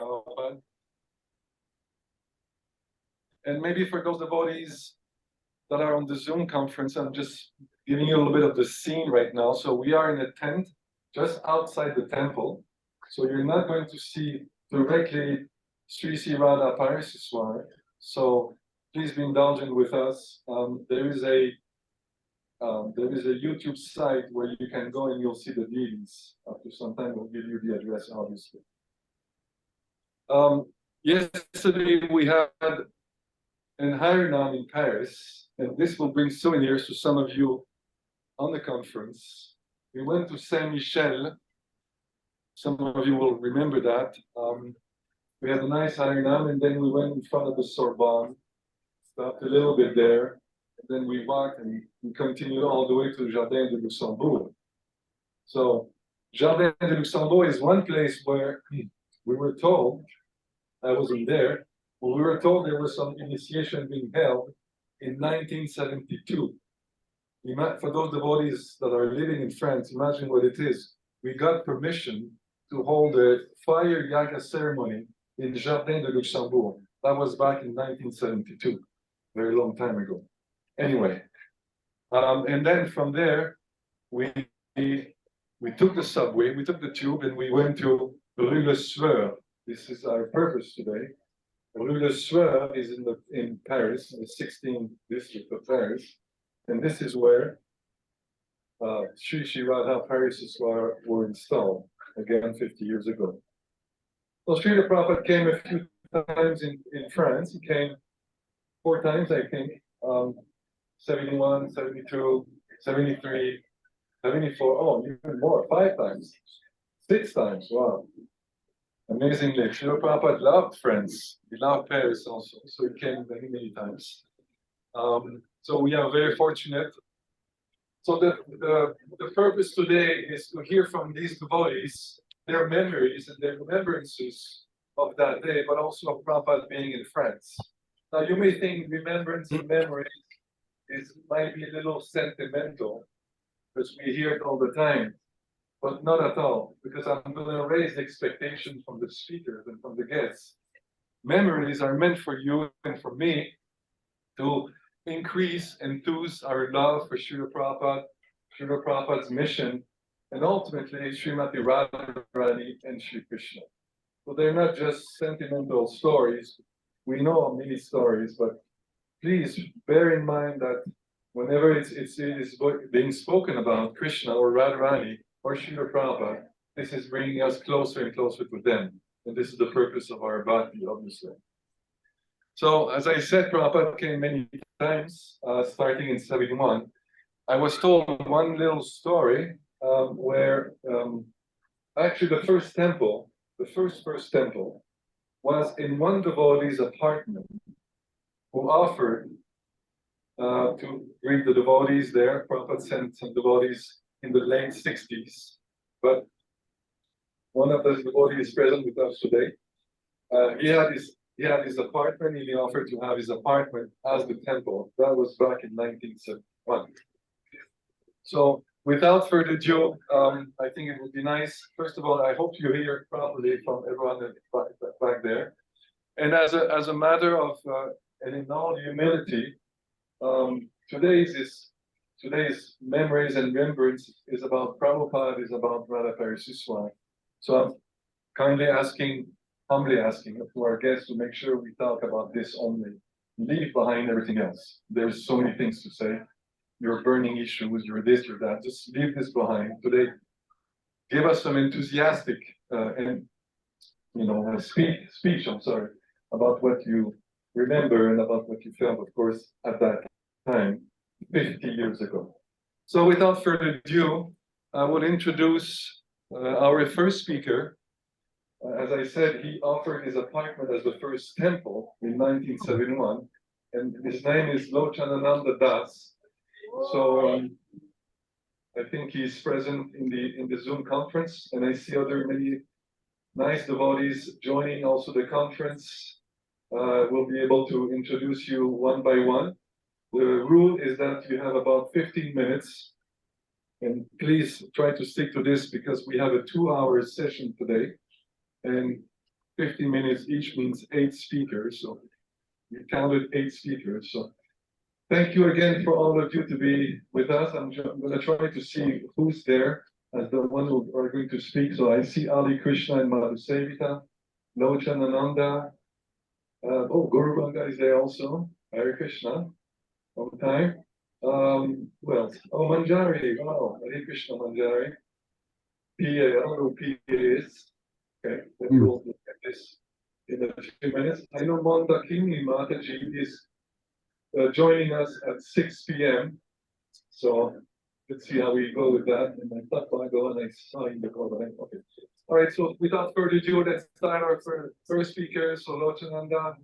Prabhupada. And maybe for those devotees that are on the Zoom conference, I'm just giving you a little bit of the scene right now. So we are in a tent just outside the temple. So you're not going to see directly Sri-Sri Radha-Parisisvara. So please be indulgent with us. There is a YouTube site where you can go and you'll see the deities. After some time, we'll give you the address, obviously. Yesterday we had an Harinam in Paris, and this will bring souvenirs to some of you on the conference. We went to Saint-Michel. Some of you will remember that. We had a nice Harinam, and then we went in front of the Sorbonne, stopped a little bit there, and then we walked and we continued all the way to Jardin de Luxembourg. So Jardin de Luxembourg is one place where we were told, I wasn't there, but we were told there was some initiation being held in 1972. For those devotees that are living in France, imagine what it is. We got permission to hold a fire yaga ceremony in Jardin de Luxembourg. That was back in 1972, very long time ago. Anyway, and then from there, we took the subway, we took the tube, and we went to Rue Lesueur. This is our purpose today. Rue Lesueur is in Paris, in the 16th district of Paris, and this is where Sri-Sri Radha-Parisisvara were installed, again 50 years ago. So Srila Prabhupada came a few times in France. He came 4 times, I think, 71, 72, 73, 74, oh, even more, 5 times, 6 times, wow. Amazingly, Srila Prabhupada loved France. He loved Paris also, so he came many, many times. So we are very fortunate. So the purpose today is to hear from these devotees their memories and their remembrances of that day, but also of Prabhupada being in France. Now you may think remembrance and memories might be a little sentimental, because we hear it all the time. But not at all, because I'm going to raise the expectations from the speakers and from the guests. Memories are meant for you and for me to increase, enthuse our love for Srila Prabhupada, Srila Prabhupada's mission, and ultimately Srimati Radharani and Sri Krishna. So they're not just sentimental stories. We know many stories, but please bear in mind that whenever it is being spoken about Krishna or Radharani, or Srila Prabhupada, this is bringing us closer and closer to them. And this is the purpose of our bhakti, obviously. So, as I said, Prabhupada came many times, starting in 71. I was told one little story where actually the first temple, the first temple, was in one devotee's apartment who offered to greet the devotees there. Prabhupada sent some devotees in the late 60s, but one of those devotees is present with us today. He had his apartment, and he offered to have his apartment as the temple. That was back in 1971. So without further ado, I think it would be nice. First of all, I hope you hear properly from everyone back there. And as a matter of and in all humility, today's memories and remembrance is about Prabhupada, is about Radha-Parisisvara. So I'm humbly asking to our guests to make sure we talk about this only. Leave behind everything else. There's so many things to say. Your burning issues, your this, your that. Just leave this behind. Today, give us some enthusiastic speech. I'm sorry, about what you remember and about what you felt, of course, at that time, 50 years ago. So without further ado, I will introduce our first speaker. As I said, he offered his apartment as the first temple in 1971, and his name is Lochanananda Das. So I think he's present in the Zoom conference, and I see many nice devotees joining also the conference. We'll be able to introduce you one by one. The rule is that you have about 15 minutes, and please try to stick to this because we have a 2-hour session today. And 50 minutes each means 8 speakers. So we counted 8 speakers. So thank you again for all of you to be with us. I'm going to try to see who's there as the one who are going to speak. So I see Ali Krishna and Madhu Sevita, Lochan Ananda. Guru Banga is there also. Hare Krishna. All the time. Who else? Oh, Manjari. Wow, Hare Krishna Manjari. PA, I don't know who PA is. Okay, then we'll look at this in a few minutes. I know Mandakini Mataji is joining us at 6 p.m. So let's see how we go with that. And I thought I go and I signed the call. Okay. All right, so without further ado, let's start our first speaker, So Lochananda.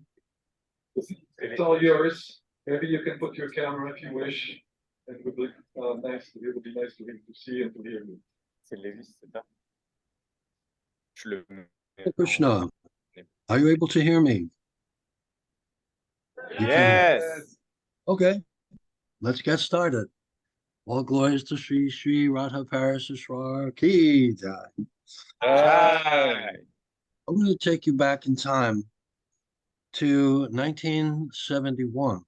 It's all yours. Maybe you can put your camera if you wish. It would be nice. It would be nice to see and to hear you. C'est Lévis, c'est ça? Je le Hare Krishna, are you able to hear me? Yes. Okay, let's get started. All glories to Sri-Sri Radha-Parisisvara ki jai. Hi. I'm going to take you back in time to 1971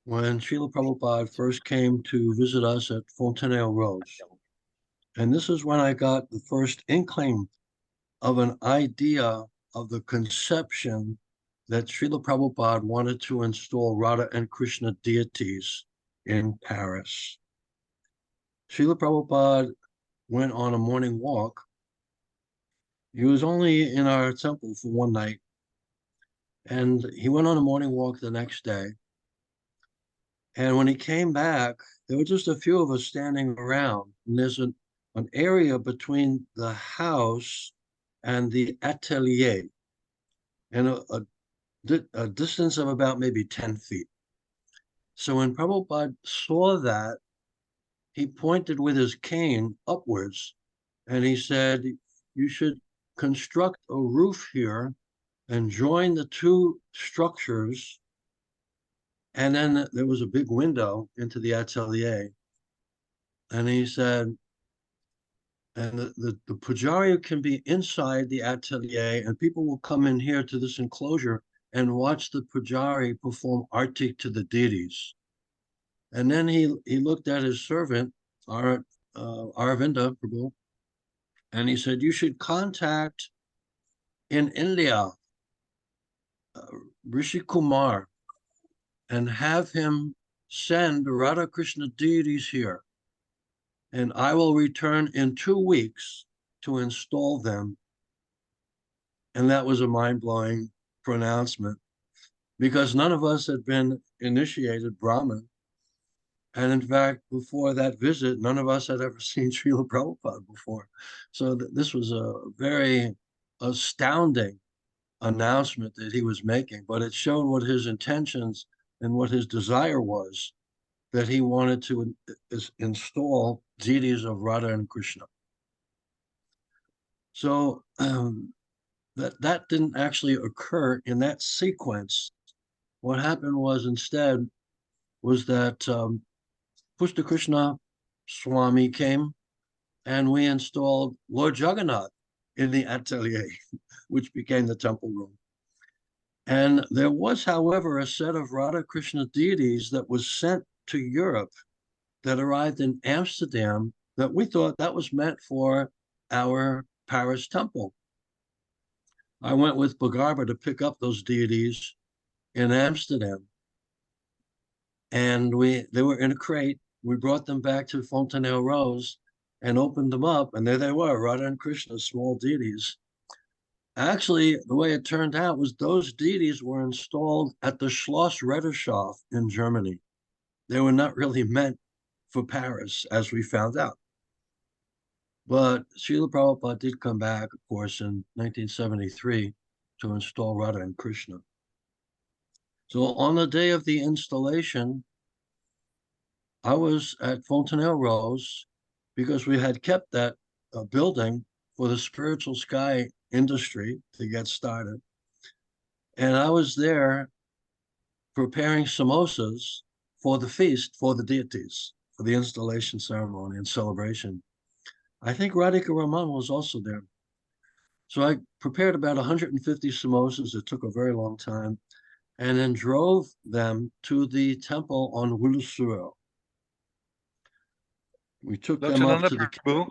when Srila Prabhupada first came to visit us at Fontenelle Rose. And this is when I got the first inkling of an idea of the conception that Srila Prabhupada wanted to install Radha and Krishna deities in Paris. Srila Prabhupada went on a morning walk. He was only in our temple for one night, and he went on a morning walk the next day. And when he came back, there were just a few of us standing around. And there's an area between the house and the atelier, and a distance of about maybe 10 feet. So when Prabhupada saw that, he pointed with his cane upwards, and he said, you should construct a roof here and join the two structures. And then there was a big window into the atelier. And he said, and the pujari can be inside the atelier, and people will come in here to this enclosure and watch the pujari perform arti to the deities. And then he looked at his servant, Aravinda Prabhu, and he said, you should contact in India Rishi Kumar and have him send Radha-Krishna deities here. And I will return in 2 weeks to install them. And that was a mind-blowing pronouncement, because none of us had been initiated Brahmin. And in fact, before that visit, none of us had ever seen Srila Prabhupada before. So this was a very astounding announcement that he was making, but it showed what his intentions and what his desire was, that he wanted to install deities of Radha and Krishna. So that didn't actually occur in that sequence. What happened was instead was that Pushta Krishna Swami came, and we installed Lord Jagannath in the atelier, which became the temple room. And there was, however, a set of Radha Krishna deities that was sent to Europe that arrived in Amsterdam that we thought that was meant for our Paris temple. I went with Bhagarba to pick up those deities in Amsterdam. And they were in a crate. We brought them back to Fontenelle Rose and opened them up, and there they were, Radha and Krishna, small deities. Actually, the way it turned out was those deities were installed at the Schloss Rettershof in Germany. They were not really meant for Paris, as we found out. But Srila Prabhupada did come back, of course, in 1973 to install Radha and Krishna. So on the day of the installation, I was at Fontenelle Rose because we had kept that building for the spiritual sky industry to get started. And I was there preparing samosas for the feast for the deities, for the installation ceremony and celebration. I think Radhika Raman was also there. So I prepared about 150 samosas. It took a very long time, and then drove them to the temple on Rue Lesueur. We took them up Lochananda to the Prabhu,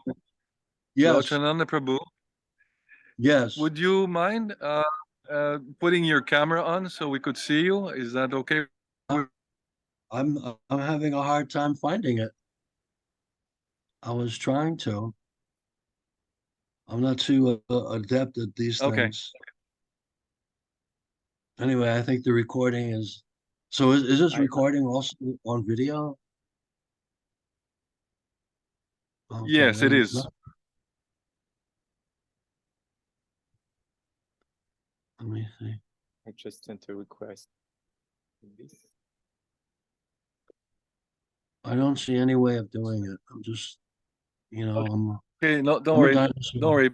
yes, Lochananda Prabhu, yes. would you mind putting your camera on so we could see you? Is that okay? I'm I'm having a hard time finding it. I was trying to. I'm not too adept at these Okay. things. Anyway, I think the recording is. So is this I, recording also on video? Okay, yes, it then is. let me see. I just sent a request. This. I don't see any way of doing it. I'm just, Okay, no, don't I'm a worry. dinosaur. Don't worry.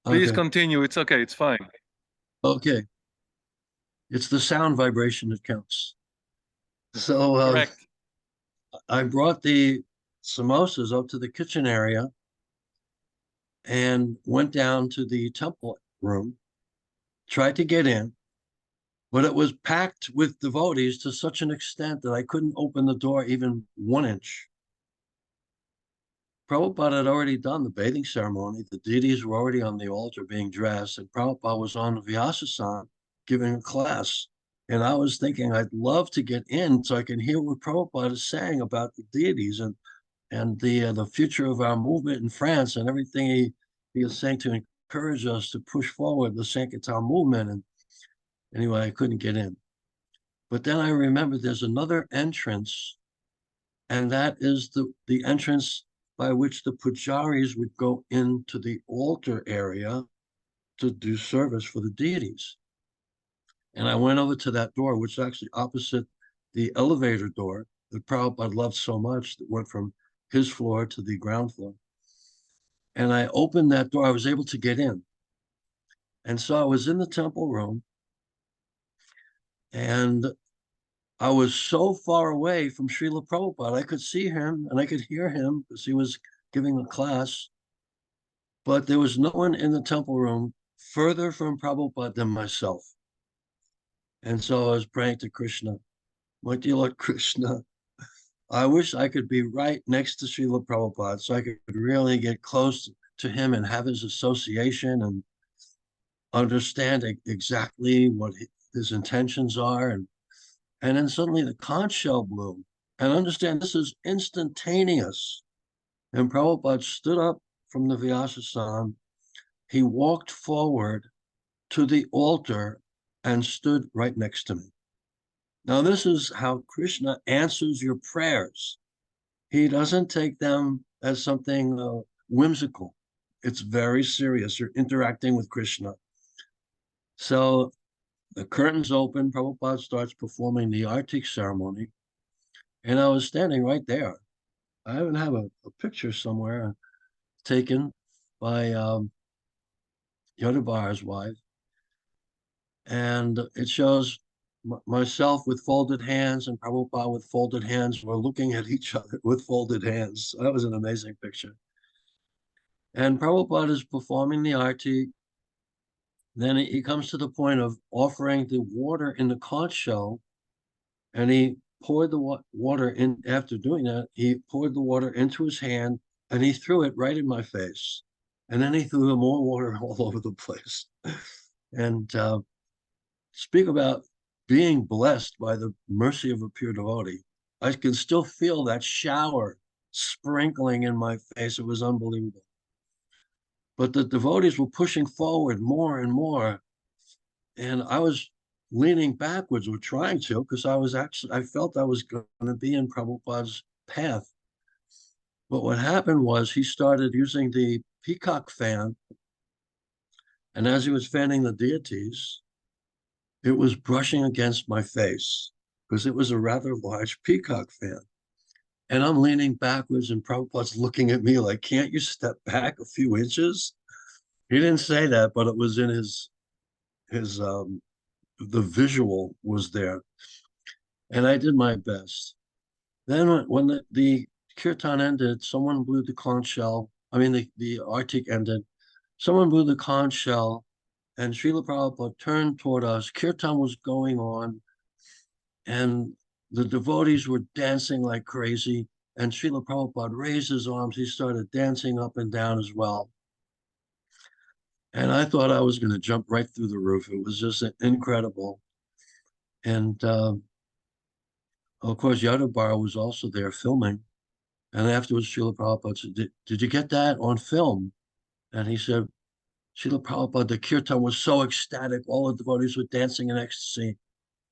Please Okay, continue. It's okay. It's fine. okay. It's the sound vibration that counts. So Correct. I brought the samosas up to the kitchen area and went down to the temple room, tried to get in, but it was packed with devotees to such an extent that I couldn't open the door even 1 inch. Prabhupada had already done the bathing ceremony. The deities were already on the altar being dressed, and Prabhupada was on Vyasa giving a class. And I was thinking I'd love to get in so I can hear what Prabhupada is saying about the deities and the future of our movement in France and everything he is saying to encourage us to push forward the Sankirtan movement. And anyway, I couldn't get in. But then I remembered there's another entrance, and that is the entrance by which the pujaris would go into the altar area to do service for the deities. And I went over to that door, which is actually opposite the elevator door that Prabhupada loved so much that went from his floor to the ground floor. And I opened that door. I was able to get in. And so I was in the temple room, and I was so far away from Srila Prabhupada. I could see him and I could hear him because he was giving a class, but there was no one in the temple room further from Prabhupada than myself. And so I was praying to Krishna, my dear Lord Krishna, I wish I could be right next to Srila Prabhupada so I could really get close to him and have his association and understand exactly what his intentions are. And then suddenly the conch shell blew. And understand this is instantaneous. And Prabhupada stood up from the Vyasa. He walked forward to the altar and stood right next to me. Now, this is how Krishna answers your prayers. He doesn't take them as something whimsical. It's very serious. You're interacting with Krishna. So the curtains open. Prabhupada starts performing the Artik ceremony. And I was standing right there. I even have a picture somewhere taken by Yodabar's wife. And it shows myself with folded hands and Prabhupada with folded hands. We're looking at each other with folded hands. That was an amazing picture. And Prabhupada is performing the arti. Then he comes to the point of offering the water in the conch shell, and he poured the water in. After doing that, he poured the water into his hand, and he threw it right in my face. And then he threw more water all over the place. And speak about being blessed by the mercy of a pure devotee. I can still feel that shower sprinkling in my face. It was unbelievable. But the devotees were pushing forward more and more. And I was leaning backwards or trying to, because I felt I was going to be in Prabhupada's path. But what happened was he started using the peacock fan. And as he was fanning the deities, it was brushing against my face because it was a rather large peacock fan. And I'm leaning backwards, and Prabhupada's looking at me like, can't you step back a few inches? He didn't say that, but it was in his the visual was there. And I did my best. Then when the kirtan ended, someone blew the conch shell. I mean, the artik ended. someone blew the conch shell, and Srila Prabhupada turned toward us. Kirtan was going on, and the devotees were dancing like crazy. And Srila Prabhupada raised his arms. He started dancing up and down as well. And I thought I was going to jump right through the roof. It was just incredible. And of course, Yadabar was also there filming. And afterwards, Srila Prabhupada said, did you get that on film? And he said, Srila Prabhupada, the kirtan was so ecstatic. All the devotees were dancing in ecstasy.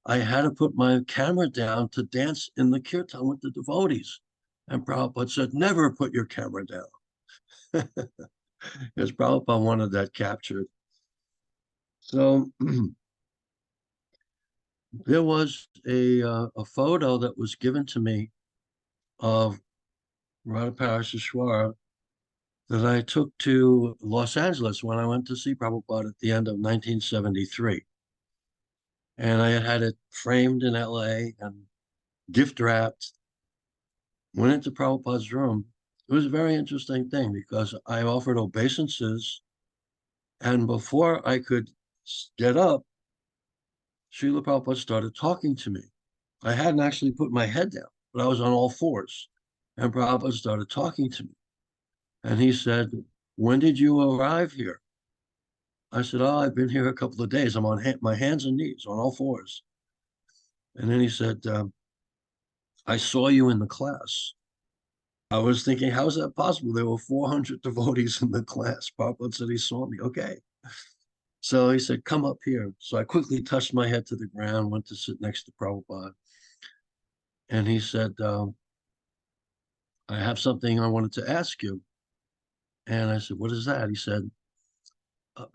I had to put my camera down to dance in the kirtan with the devotees. And Prabhupada said, never put your camera down. Because Prabhupada wanted that captured. So there was a photo that was given to me of Radha-Parisisvara that I took to Los Angeles when I went to see Prabhupada at the end of 1973. And I had it framed in LA and gift wrapped, went into Prabhupada's room. It was a very interesting thing because I offered obeisances, and before I could get up, Srila Prabhupada started talking to me. I hadn't actually put my head down, but I was on all fours. And Prabhupada started talking to me. And he said, when did you arrive here? I said, oh, I've been here a couple of days. I'm on my hands and knees on all fours. And then he said, I saw you in the class. I was thinking, how is that possible? There were 400 devotees in the class. Prabhupada said he saw me. Okay. So he said, come up here. So I quickly touched my head to the ground, went to sit next to Prabhupada. And he said, I have something I wanted to ask you. And I said, what is that? He said,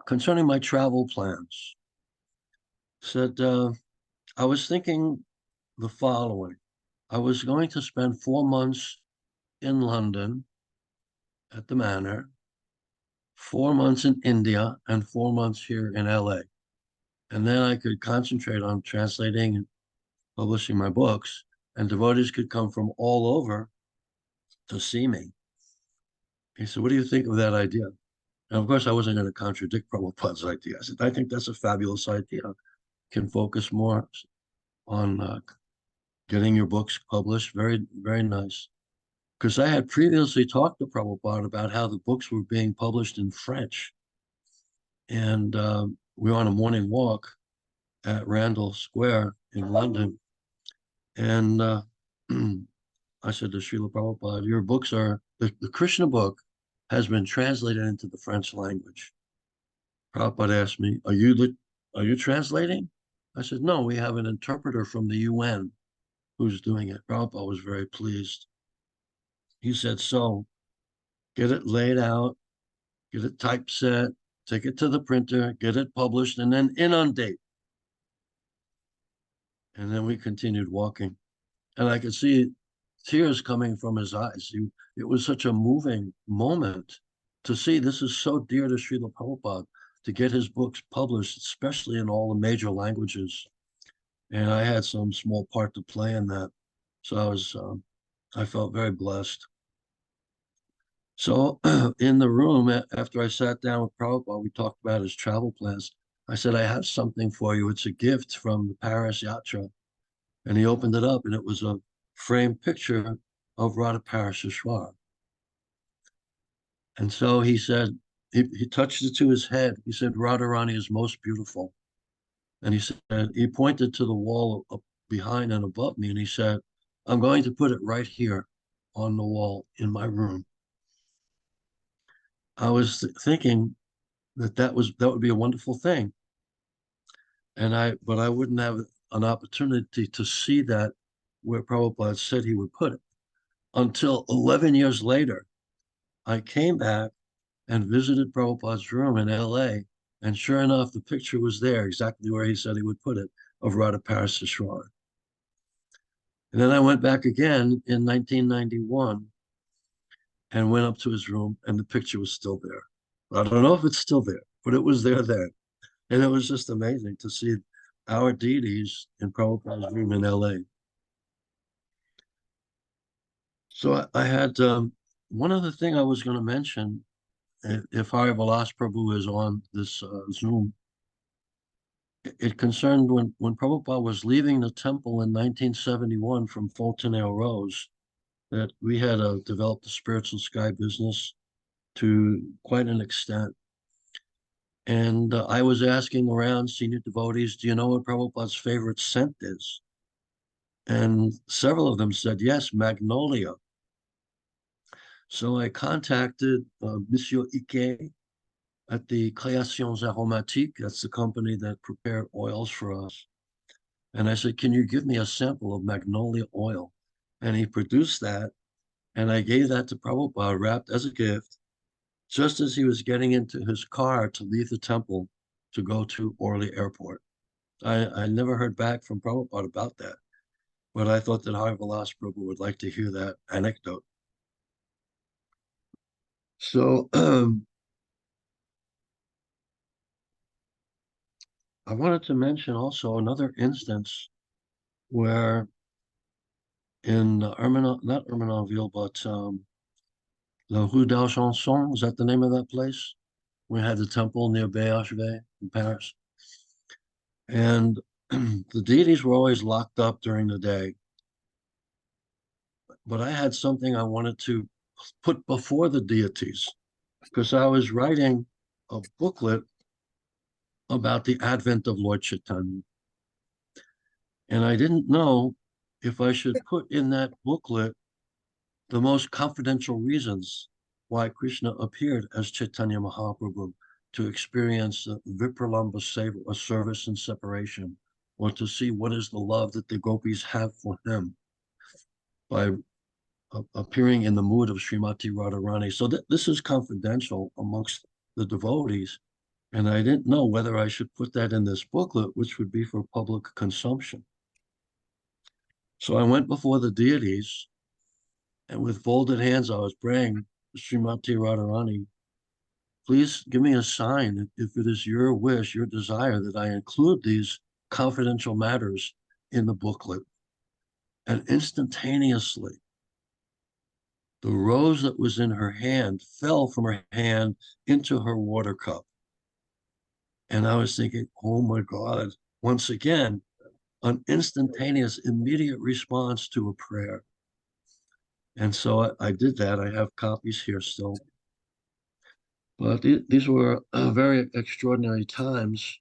concerning my travel plans. Said, I was thinking the following. I was going to spend 4 months in London at the Manor, 4 months in India, and 4 months here in LA. And then I could concentrate on translating and publishing my books, and devotees could come from all over to see me. He said, what do you think of that idea? And of course, I wasn't going to contradict Prabhupada's idea. I said, I think that's a fabulous idea. Can focus more on getting your books published. Very, very nice. Because I had previously talked to Prabhupada about how the books were being published in French. And we were on a morning walk at Randall Square in London. And I said to Srila Prabhupada, your books are, the Krishna book has been translated into the French language. Prabhupada asked me, are you translating? I said, no, we have an interpreter from the UN who's doing it. Prabhupada was very pleased. He said, so get it laid out, get it typeset, take it to the printer, get it published, and then inundate. And then we continued walking. And I could see tears coming from his eyes. It was such a moving moment to see this is so dear to Srila Prabhupada to get his books published, especially in all the major languages. And I had some small part to play in that. So I felt very blessed. So in the room, after I sat down with Prabhupada, we talked about his travel plans. I said, I have something for you. It's a gift from the Paris Yatra. And he opened it up, and it was a framed picture of Radha-Parisisvara. And so he said, he touched it to his head. He said, Radharani is most beautiful. And he said, he pointed to the wall up behind and above me, and he said, I'm going to put it right here on the wall in my room. I was thinking that would be a wonderful thing. But I wouldn't have an opportunity to see that where Prabhupada said he would put it until 11 years later. I came back and visited Prabhupada's room in LA, and sure enough, the picture was there exactly where he said he would put it of Radha-Parisisvara. And then I went back again in 1991 and went up to his room, and the picture was still there. I don't know if it's still there, but it was there then. And it was just amazing to see our deities in Prabhupada's room in LA. So I had one other thing I was going to mention if Hari Vilas Prabhu is on this Zoom, it concerned when Prabhupada was leaving the temple in 1971 from Fontenelle Rose, that we had developed the spiritual sky business to quite an extent. And I was asking around senior devotees, do you know what Prabhupada's favorite scent is? And several of them said, yes, magnolia. So I contacted Monsieur Ike at the Créations Aromatiques. That's the company that prepared oils for us. And I said, can you give me a sample of magnolia oil? And he produced that. And I gave that to Prabhupada wrapped as a gift, just as he was getting into his car to leave the temple to go to Orly Airport. I never heard back from Prabhupada about that, but I thought that Hari Vilas Prabhu would like to hear that anecdote. So I wanted to mention also another instance where in not Ermenonville, but the Rue d'Argenson, is that the name of that place? We had the temple near BHV in Paris. And the deities were always locked up during the day. But I had something I wanted to put before the deities, because I was writing a booklet about the advent of Lord Chaitanya. And I didn't know if I should put in that booklet the most confidential reasons why Krishna appeared as Chaitanya Mahaprabhu, to experience the Vipralambha Seva, a service in separation, or to see what is the love that the gopis have for him by appearing in the mood of Srimati Radharani. So this is confidential amongst the devotees. And I didn't know whether I should put that in this booklet, which would be for public consumption. So I went before the deities, and with folded hands, I was praying, Srimati Radharani, please give me a sign if it is your wish, your desire, that I include these confidential matters in the booklet. And instantaneously, the rose that was in her hand fell from her hand into her water cup. And I was thinking, oh my God, once again, an instantaneous, immediate response to a prayer. And so I did that. I have copies here still. But these were very extraordinary times.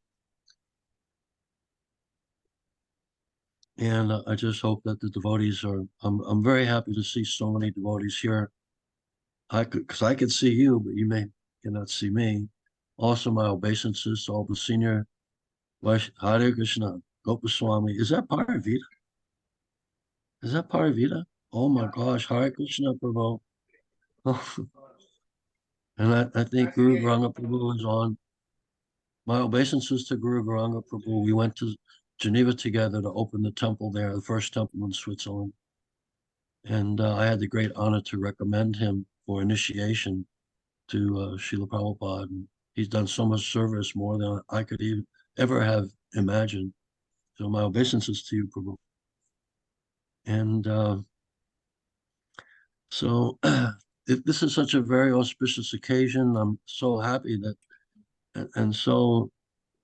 And I just hope that the devotees are, I'm very happy to see so many devotees here. Because I could see you, but you cannot see me. Also, my obeisances to all the senior Hare Krishna, Gopaswami. Is that Paravita? Is that Paravita? Oh my gosh, Hare Krishna Prabhu. And I think Guru Garanga Prabhu is on. My obeisances to Guru Garanga Prabhu. We went to Geneva together to open the temple there, the first temple in Switzerland. And I had the great honor to recommend him for initiation to Srila Prabhupada. And he's done so much service, more than I could ever have imagined. So my obeisances to you, Prabhu. And so this is such a very auspicious occasion. I'm so happy that, and so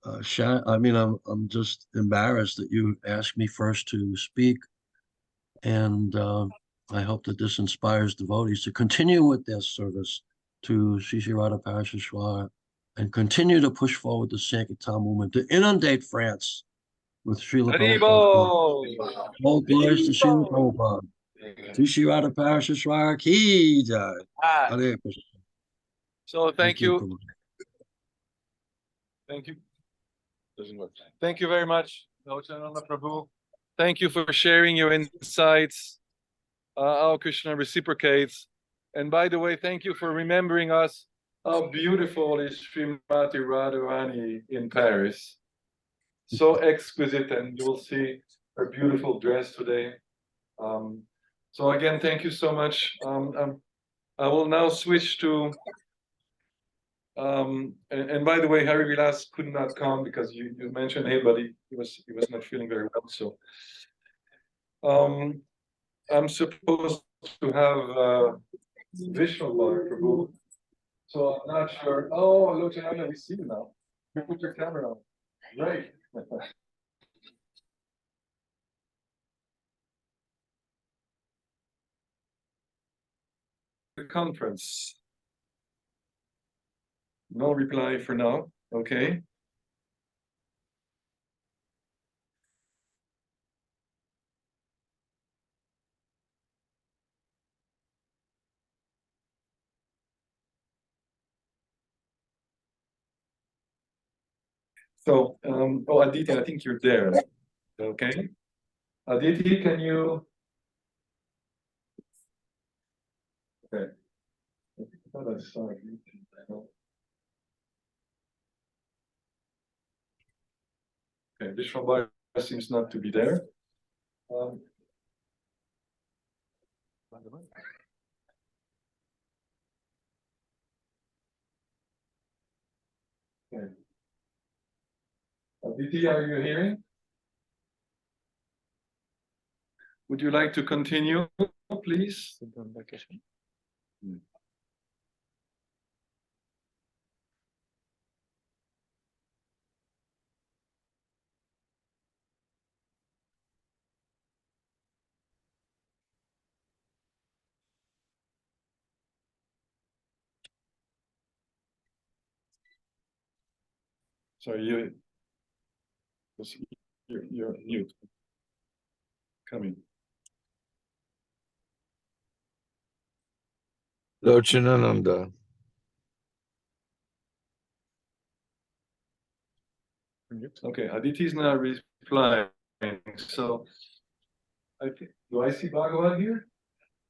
I mean, I'm just embarrassed that you asked me first to speak, and I hope that this inspires devotees to continue with their service to Sri-Sri Radha-Parisisvara and continue to push forward the Sankirtan movement, to inundate France with Srila Prabhupada's glory. All glories to Srila Prabhupada. Sri-Sri Radha-Parisisvara ki jai. Hare Krishna. So thank you. Prabhu. Thank you. Doesn't work. Thank you very much, Nochananda Prabhu. Thank you for sharing your insights. How Krishna reciprocates. And by the way, thank you for remembering us. How beautiful is Srimati Radharani in Paris. So exquisite, and you'll see her beautiful dress today. So again, thank you so much. I will now switch to and by the way, Hari Vilas could not come because you mentioned him, but he was not feeling very well. So I'm supposed to have Vishnu Prabhu. So I'm not sure. Oh, Lochana, we see you now. You put your camera on. Great. The conference. No reply for now. Okay. So, oh, Aditi, I think you're there. Okay. Aditi, can you? Okay. I thought I saw you. Okay, Vishwabhai seems not to be there. Um, okay. Aditi, are you hearing? Would you like to continue, please? On vacation. Sorry, you're mute. Coming. Lochanananda. Okay, Aditi is not replying. So I think, do I see Bhagavan here?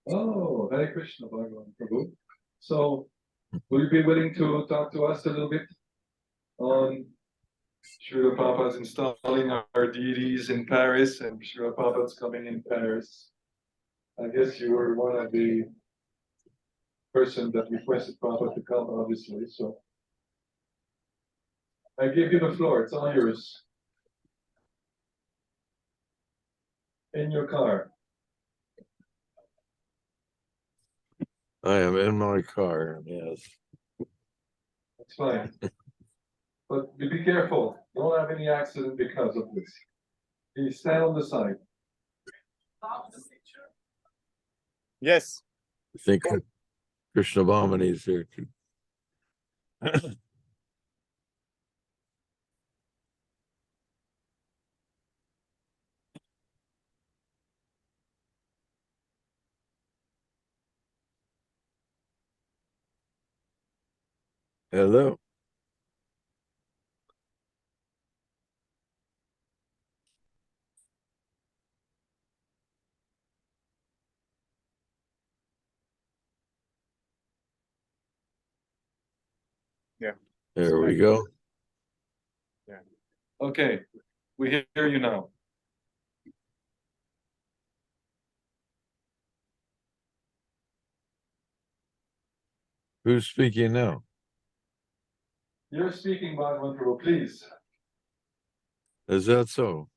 Oh, Hare Krishna, Bhagavan Prabhu. So will you be willing to talk to us a little bit on Srila Prabhupada's installing our deities in Paris, and Srila Prabhupada's coming in Paris? I guess you were one of the person that requested Prabhupada to come, obviously, so I give you the floor, it's all yours. In your car. I am in my car, yes. That's fine. But be careful, don't have any accident because of this. You stand on the side. Yes. I think Krishna Bhamani is here too. Hello. Yeah. There we go. Okay, we hear you now. Who's speaking now? You're speaking, Bhagavan Prabhu, please. Is that so?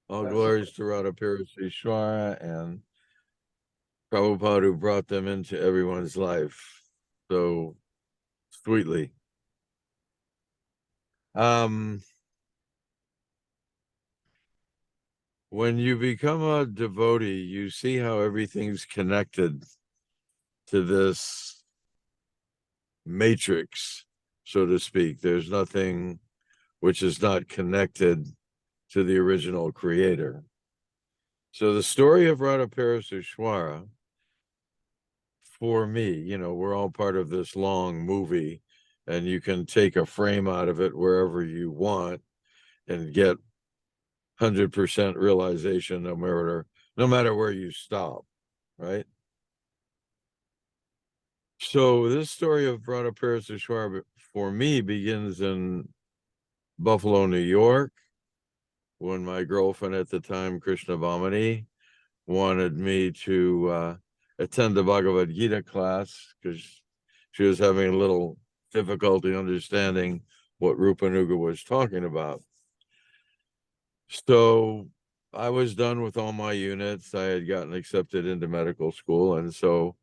All That's glories to Radha-Parisisvara and Prabhupada who brought them into everyone's life so sweetly. When you become a devotee, you see how everything's connected to this matrix, so to speak. There's nothing which is not connected to the original creator. So the story of Radha-Parisisvara, for me, you know, we're all part of this long movie, and you can take a frame out of it wherever you want and get 100% realization no matter where you stop, right? So this story of Radha-Parisisvara for me begins in Buffalo, New York, when my girlfriend at the time, Krishna Bhamani, wanted me to attend the Bhagavad Gita class because she was having a little difficulty understanding what Rupanuga was talking about. So I was done with all my units. I had gotten accepted into medical school. And so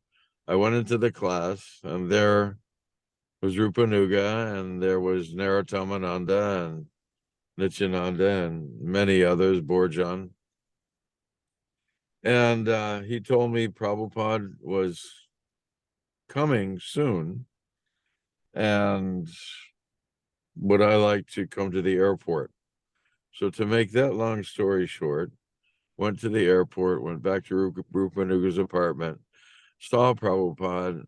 I went into the class, and there was Rupanuga, and there was Narottomananda and Nityananda and many others, Borjan. And he told me Prabhupada was coming soon, and would I like to come to the airport? So to make that long story short, went to the airport, went back to Rupanuga's apartment, saw Prabhupada,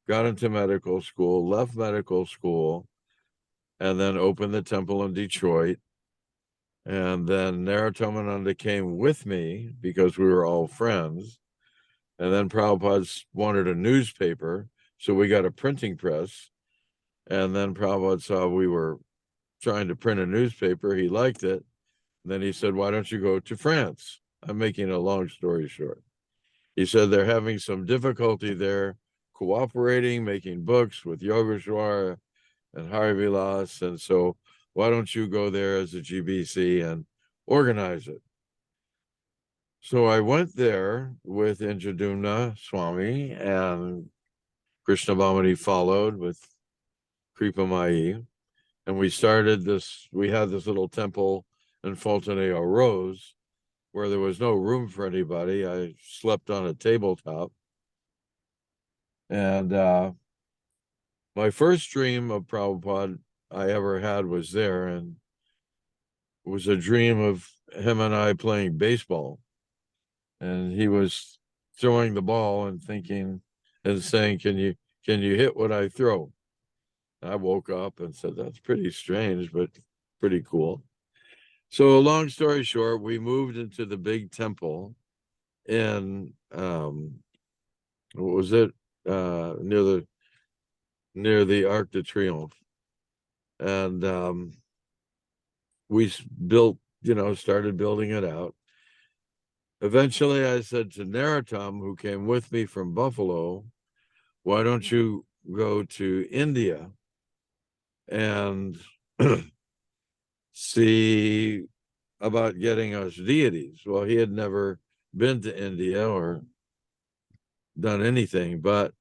got into medical school, left medical school, and then opened the temple in Detroit. And then Narottomananda came with me because we were all friends. And then Prabhupada wanted a newspaper, so we got a printing press. And then Prabhupada saw we were trying to print a newspaper. He liked it. And then he said, why don't you go to France? I'm making a long story short. He said they're having some difficulty there cooperating, making books with Yogeshwar and Hari Vilas. And so why don't you go there as a GBC and organize it? So I went there with Indradyumna Swami, and Krishna Bhamani followed with Kripa Mai. And we started this, we had this little temple in Fontenay-aux Roses where there was no room for anybody. I slept on a tabletop. And my first dream of Prabhupada I ever had was there, and it was a dream of him and I playing baseball. And he was throwing the ball and thinking and saying, can you hit what I throw? I woke up and said, that's pretty strange, but pretty cool. So long story short, we moved into the big temple in what was it? Near the Arc de Triomphe. And we built, started building it out. Eventually I said to Narottam, who came with me from Buffalo, why don't you go to India and see about getting us deities? Well, he had never been to India or done anything, but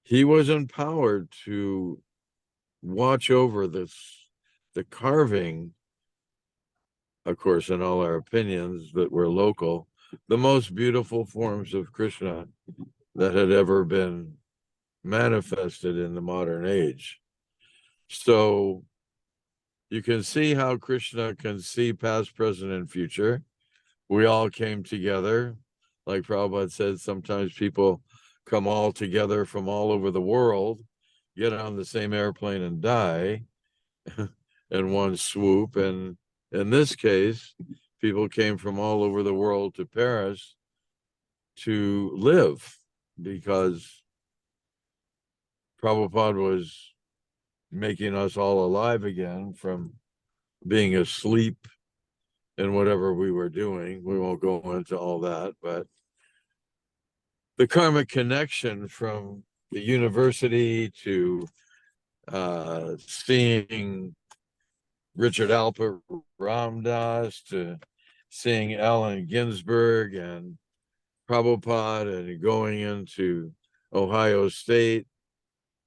he was empowered to watch over the carving, of course, in all our opinions that were local, the most beautiful forms of Krishna that had ever been manifested in the modern age. So you can see how Krishna can see past, present, and future. We all came together. Like Prabhupada said, sometimes people come all together from all over the world, get on the same airplane and die in one swoop. And in this case, people came from all over the world to Paris to live, because Prabhupada was making us all alive again from being asleep in whatever we were doing. We won't go into all that, but the karmic connection from the university to seeing Richard Alpert Ramdas, to seeing Allen Ginsberg and Prabhupada, and going into Ohio State,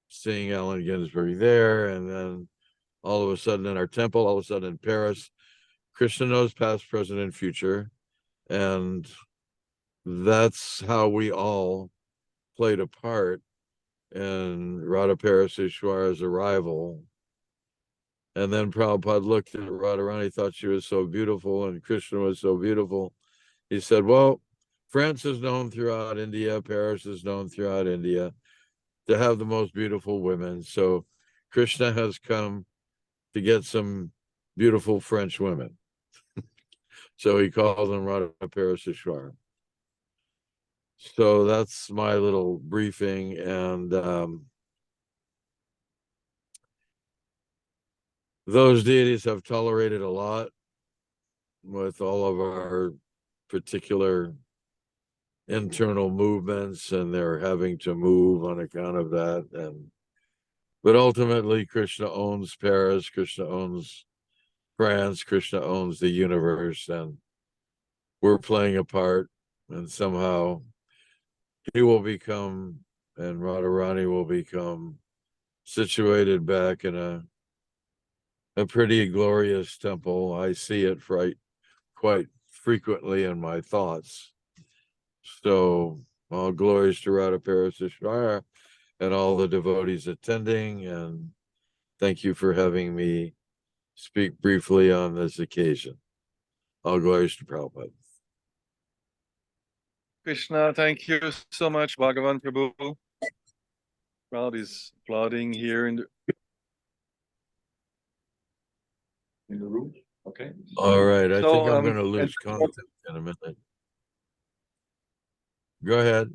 seeing Allen Ginsberg there, and then all of a sudden in our temple, all of a sudden in Paris, Krishna knows past, present, and future. And that's how we all played a part in Radha-Parisisvara's arrival. And then Prabhupada looked at Radharani, thought she was so beautiful, and Krishna was so beautiful. He said, well, France is known throughout India, Paris is known throughout India to have the most beautiful women. So Krishna has come to get some beautiful French women. So he called them Radha-Parisisvara. So that's my little briefing. And those deities have tolerated a lot with all of our particular internal movements, and they're having to move on account of that. But ultimately, Krishna owns Paris, Krishna owns France, Krishna owns the universe, and we're playing a part, and somehow he will become, and Radharani will become situated back in a pretty glorious temple. I see it quite frequently in my thoughts. So all glories to Radha-Parisisvara and all the devotees attending, and thank you for having me speak briefly on this occasion. All glories to Prabhupada. Krishna, thank you so much, Bhagavan Prabhu. Crowd is applauding here in the room. Okay. All right, I So, think I'm gonna and lose content in a minute. Go ahead.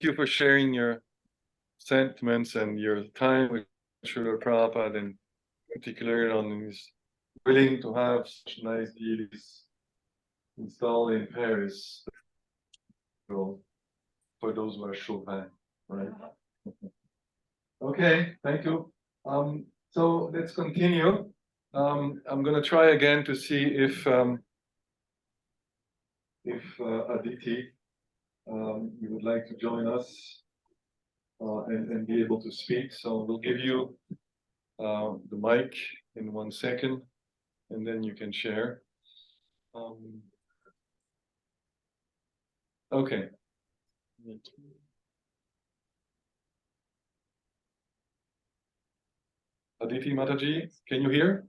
thank you for sharing your sentiments and your time with Srila Prabhupada, and particularly on his willing to have such nice deities installed in Paris. So, for those who are Chopin, right? Okay, thank you. So let's continue. I'm gonna try again to see if Aditi, you would like to join us and be able to speak. So we'll give you the mic in 1 second, and then you can share. Okay. Aditi Mataji, can you hear?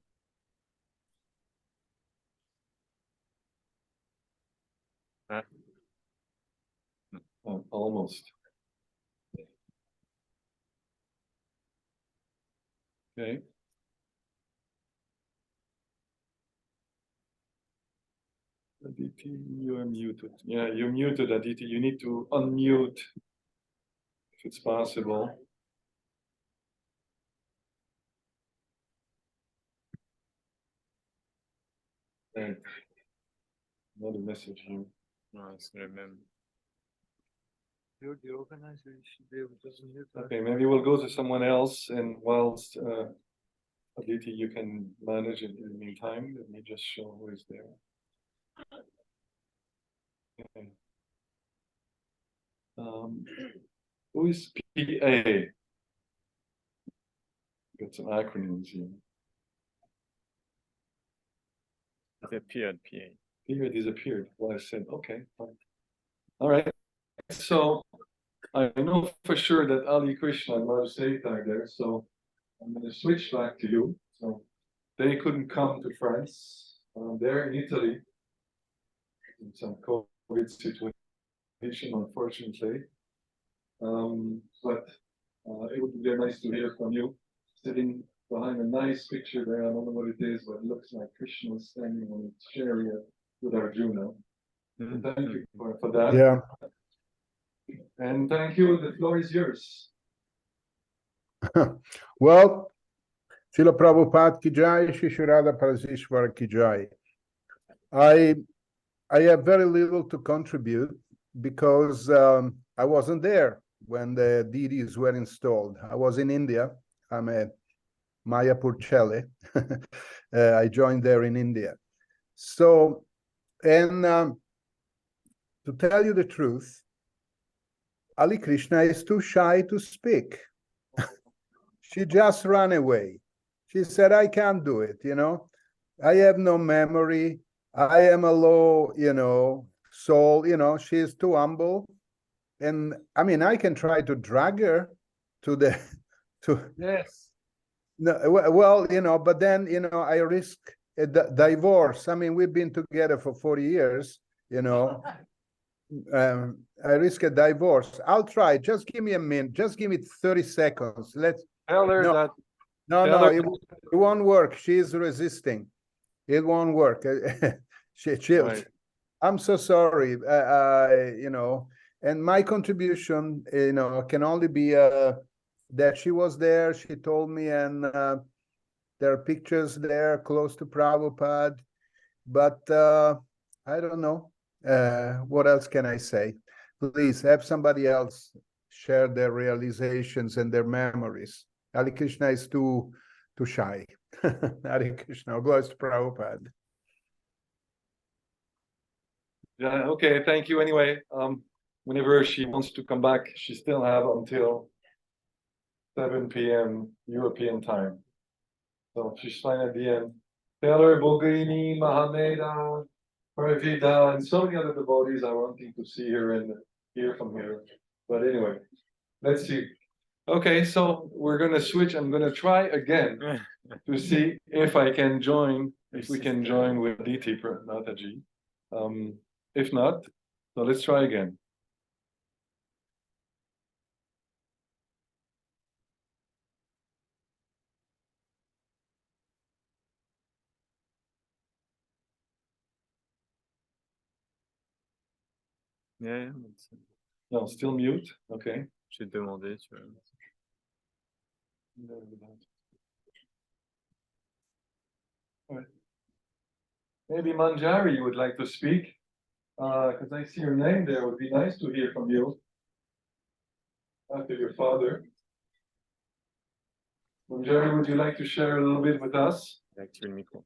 Oh, almost. Okay. Aditi, you are muted. Yeah, you're muted, Aditi. You need to unmute if it's possible. Right. Another message here. No, it's remember. You're the organizer, you should be able to mute her. Okay, maybe we'll go to someone else, and whilst Aditi, you can manage it in the meantime. Let me just show who is there. Okay. Who is PA? Got some acronyms here. Disappeared, PA. PA disappeared. Well, I said, okay, fine. All right. So I know for sure that Ali Krishna and Madhu Seta are there. So I'm going to switch back to you. So they couldn't come to France. They're in Italy in some COVID situation, unfortunately. But it would be very nice to hear from you. Sitting behind a nice picture there, I don't know what it is, but it looks like Krishna standing on a chariot with Arjuna. Thank you for that. Yeah. And thank you. The floor is yours. Well, Srila Prabhupada ki jai, Sri-Sri Radha-Parisisvara ki jai. I have very little to contribute because I wasn't there when the deities were installed. I was in India. I'm a Mayapur Chele. I joined there in India. So, and to tell you the truth, Ali Krishna is too shy to speak. She just ran away. She said, I can't do it, you know. I have no memory. I am a low, soul, she's too humble. And I mean, I can try to drag her to Yes. no, well, but then, I risk a divorce. I mean, we've been together for 40 years, I risk a divorce. I'll try. Just give me a minute. Just give me 30 seconds. Let's Tell her No. that. No, it won't work. She's resisting. It won't work. Right. I'm so sorry. And my contribution, can only be that she was there. She told me, and there are pictures there close to Prabhupada. But I don't know. What else can I say? Please have somebody else share their realizations and their memories. Hare Krishna is too shy. Hare Krishna, glories to Prabhupada. Yeah, okay, thank you anyway. Whenever she wants to come back, she still have until 7 p.m. European time. So she's fine at the end. Taylor, Bogini, Mahameda, Parvida, and so many other devotees are wanting to see her and hear from her. But anyway, let's see. Okay, so we're gonna switch. I'm gonna try again to see if I can join, if we can join with DT Nataji. If not, so let's try again. Yeah, No, still mute. Okay. je vais te demander, tu vois. Alright. Maybe Manjari, you would like to speak? Because I see your name there. It would be nice to hear from you. After your father. Manjari, would you like to share a little bit with us? Active le micro.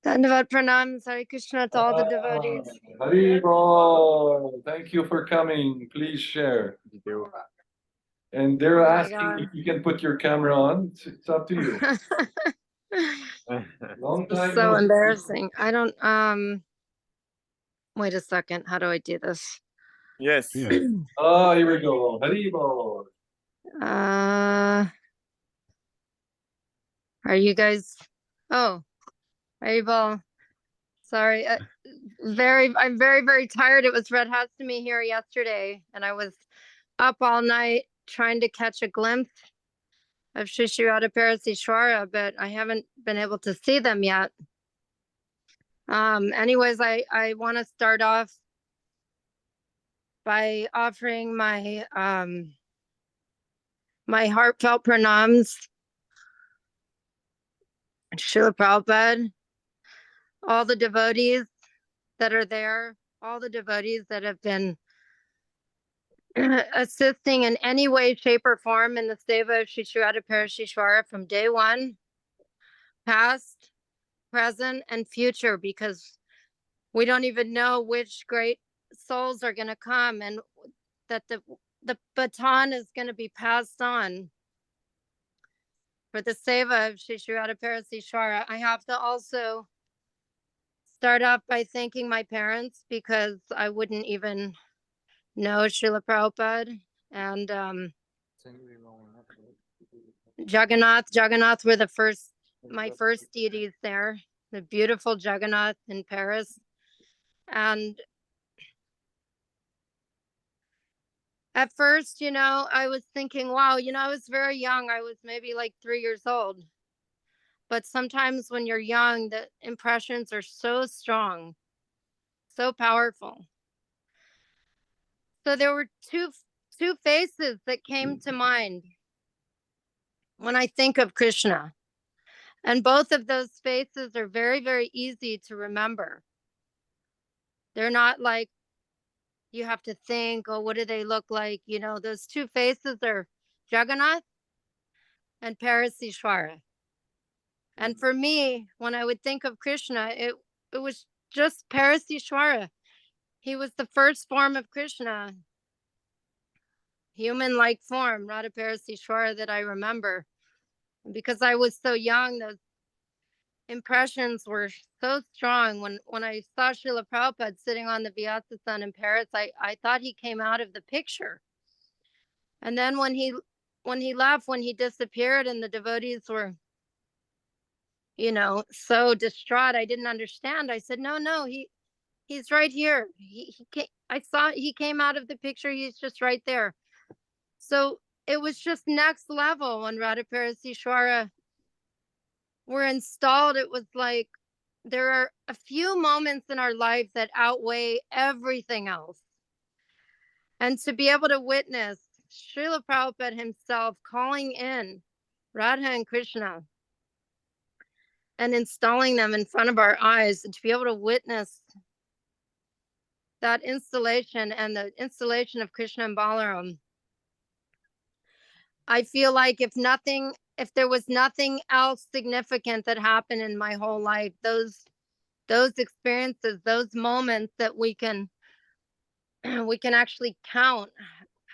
Dandavat pranams, Hare Krishna to all the devotees. Haribol, thank you for coming. Please share. Vidéo. And they're Oh my asking God. if you can put your camera on. It's up to you. Long time. So no- embarrassing. I don't, wait a second. How do I do this? Yes. Yeah. Oh, here we go. Haribol. Are you guys, oh, Haribol. Sorry. I'm very, very tired. It was Radha-Krsna here yesterday, and I was up all night trying to catch a glimpse of Sri-Sri Radha-Parisisvara, but I haven't been able to see them yet. Anyways, I want to start off by offering my my heartfelt pranams to Srila Prabhupada, all the devotees that are there, all the devotees that have been assisting in any way, shape, or form in the seva of Sri-Sri Radha-Parisisvara from day one, past, present, and future, because we don't even know which great souls are going to come, and that the baton is going to be passed on for the seva of Sri-Sri Radha-Parisisvara. I have to also start off by thanking my parents, because I wouldn't even know Srila Prabhupada and Jagannath were my first deities there, the beautiful Jagannath in Paris. And at first, I was thinking, wow, I was very young. I was maybe like 3 years old. But sometimes when you're young, the impressions are so strong, so powerful. So there were two faces that came to mind when I think of Krishna. And both of those faces are very, very easy to remember. They're not like you have to think, oh, what do they look like? Those two faces are Jagannath and Parisishvara. And for me, when I would think of Krishna, it was just Parisishvara. He was the first form of Krishna, human-like form, Radha-Parisishvara, that I remember. Because I was so young, those impressions were so strong. When I saw Srila Prabhupada sitting on the Vyasa-san in Paris, I thought he came out of the picture. And then when he left, when he disappeared, and the devotees were, so distraught, I didn't understand. I said, no, he's right here. He came out of the picture. He's just right there. So it was just next level when Radha-Parisishvara were installed. It was like there are a few moments in our life that outweigh everything else. And to be able to witness Srila Prabhupada himself calling in Radha and Krishna and installing them in front of our eyes, and to be able to witness that installation and the installation of Krishna and Balaram, I feel like if there was nothing else significant that happened in my whole life, those experiences, those moments that we can actually count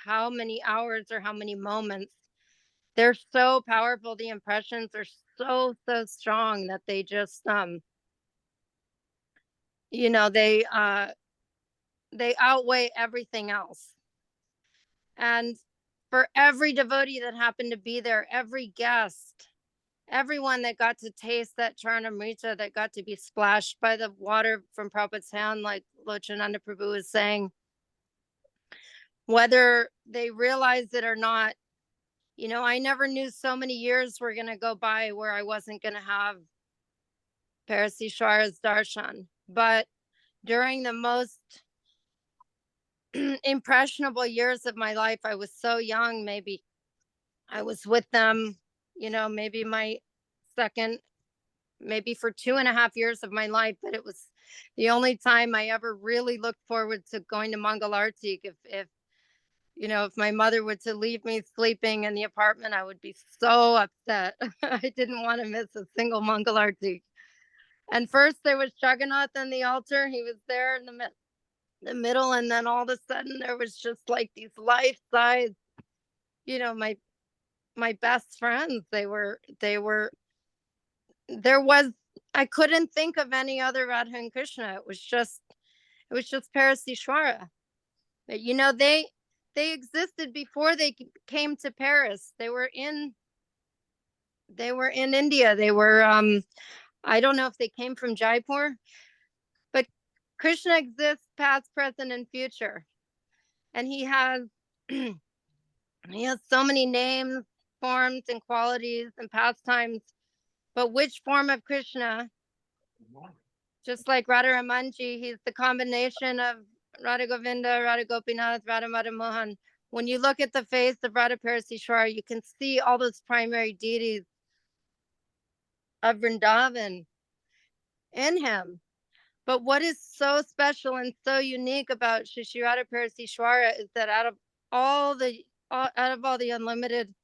how many hours or how many moments. They're so powerful. The impressions are so, so strong that they just, you know, they outweigh everything else. And for every devotee that happened to be there, every guest, everyone that got to taste that Charnamrita, that got to be splashed by the water from Prabhupada's hand, like Lochananda Prabhu was saying, whether they realized it or not, you know, I never knew so many years were going to go by where I wasn't going to have Parisishwara's darshan. But during the most impressionable years of my life, I was so young, maybe I was with them, you know, maybe my second, maybe for 2.5 years of my life, but it was the only time I ever really looked forward to going to Mangalarti. If you know, if my mother were to leave me sleeping in the apartment, I would be so upset. I didn't want to miss a single Mangalarti. And first there was Jagannath on the altar. He was there in the middle, and then all of a sudden there was just like these life-size, you know, my best friends. There was, I couldn't think of any other Radha and Krishna. It was just Parisishwara. But you know, they existed before they came to Paris. They were in India. They were I don't know if they came from Jaipur, but Krishna exists past, present, and future. And he has so many names, forms, and qualities and pastimes. But which form of Krishna? Just like Radha Ramanji, he's the combination of Radha Govinda, Radha Gopinath, Radha Madha Mohan. When you look at the face of Radha-Parisisvara, you can see all those primary deities of Vrindavan in him. But what is so special and so unique about Sri-Sri Radha-Parisisvara is that out of all the unlimited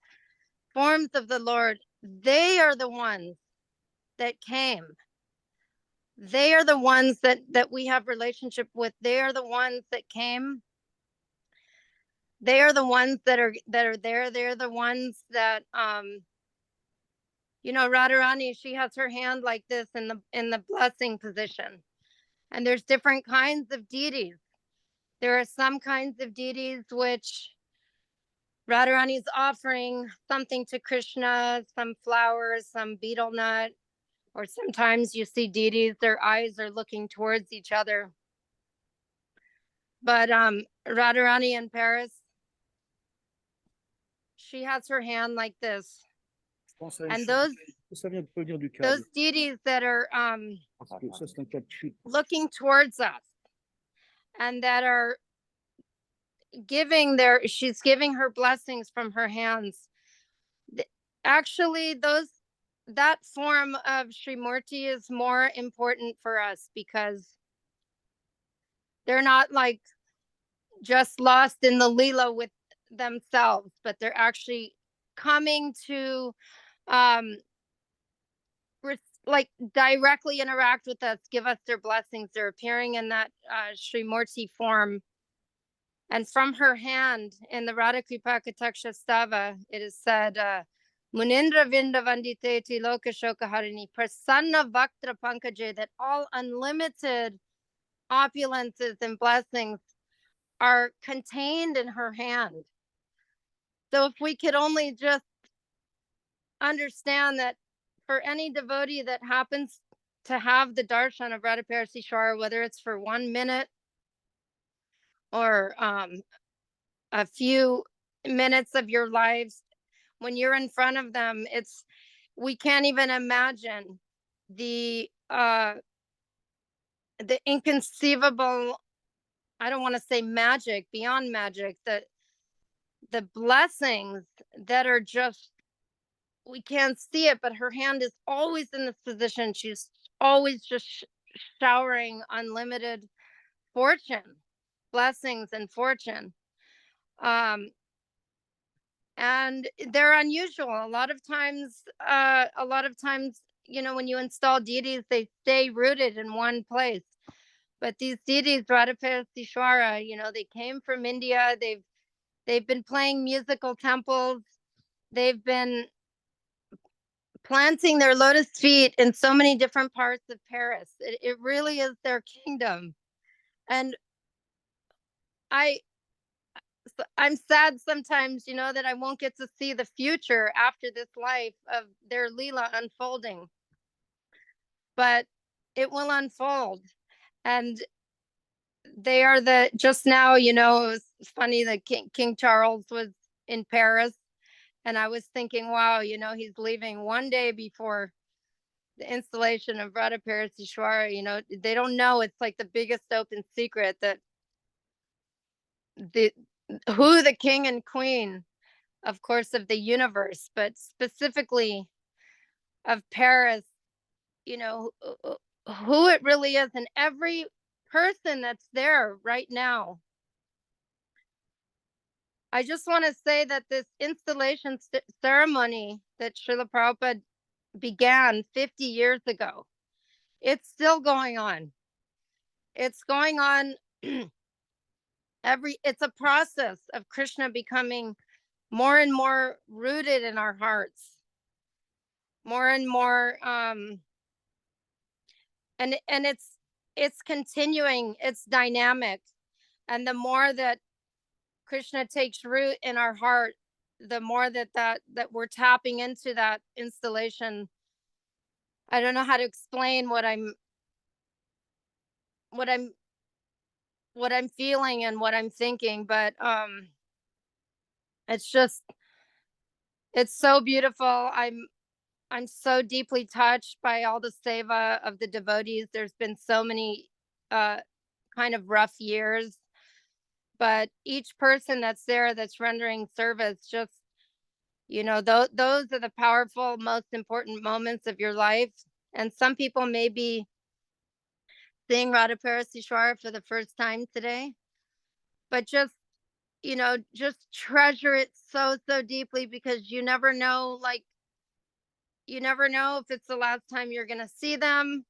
forms of the Lord, they are the ones that came. They are the ones that we have relationship with. They are the ones that came. They are the ones that are there. They're the ones that you know, Radharani, she has her hand like this in the blessing position. And there's different kinds of deities. There are some kinds of deities which Radharani is offering something to Krishna, some flowers, some betel nut, or sometimes you see deities, their eyes are looking towards each other. But Radharani in Paris, she has her hand like this. And those deities that are looking towards us and that are she's giving her blessings from her hands. Actually, that form of Srimurti is more important for us because they're not like just lost in the Leela with themselves, but they're actually coming to like directly interact with us, give us their blessings. They're appearing in that Srimurti form. And from her hand in the Radha Kripa Kataksha Stava, it is said, Munindra Vinda Vandite Tiloka Shoka Harini, Prasanna Vaktra Pankaje, that all unlimited opulences and blessings are contained in her hand. So if we could only just understand that for any devotee that happens to have the darshan of Radha-Parisisvara, whether it's for 1 minute or a few minutes of your lives, when you're in front of them, we can't even imagine the inconceivable, I don't want to say magic, beyond magic, the blessings that are just, we can't see it, but her hand is always in this position. She's always just showering unlimited fortune, blessings and fortune. And they're unusual. A lot of times, you know, when you install deities, they stay rooted in one place. But these deities, Radha-Parisisvara, you know, they came from India. They've been playing musical temples. They've been planting their lotus feet in so many different parts of Paris. It really is their kingdom. And I, I'm sad sometimes, that I won't get to see the future after this life of their Leela unfolding. But it will unfold. And they are just now, it was funny that King Charles was in Paris. And I was thinking, wow, he's leaving one day before the installation of Radha-Parisisvara. They don't know, it's like the biggest open secret that who the king and queen, of course, of the universe, but specifically of Paris, who it really is, and every person that's there right now. I just want to say that this installation ceremony that Srila Prabhupada began 50 years ago, it's still going on. It's going on. It's a process of Krishna becoming more and more rooted in our hearts, more and more, and it's continuing, it's dynamic. And the more that Krishna takes root in our heart, the more that we're tapping into that installation. I don't know how to explain what I'm feeling and what I'm thinking, but it's so beautiful. I'm so deeply touched by all the seva of the devotees. There's been so many kind of rough years, but each person that's there that's rendering service, just those are the powerful, most important moments of your life. And some people may be seeing Radha-Parisisvara for the first time today, but just treasure it so deeply, because you never know, if it's the last time you're going to see them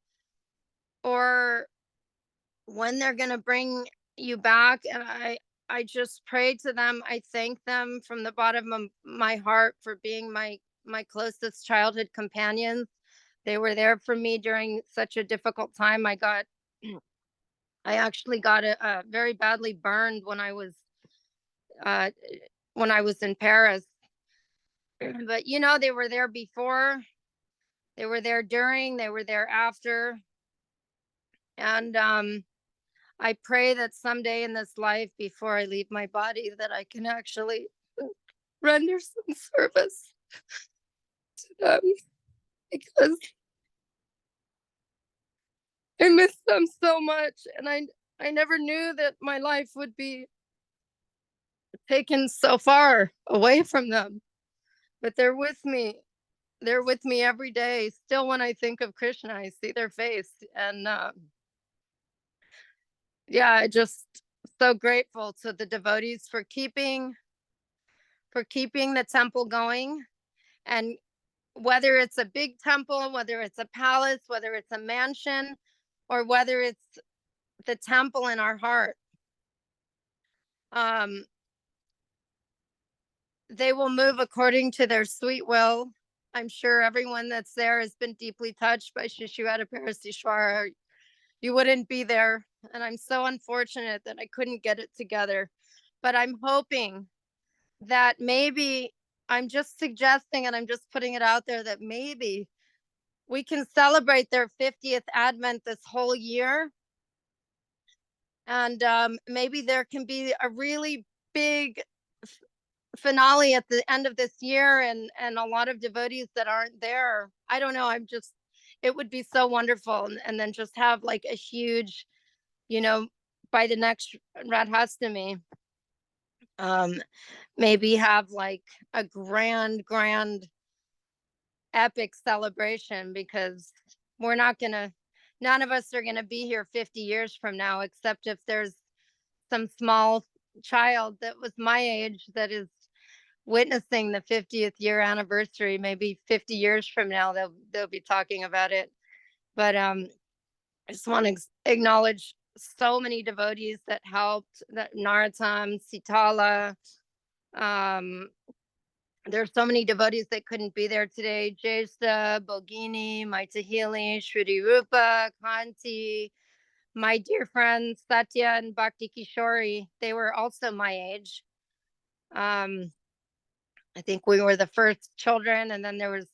or when they're going to bring you back. And I just pray to them. I thank them from the bottom of my heart for being my closest childhood companions. They were there for me during such a difficult time. I actually got very badly burned when I was in Paris. But they were there before, they were there during, they were there after. And I pray that someday in this life, before I leave my body, that I can actually render some service to them, because I miss them so much. And I never knew that my life would be taken so far away from them. But they're with me. They're with me every day. Still, when I think of Krishna, I see their face. And I just so grateful to the devotees for keeping the temple going. And whether it's a big temple, whether it's a palace, whether it's a mansion, or whether it's the temple in our heart, they will move according to their sweet will. I'm sure everyone that's there has been deeply touched by Sri-Sri Radha-Parisisvara. You wouldn't be there. And I'm so unfortunate that I couldn't get it together. But I'm hoping that maybe, I'm just suggesting, and I'm just putting it out there, that maybe we can celebrate their 50th Advent this whole year. And maybe there can be a really big finale at the end of this year, and a lot of devotees that aren't there. I don't know. It would be so wonderful. And then just have like a huge, by the next Radha-Krsna, maybe have like a grand epic celebration, because none of us are gonna be here 50 years from now, except if there's some small child that was my age that is witnessing the 50th year anniversary. Maybe 50 years from now they'll be talking about it. But I just want to acknowledge so many devotees that helped, that Narottam, Sitala, There's so many devotees that couldn't be there today. Jesa, Bogini, Maitahili, Shruti Rupa, Kanti, my dear friends Satya and Bhakti Kishori. They were also my age. I think we were the first children, and then there was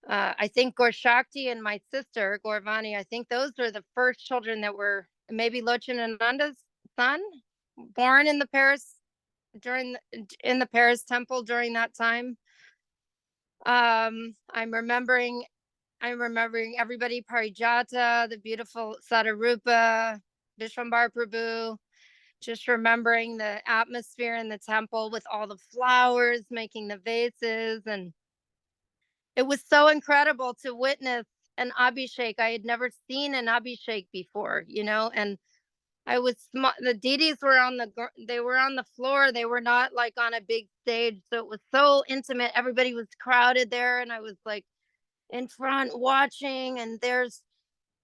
I think Gaur Shakti and my sister Gaurvani. I think those were the first children that were maybe Lochanananda's son, born in the Paris in the Paris temple during that time. I'm remembering everybody, Parijata, the beautiful Sadarupa, Vishwambar Prabhu, just remembering the atmosphere in the temple with all the flowers, making the vases. And it was so incredible to witness an Abhishek. I had never seen an Abhishek before, and the deities were on the floor. They were not like on a big stage. So it was so intimate. Everybody was crowded there. And I was like in front watching, and there's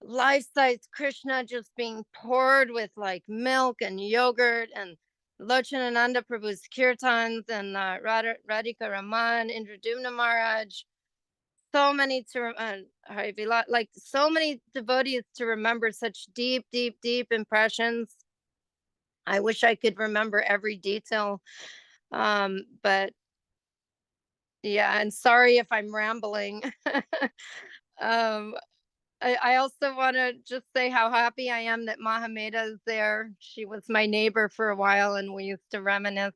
life-size Krishna just being poured with like milk and yogurt, and Lochanananda Prabhu's kirtans, and Radhika Raman, Indradumna Maharaj. So many so many devotees to remember, such deep, deep, deep impressions. I wish I could remember every detail. But yeah, and sorry if I'm rambling. I also want to just say how happy I am that Mahameda is there. She was my neighbor for a while, and we used to reminisce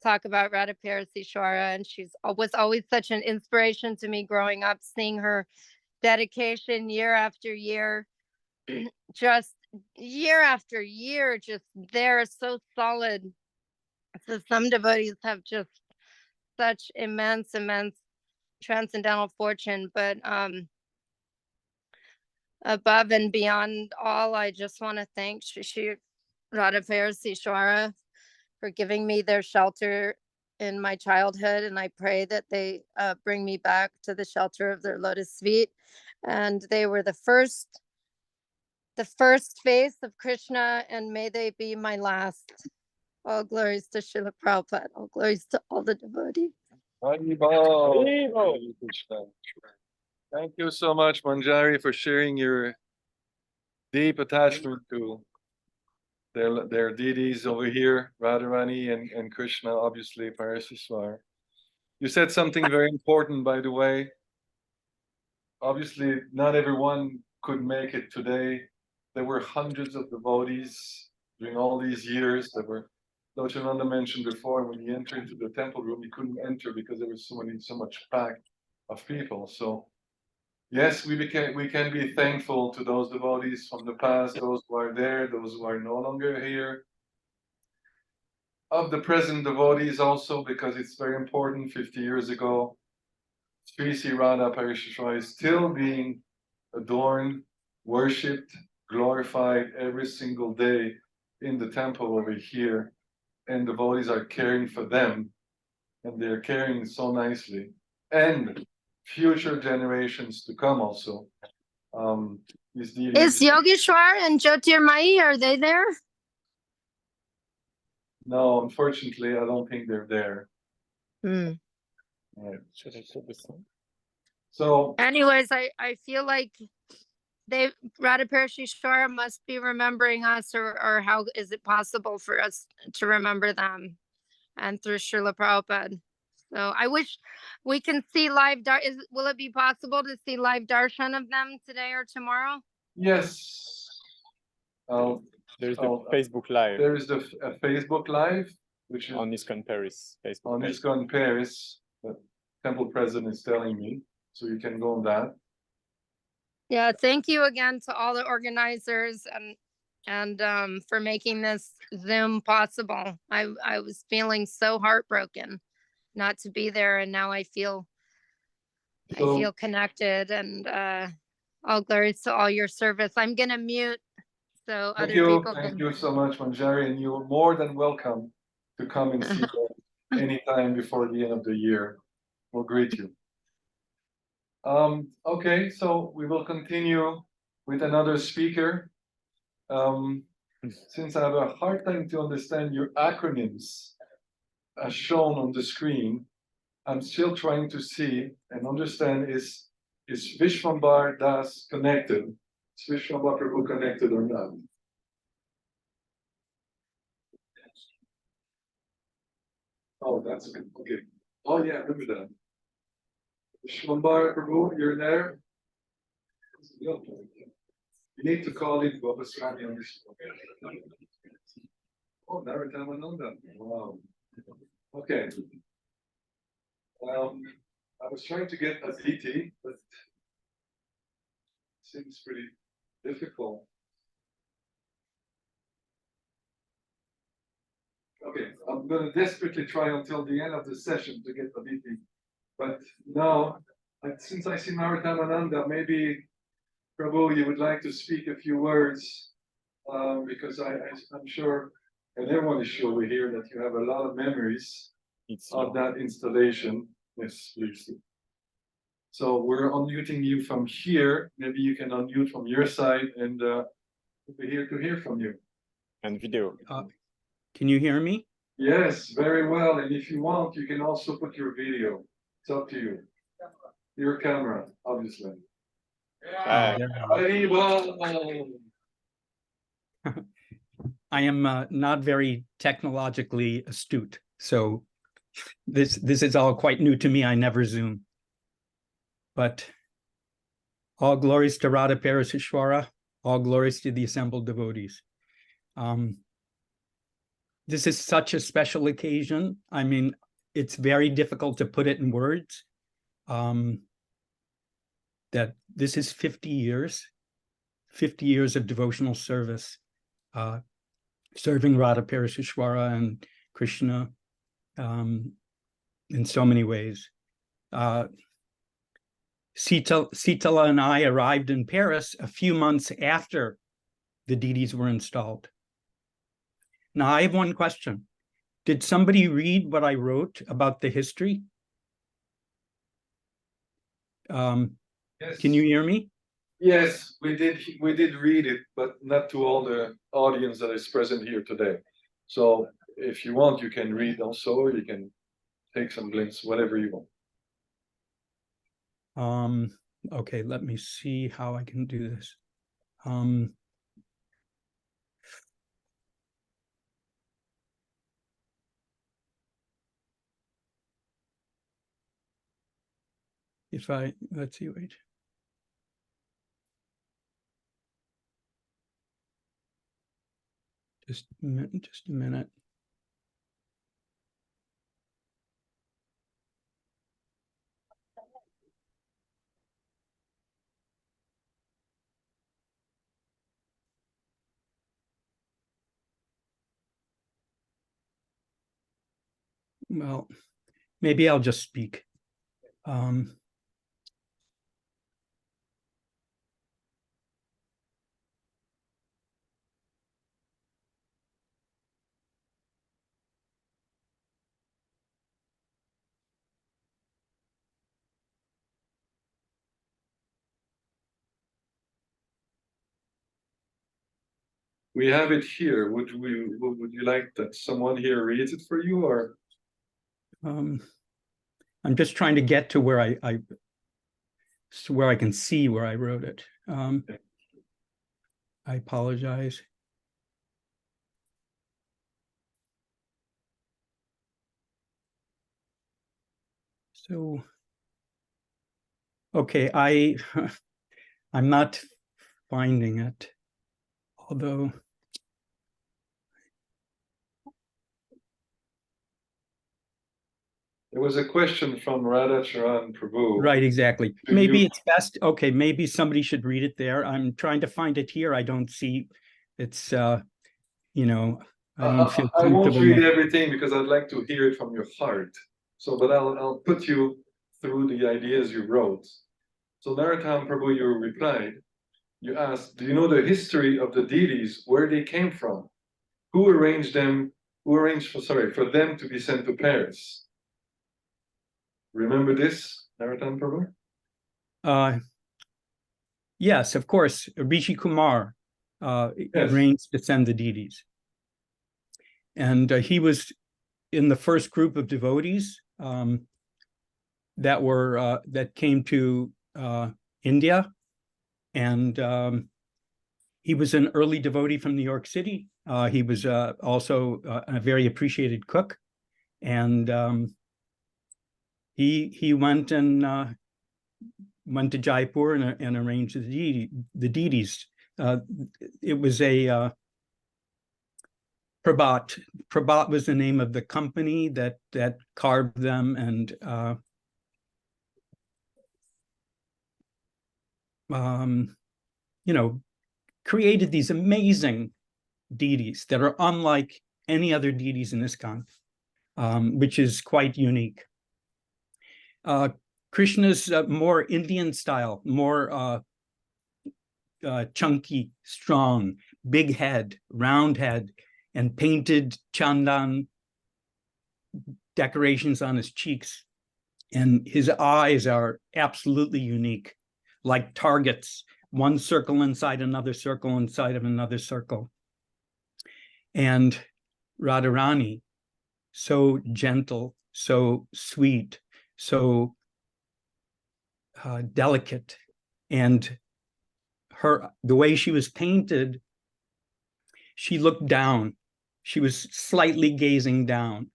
talk about Radha-Parisisvara, and was always such an inspiration to me growing up, seeing her dedication year after year, just year after year, just there, so solid. So some devotees have just such immense transcendental fortune, but above and beyond all, I just want to thank Sri Radha-Parisisvara for giving me their shelter in my childhood, and I pray that they bring me back to the shelter of their lotus feet. And they were the first face of Krishna, and may they be my last. All glories to Srila Prabhupada. All glories to all the devotees. Thank you so much, Manjari, for sharing your deep attachment to their deities over here, Radharani and Krishna, obviously, Parisisvara. You said something very important, by the way. Obviously, not everyone could make it today. There were hundreds of devotees during all these years that were, Lochananda mentioned before, when he entered into the temple room, he couldn't enter because there was so much packed of people. So yes, we can be thankful to those devotees from the past, those who are there, those who are no longer here. Of the present devotees also, because it's very important. 50 years ago, Sri-Sri Radha-Parisisvara is still being adorned, worshipped, glorified every single day in the temple over here. And devotees are caring for them, and they're caring so nicely. And future generations to come also. Is Yogeshwar and Jyotirmayi, are they there? No, unfortunately, I don't think they're there. Hmm. Right. Should I put this on? So, Anyways, I feel like Radha-Parisisvara must be remembering us, or how is it possible for us to remember them, and through Srila Prabhupada. So I wish we can see live. Will it be possible to see live darshan of them today or tomorrow? yes. There's the Facebook Live There is the Facebook Live, which is on ISKCON Paris Facebook on page. ISKCON Paris. The temple president is telling me, so you can go on that. Yeah, thank you again to all the organizers and for making this Zoom possible. I was feeling so heartbroken not to be there, and now I feel connected, and all glories to all your service. I'm gonna mute so Thank other you. people Thank can. you so much, Manjari, and you're more than welcome to come and see us anytime before the end of the year. We'll greet you. Okay, so we will continue with another speaker. Since I have a hard time to understand your acronyms, as shown on the screen, I'm still trying to see and understand is Vishwambar Das connected? Is Vishwambar Prabhu connected or not? Oh, that's good. Okay. Oh yeah, remember that. Vishwambar Prabhu, you're there? You need to call in Gopaswami on this. Oh, Naradamananda. Wow. Okay. I was trying to get Aditi, but it seems pretty difficult. Okay, I'm gonna desperately try until the end of the session to get Aditi. But now, since I see Naradamananda, maybe Prabhu, you would like to speak a few words, because I'm sure, and everyone is sure we hear that you have a lot of memories of that installation. Yes, please. So we're unmuting you from here. Maybe you can unmute from your side, and we're here to hear from you. And video. Can you hear me? Yes, very well. And if you want, you can also put your video. It's up to you. Your camera, obviously. I am not very technologically astute, so this is all quite new to me. I never Zoom. But all glories to Radha-Parisisvara, all glories to the assembled devotees. This is such a special occasion. I mean, it's very difficult to put it in words. That this is 50 years of devotional service, serving Radha-Parisisvara and Krishna in so many ways. Sitala and I arrived in Paris a few months after the deities were installed. Now, I have one question. Did somebody read what I wrote about the history? Yes. Can you hear me? Yes, we did read it, but not to all the audience that is present here today. So if you want, you can read also, or you can take some glimpse, whatever you want. Okay, let me see how I can do this. Let's see, wait. Just a minute. Well, maybe I'll just speak. We have it here. Would you like that someone here reads it for you, or? I'm just trying to get to where I can see where I wrote it. I apologize. So, okay, I'm not finding it, although. There was a question from Radha-Krsna Prabhu. Right, exactly. Maybe it's best. Okay, maybe somebody should read it there. I'm trying to find it here. I don't see. It's you know, I don't feel I won't comfortable. read everything because I'd like to hear it from your heart. So, but I'll put you through the ideas you wrote. So Narottam Prabhu, you replied. You asked, do you know the history of the deities, where they came from? Who arranged them? Who arranged for them to be sent to Paris? Remember this, Narottam Prabhu? Yes, of course. Rishi Kumar arranged to send the deities. And he was in the first group of devotees that came to India, and he was an early devotee from New York City. He was also a very appreciated cook, and he went to Jaipur and arranged the deities. It was a Prabhat. Prabhat was the name of the company that carved them, and created these amazing deities that are unlike any other deities in ISKCON, which is quite unique. Krishna's more Indian style, more chunky, strong, big head, round head, and painted chandan decorations on his cheeks. And his eyes are absolutely unique, like targets, one circle inside another circle inside of another circle. And Radharani, so gentle, so sweet, so delicate, and the way she was painted, she looked down. She was slightly gazing down,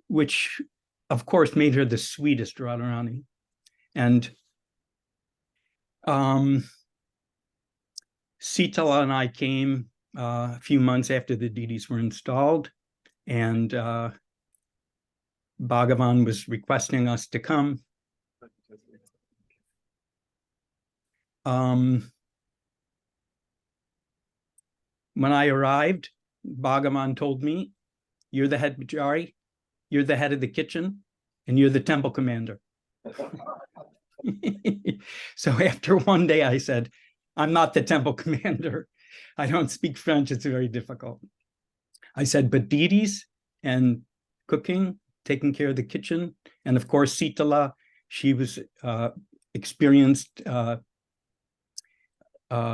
which of course made her the sweetest Radharani. And Sitala and I came a few months after the deities were installed, and Bhagavan was requesting us to come. When I arrived, Bhagavan told me, "You're the head Pujari, you're the head of the kitchen, and you're the temple commander." So after one day, I said, "I'm not the temple commander. I don't speak French. It's very difficult." I said, "But deities and cooking, taking care of the kitchen, and of course, Sitala, she was experienced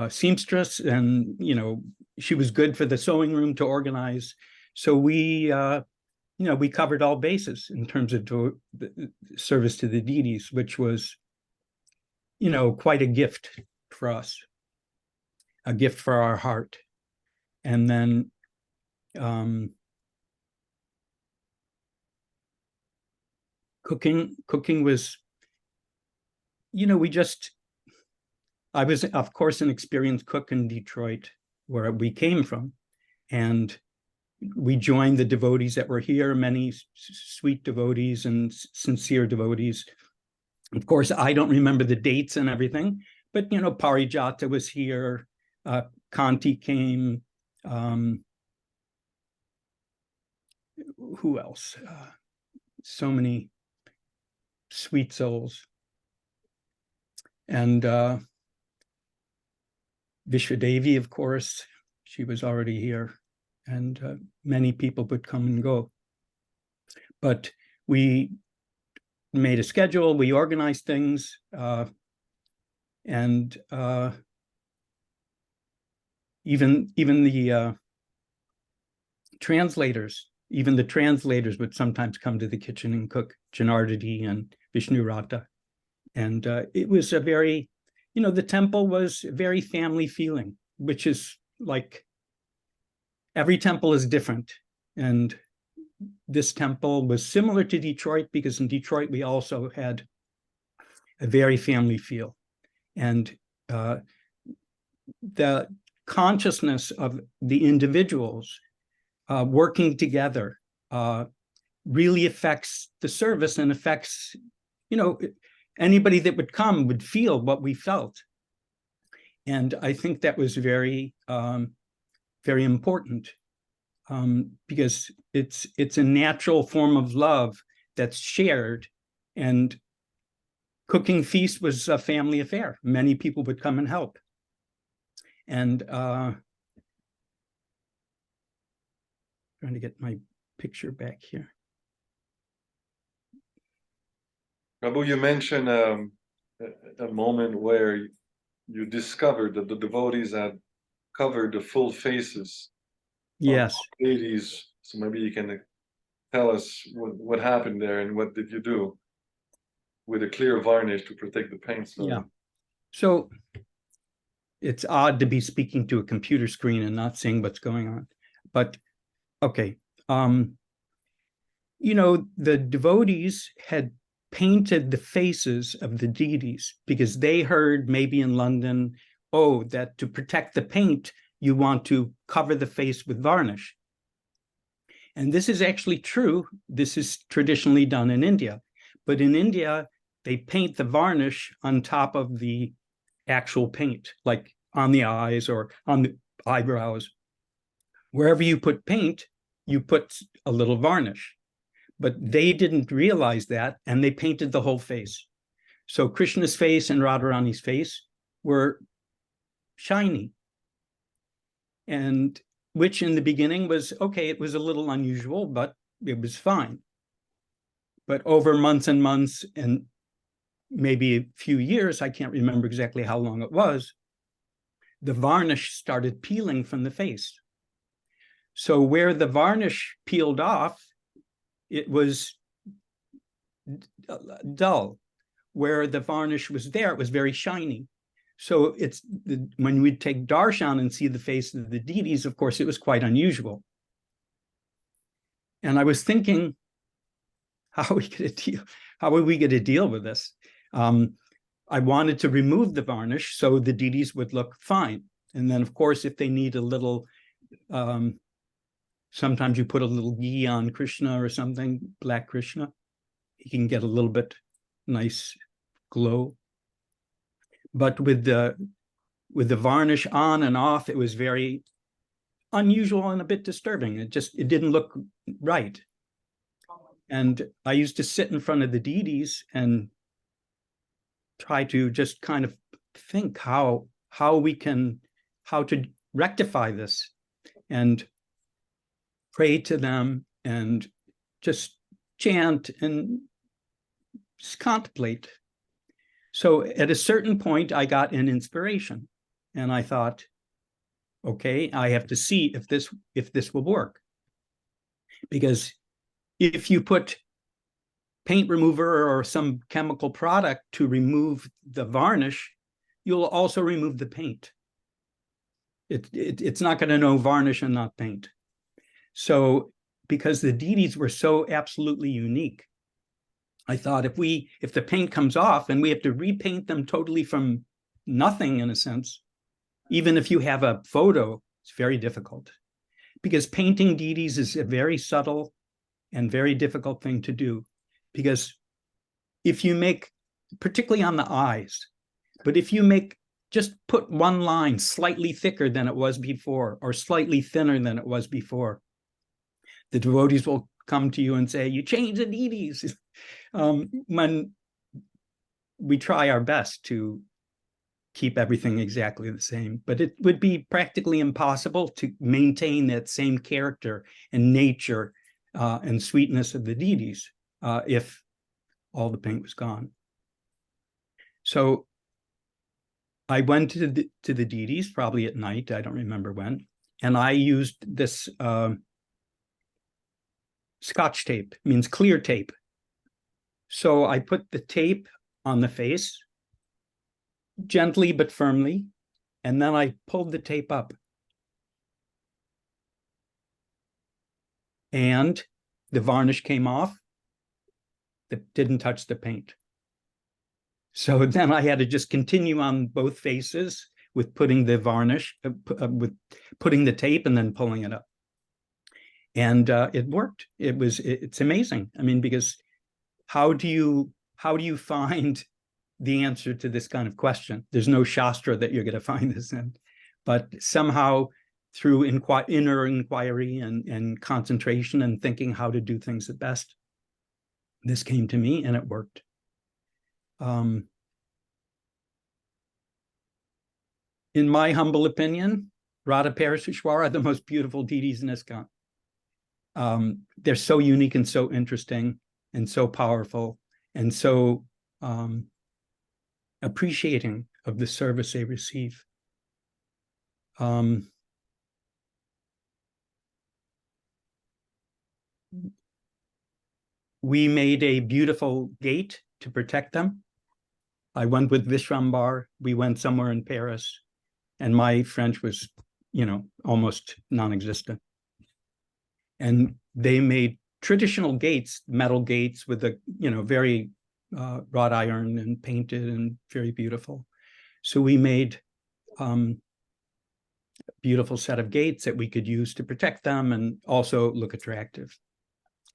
seamstress, and she was good for the sewing room to organize. So we covered all bases in terms of service to the deities, which was quite a gift for us, a gift for our heart. And then cooking was, I was, of course, an experienced cook in Detroit, where we came from, and we joined the devotees that were here, many sweet devotees and sincere devotees. Of course, I don't remember the dates and everything, but Parijata was here, Kanti came, who else? So many sweet souls. And Vishwadevi, of course, she was already here, and many people would come and go. But we made a schedule, we organized things, and even the translators would sometimes come to the kitchen and cook, Janardati and Vishnu Rata. And it was a very, the temple was very family feeling, which is like, every temple is different. And this temple was similar to Detroit, because in Detroit, we also had a very family feel. And the consciousness of the individuals working together really affects the service, and affects, anybody that would come would feel what we felt. And I think that was very, very important, because it's a natural form of love that's shared. And cooking feast was a family affair. Many people would come and help. And trying to get my picture back here. Prabhu, you mentioned a moment where you discovered that the devotees had covered the full faces Yes. Ladies, so maybe you can tell us what happened there and what did you do with a clear varnish to protect the paint stone? Yeah. So it's odd to be speaking to a computer screen and not seeing what's going on. But okay. You know, the devotees had painted the faces of the deities because they heard maybe in London, oh, that to protect the paint, you want to cover the face with varnish. And this is actually true. This is traditionally done in India. But in India, they paint the varnish on top of the actual paint, like on the eyes or on the eyebrows. Wherever you put paint, you put a little varnish. But they didn't realize that, and they painted the whole face. So Krishna's face and Radharani's face were shiny. And which in the beginning was, okay, it was a little unusual, but it was fine. But over months and months and maybe a few years, I can't remember exactly how long it was, the varnish started peeling from the face. So where the varnish peeled off, it was dull. Where the varnish was there, it was very shiny. So when we'd take darshan and see the face of the deities, of course, it was quite unusual. And I was thinking, how are we going to deal with this? I wanted to remove the varnish so the deities would look fine. And then, of course, if they need a little, sometimes you put a little ghee on Krishna or something, black Krishna, he can get a little bit nice glow. But with the varnish on and off, it was very unusual and a bit disturbing. It didn't look right. And I used to sit in front of the deities and try to just kind of think how to rectify this, and pray to them and just chant and just contemplate. So at a certain point, I got an inspiration, and I thought, okay, I have to see if this will work. Because if you put paint remover or some chemical product to remove the varnish, you'll also remove the paint. It's not going to know varnish and not paint. So because the deities were so absolutely unique, I thought if the paint comes off and we have to repaint them totally from nothing, in a sense, even if you have a photo, it's very difficult, because painting deities is a very subtle and very difficult thing to do. Because if you make, particularly on the eyes, but if you just put one line slightly thicker than it was before, or slightly thinner than it was before, the devotees will come to you and say, you changed the deities. When we try our best to keep everything exactly the same, but it would be practically impossible to maintain that same character and nature and sweetness of the deities if all the paint was gone. So I went to the deities, probably at night, I don't remember when, and I used this Scotch tape, means clear tape. So I put the tape on the face, gently but firmly, and then I pulled the tape up. And the varnish came off. That didn't touch the paint. So then I had to just continue on both faces with putting the varnish, with putting the tape and then pulling it up. And it worked. It's amazing. I mean, because how do you find the answer to this kind of question? There's no shastra that you're going to find this in, but somehow through inner inquiry and concentration and thinking how to do things the best, this came to me and it worked. In my humble opinion, Radha-Parisisvara are the most beautiful deities in ISKCON. They're so unique and so interesting and so powerful and so appreciating of the service they receive. we made a beautiful gate to protect them. I went with Vishrambar. We went somewhere in Paris, and my French was, almost non-existent. And they made traditional gates, metal gates with a, very wrought iron and painted and very beautiful. So we made a beautiful set of gates that we could use to protect them and also look attractive.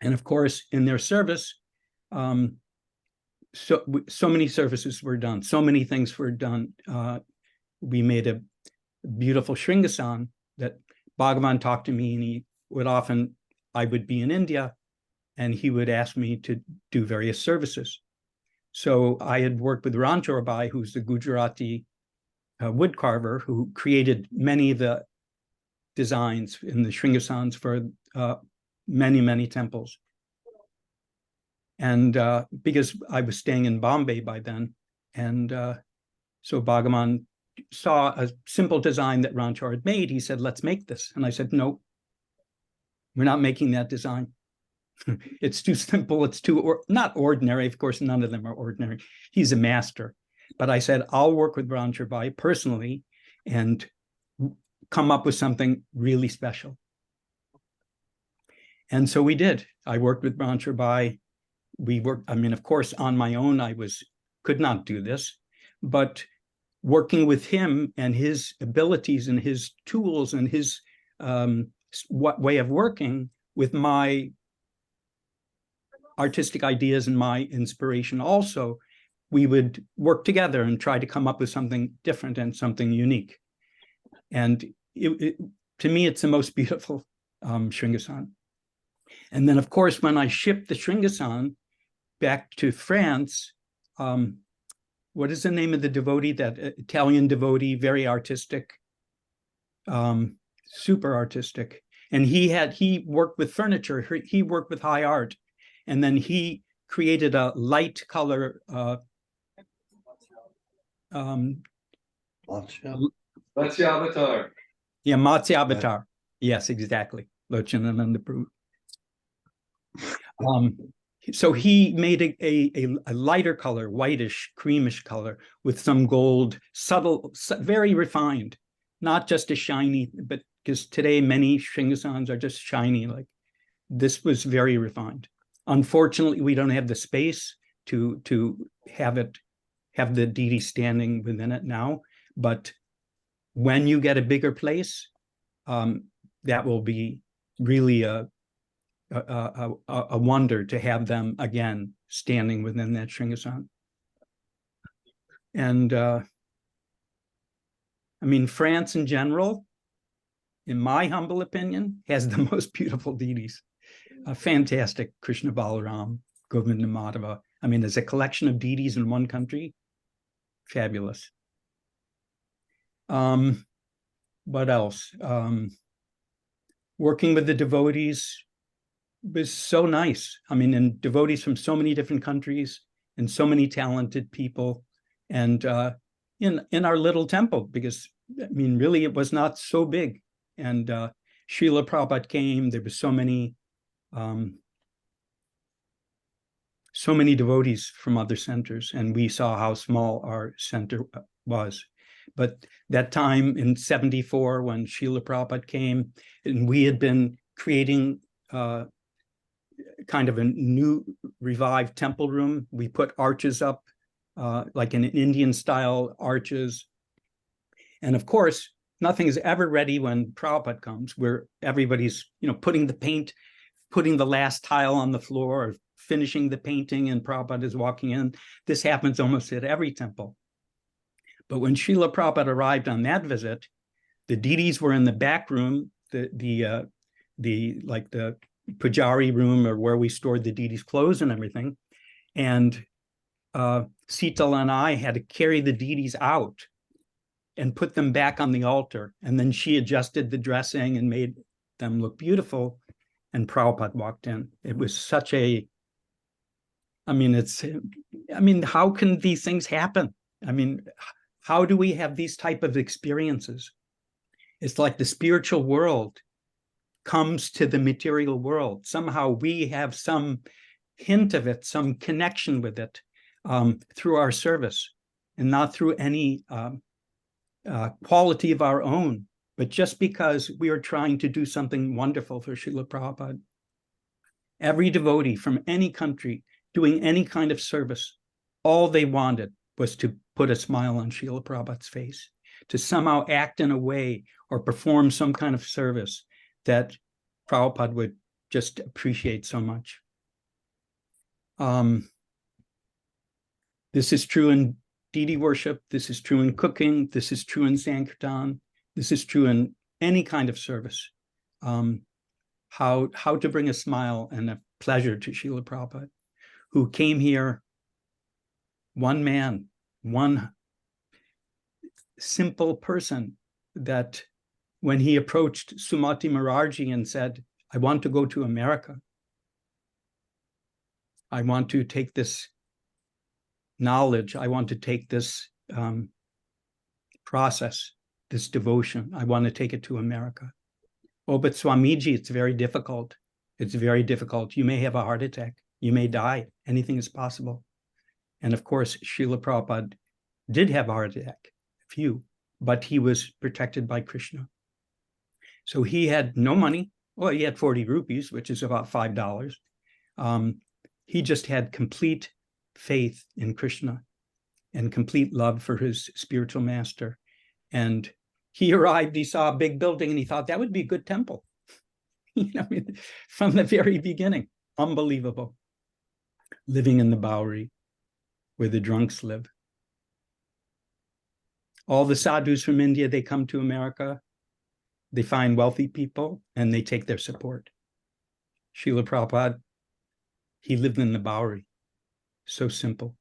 And of course, in their service, so many services were done, so many things were done. We made a beautiful Shringasan that Bhagavan talked to me, and he would often, I would be in India, and he would ask me to do various services. So I had worked with Ranjor Bai, who's the Gujarati wood carver who created many of the designs in the Shringasans for many, many temples. And because I was staying in Bombay by then, and so Bhagavan saw a simple design that Ranjor had made. He said, let's make this. And I said, no, we're not making that design. It's too simple. It's not ordinary. Of course, none of them are ordinary. He's a master. But I said, I'll work with Ranjor Bai personally and come up with something really special. And so we did. I worked with Ranjor Bai. We worked, of course, on my own, could not do this, but working with him and his abilities and his tools and his way of working with my artistic ideas and my inspiration also, we would work together and try to come up with something different and something unique. And to me, it's the most beautiful Shringasan. And then, of course, when I shipped the Shringasan back to France, what is the name of the devotee, that Italian devotee, very artistic, super artistic. And he worked with furniture, he worked with high art. And then he created a light color. Matsya Avatar. Yeah, Matsya Avatar. Yes, exactly. Lochanananda Prabhu. So he made a lighter color, whitish, creamish color with some gold, subtle, very refined, not just a shiny, but because today many Shringasans are just shiny. Like this was very refined. Unfortunately, we don't have the space to have the deity standing within it now. But when you get a bigger place, that will be really a wonder to have them again standing within that Shringasan. And France in general, in my humble opinion, has the most beautiful deities. Fantastic Krishna Balaram, Govinda Madhava. There's a collection of deities in one country. Fabulous. What else? Working with the devotees was so nice. And devotees from so many different countries and so many talented people. And in our little temple, because really it was not so big. And Srila Prabhupada came. There were so many devotees from other centers, and we saw how small our center was. But that time in '74, when Srila Prabhupada came, and we had been creating kind of a new revived temple room. We put arches up, like an Indian style arches. And of course, nothing is ever ready when Prabhupada comes, where everybody's, putting the paint, putting the last tile on the floor, or finishing the painting, and Prabhupada is walking in. This happens almost at every temple. But when Srila Prabhupada arrived on that visit, the deities were in the back room, the pujari room, or where we stored the deities' clothes and everything. And Sitala and I had to carry the deities out and put them back on the altar. And then she adjusted the dressing and made them look beautiful. And Prabhupada walked in. It was such a, how can these things happen? How do we have these type of experiences? It's like the spiritual world comes to the material world. Somehow we have some hint of it, some connection with it through our service, and not through any quality of our own, but just because we are trying to do something wonderful for Srila Prabhupada. Every devotee from any country doing any kind of service, all they wanted was to put a smile on Srila Prabhupada's face, to somehow act in a way or perform some kind of service that Prabhupada would just appreciate so much. This is true in deity worship. This is true in cooking. This is true in Sankirtan. This is true in any kind of service. How to bring a smile and a pleasure to Srila Prabhupada, who came here, one man, one simple person, that when he approached Sumati Maharaj and said, I want to go to America. I want to take this knowledge. I want to take this process, this devotion. I want to take it to America. Oh, but Swamiji, it's very difficult. It's very difficult. You may have a heart attack. You may die. Anything is possible. And of course, Srila Prabhupada did have a heart attack, a few, but he was protected by Krishna. So he had no money. Well, he had 40 rupees, which is about $5. He just had complete faith in Krishna and complete love for his spiritual master. And he arrived, he saw a big building, and he thought that would be a good temple. I mean, from the very beginning, unbelievable. Living in the Bowery, where the drunks live. All the sadhus from India, they come to America, they find wealthy people, and they take their support. Srila Prabhupada, he lived in the Bowery. So simple.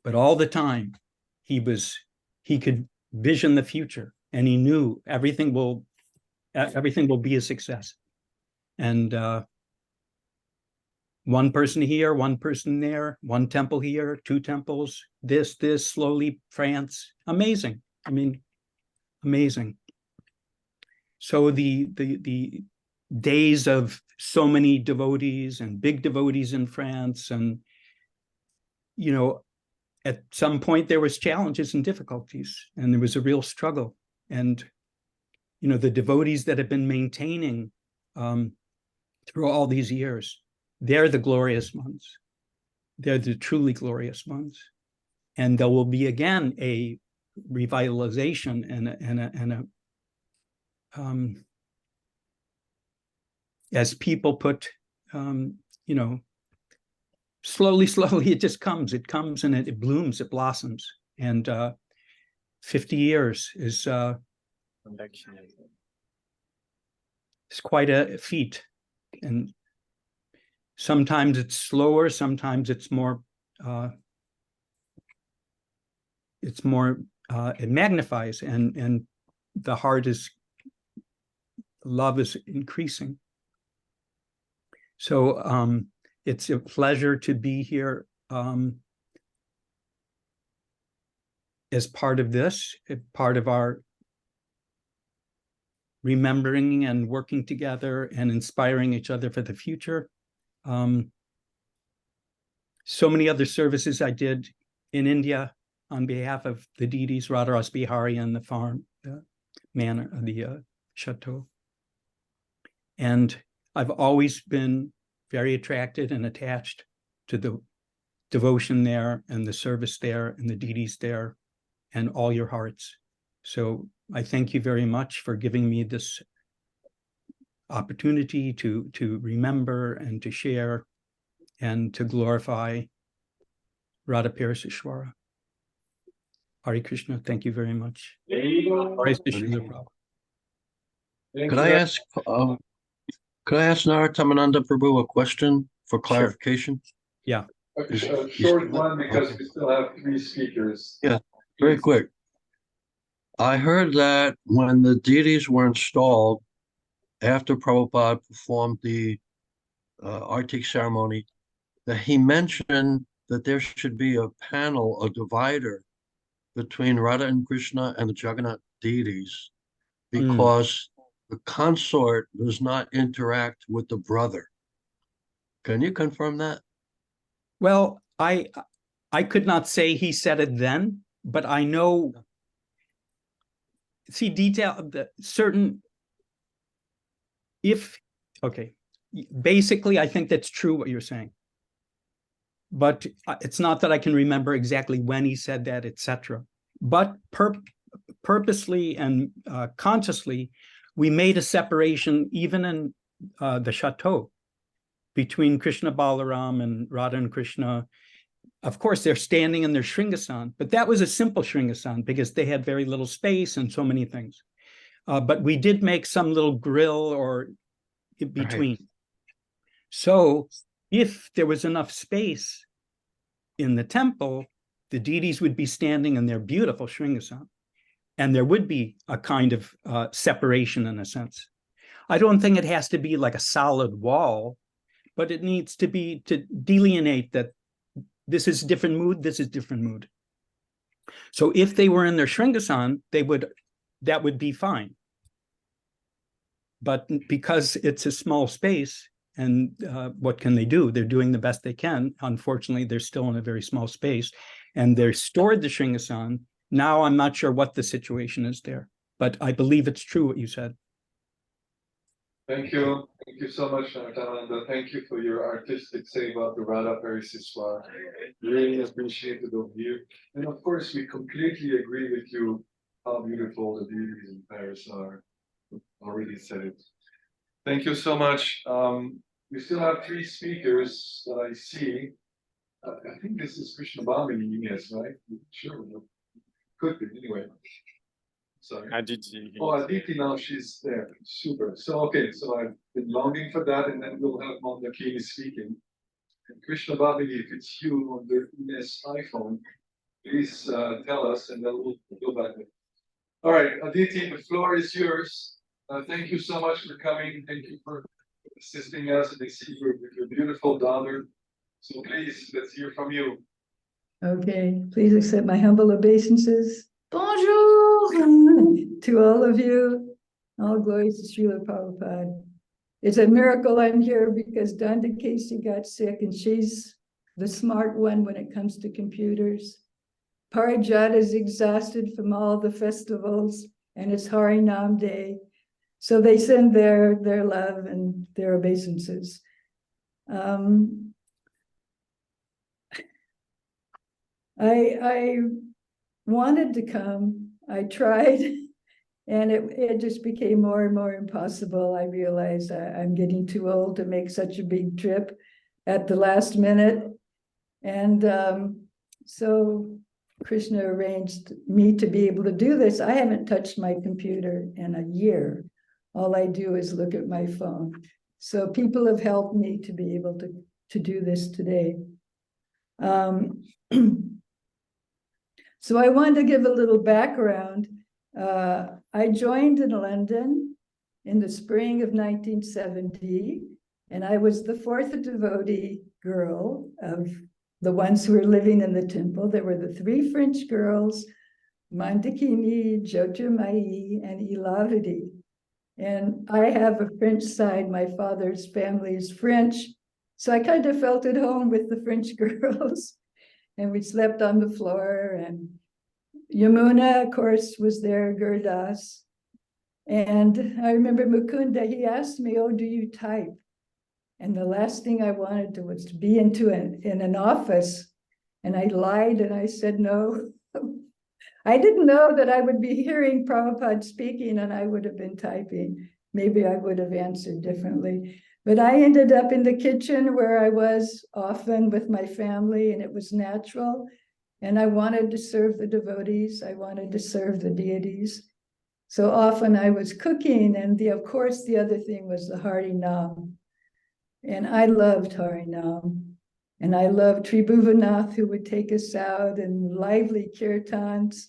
But all the time, he could vision the future, and he knew everything will be a success. And one person here, one person there, one temple here, two temples, this, slowly France. Amazing. I mean, amazing. So the days of so many devotees and big devotees in France, and at some point there was challenges and difficulties, and there was a real struggle. And the devotees that have been maintaining through all these years, they're the glorious ones. They're the truly glorious ones. And there will be again a revitalization and a as people put, slowly, it just comes. It comes and it blooms, it blossoms. And 50 years is quite a feat. And sometimes it's slower, sometimes it's more, it magnifies, and the heart love is increasing. So it's a pleasure to be here as part of this, part of our remembering and working together and inspiring each other for the future. So many other services I did in India on behalf of the deities, Radha-Krsna Bihari and the farm, the manor, the chateau. And I've always been very attracted and attached to the devotion there and the service there and the deities there and all your hearts. So I thank you very much for giving me this opportunity to remember and to share and to glorify Radha-Parisisvara. Hare Krishna, thank you very much. Praise to Srila Prabhupada. Could I ask Naratamananda Prabhu a question for clarification? Yeah. A short one, because we still have 3 speakers. Yeah, very quick. I heard that when the deities were installed, after Prabhupada performed the Artik ceremony, that he mentioned that there should be a panel, a divider between Radha and Krishna and the Jagannath deities, because the consort does not interact with the brother. Can you confirm that? Well, I could not say he said it then, but I know, see, detail, the certain, okay, basically, I think that's true what you're saying. But it's not that I can remember exactly when he said that, etc. But purposely and consciously, we made a separation even in the chateau between Krishna Balaram and Radha and Krishna. Of course, they're standing in their Shringasan, but that was a simple Shringasan because they had very little space and so many things. But we did make some little grill or in between. Right. So if there was enough space in the temple, the deities would be standing in their beautiful Shringasan. And there would be a kind of separation in a sense. I don't think it has to be like a solid wall, but it needs to be to delineate that this is different mood, this is different mood. So if they were in their Shringasan, that would be fine. But because it's a small space, and what can they do? They're doing the best they can. Unfortunately, they're still in a very small space, and they're stored the Shringasan. Now I'm not sure what the situation is there, but I believe it's true what you said. Thank you. Thank you so much, Narayananda. Thank you for your artistic say about the Radha-Parisisvara. Really appreciated of you. And of course, we completely agree with you how beautiful the beauties in Paris are. Already said it. Thank you so much. We still have 3 speakers that I see. I think this is Krishna Bhamini, yes, right? Sure. Could be, anyway. Sorry. Aditi. Oh, Aditi, now she's there. Super. So, okay, so I've been longing for that, and then we'll have Mandakini speaking. And Krishna Bhavini, if it's you on the Ines iPhone, please tell us, and then we'll go back there. All right, Aditi, the floor is yours. Thank you so much for coming. Thank you for assisting us and with your beautiful daughter. So please, let's hear from you. Okay, please accept my humble obeisances. Bonjour to all of you. All glories to Srila Prabhupada. It's a miracle I'm here because Danda Casey got sick and she's the smart one when it comes to computers. Parijat is exhausted from all the festivals and it's Harinam Day. So they send their love and their obeisances. I wanted to come. I tried, and it just became more and more impossible. I realized I'm getting too old to make such a big trip at the last minute. And so Krishna arranged me to be able to do this. I haven't touched my computer in a year. All I do is look at my phone. So people have helped me to be able to do this today. So I wanted to give a little background. I joined in London in the spring of 1970, and I was the 4th devotee girl of the ones who were living in the temple. There were the 3 French girls, Mandakini, Jyotirmayi, and Ilavadi. And I have a French side. My father's family is French. So I kind of felt at home with the French girls. And we slept on the floor. And Yamuna, of course, was there, Gurdas. And I remember Mukunda, he asked me, oh, do you type? And the last thing I wanted to was to be in an office. And I lied and I said no. I didn't know that I would be hearing Prabhupada speaking and I would have been typing. Maybe I would have answered differently. But I ended up in the kitchen where I was often with my family, and it was natural. And I wanted to serve the devotees. I wanted to serve the deities. So often I was cooking, and of course, the other thing was the Harinam. And I loved Harinam. And I loved Tribhuvanath, who would take us out and lively kirtans.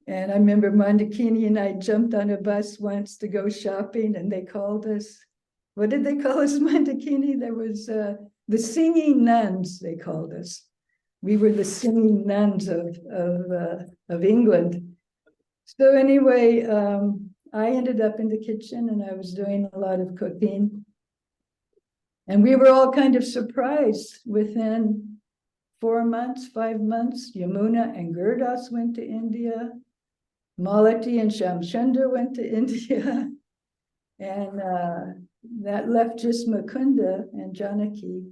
And I remember Mandakini and I jumped on a bus once to go shopping, and they called us. What did they call us, Mandakini? There was the singing nuns, they called us. We were the singing nuns of England. So anyway, I ended up in the kitchen and I was doing a lot of cooking. And we were all kind of surprised. Within 4 months, 5 months, Yamuna and Gurdas went to India. Malati and Shamshunder went to India. And that left just Mukunda and Janaki.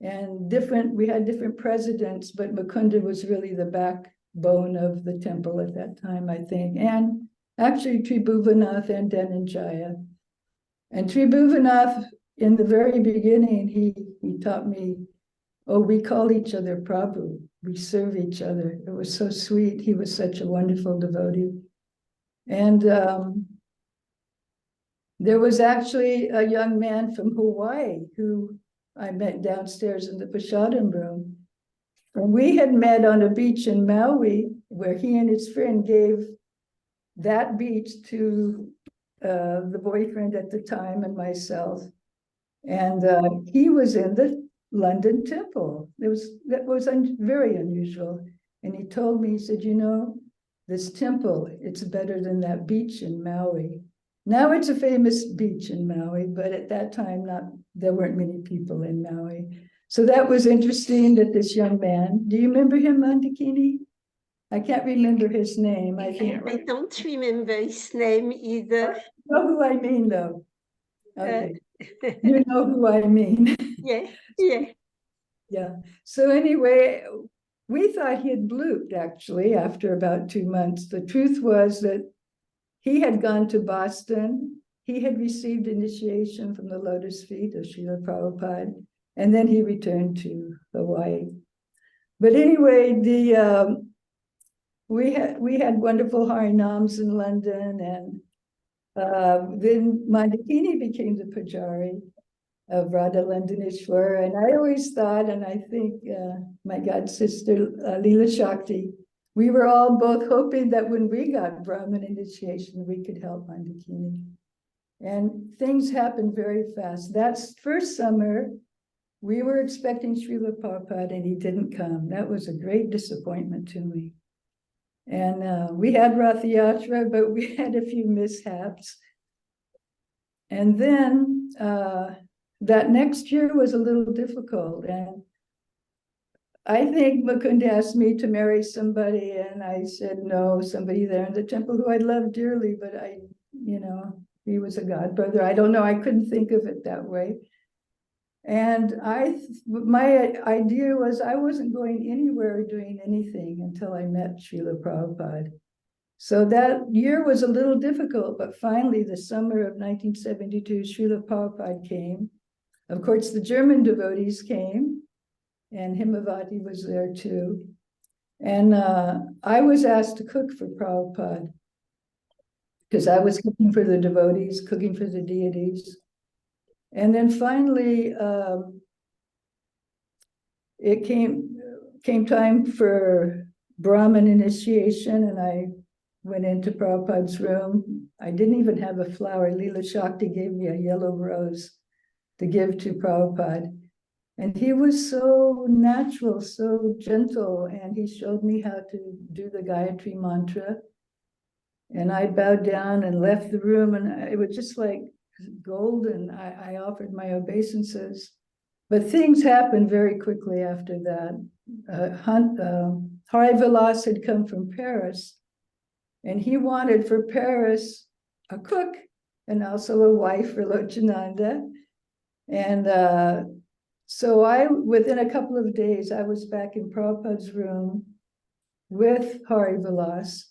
And we had different presidents, but Mukunda was really the backbone of the temple at that time, I think. And actually Tribhuvanath and Dhananjaya. And Tribhuvanath, in the very beginning, he taught me, oh, we call each other Prabhu. We serve each other. It was so sweet. He was such a wonderful devotee. And there was actually a young man from Hawaii who I met downstairs in the Prasadam room. And we had met on a beach in Maui, where he and his friend gave that beach to the boyfriend at the time and myself. And he was in the London temple. That was very unusual. And he told me, he said, you know, this temple, it's better than that beach in Maui. Now it's a famous beach in Maui, but at that time, there weren't many people in Maui. So that was interesting that this young man, do you remember him, Mandakini? I can't remember his name. I don't remember his name either. You know who I mean, though. Okay. You know who I mean. Yeah. So anyway, we thought he had blooped, actually, after about 2 months. The truth was that he had gone to Boston. He had received initiation from the lotus feet of Srila Prabhupada, and then he returned to Hawaii. But anyway, we had wonderful Harinams in London, and then Mandakini became the Pujari of Radha Londoneshwar. And I always thought, and I think my god sister Leela Shakti, we were all both hoping that when we got Brahmin initiation, we could help Mandakini. And things happened very fast. That first summer, we were expecting Srila Prabhupada, and he didn't come. That was a great disappointment to me. And we had Rath Yatra, but we had a few mishaps. And then that next year was a little difficult. And I think Mukunda asked me to marry somebody, and I said no, somebody there in the temple who I loved dearly, but he was a god brother. I don't know, I couldn't think of it that way. And my idea was I wasn't going anywhere or doing anything until I met Srila Prabhupada. So that year was a little difficult, but finally the summer of 1972, Srila Prabhupada came. Of course, the German devotees came, and Himavati was there too. And I was asked to cook for Prabhupada because I was cooking for the devotees, cooking for the deities. And then finally, it came time for Brahmin initiation, and I went into Prabhupada's room. I didn't even have a flower. Leela Shakti gave me a yellow rose to give to Prabhupada. And he was so natural, so gentle, and he showed me how to do the Gayatri mantra. And I bowed down and left the room, and it was just like golden. I offered my obeisances. But things happened very quickly after that. Hari Vilas had come from Paris, and he wanted for Paris a cook and also a wife for Lochananda. And so within a couple of days, I was back in Prabhupada's room with Hari Vilas.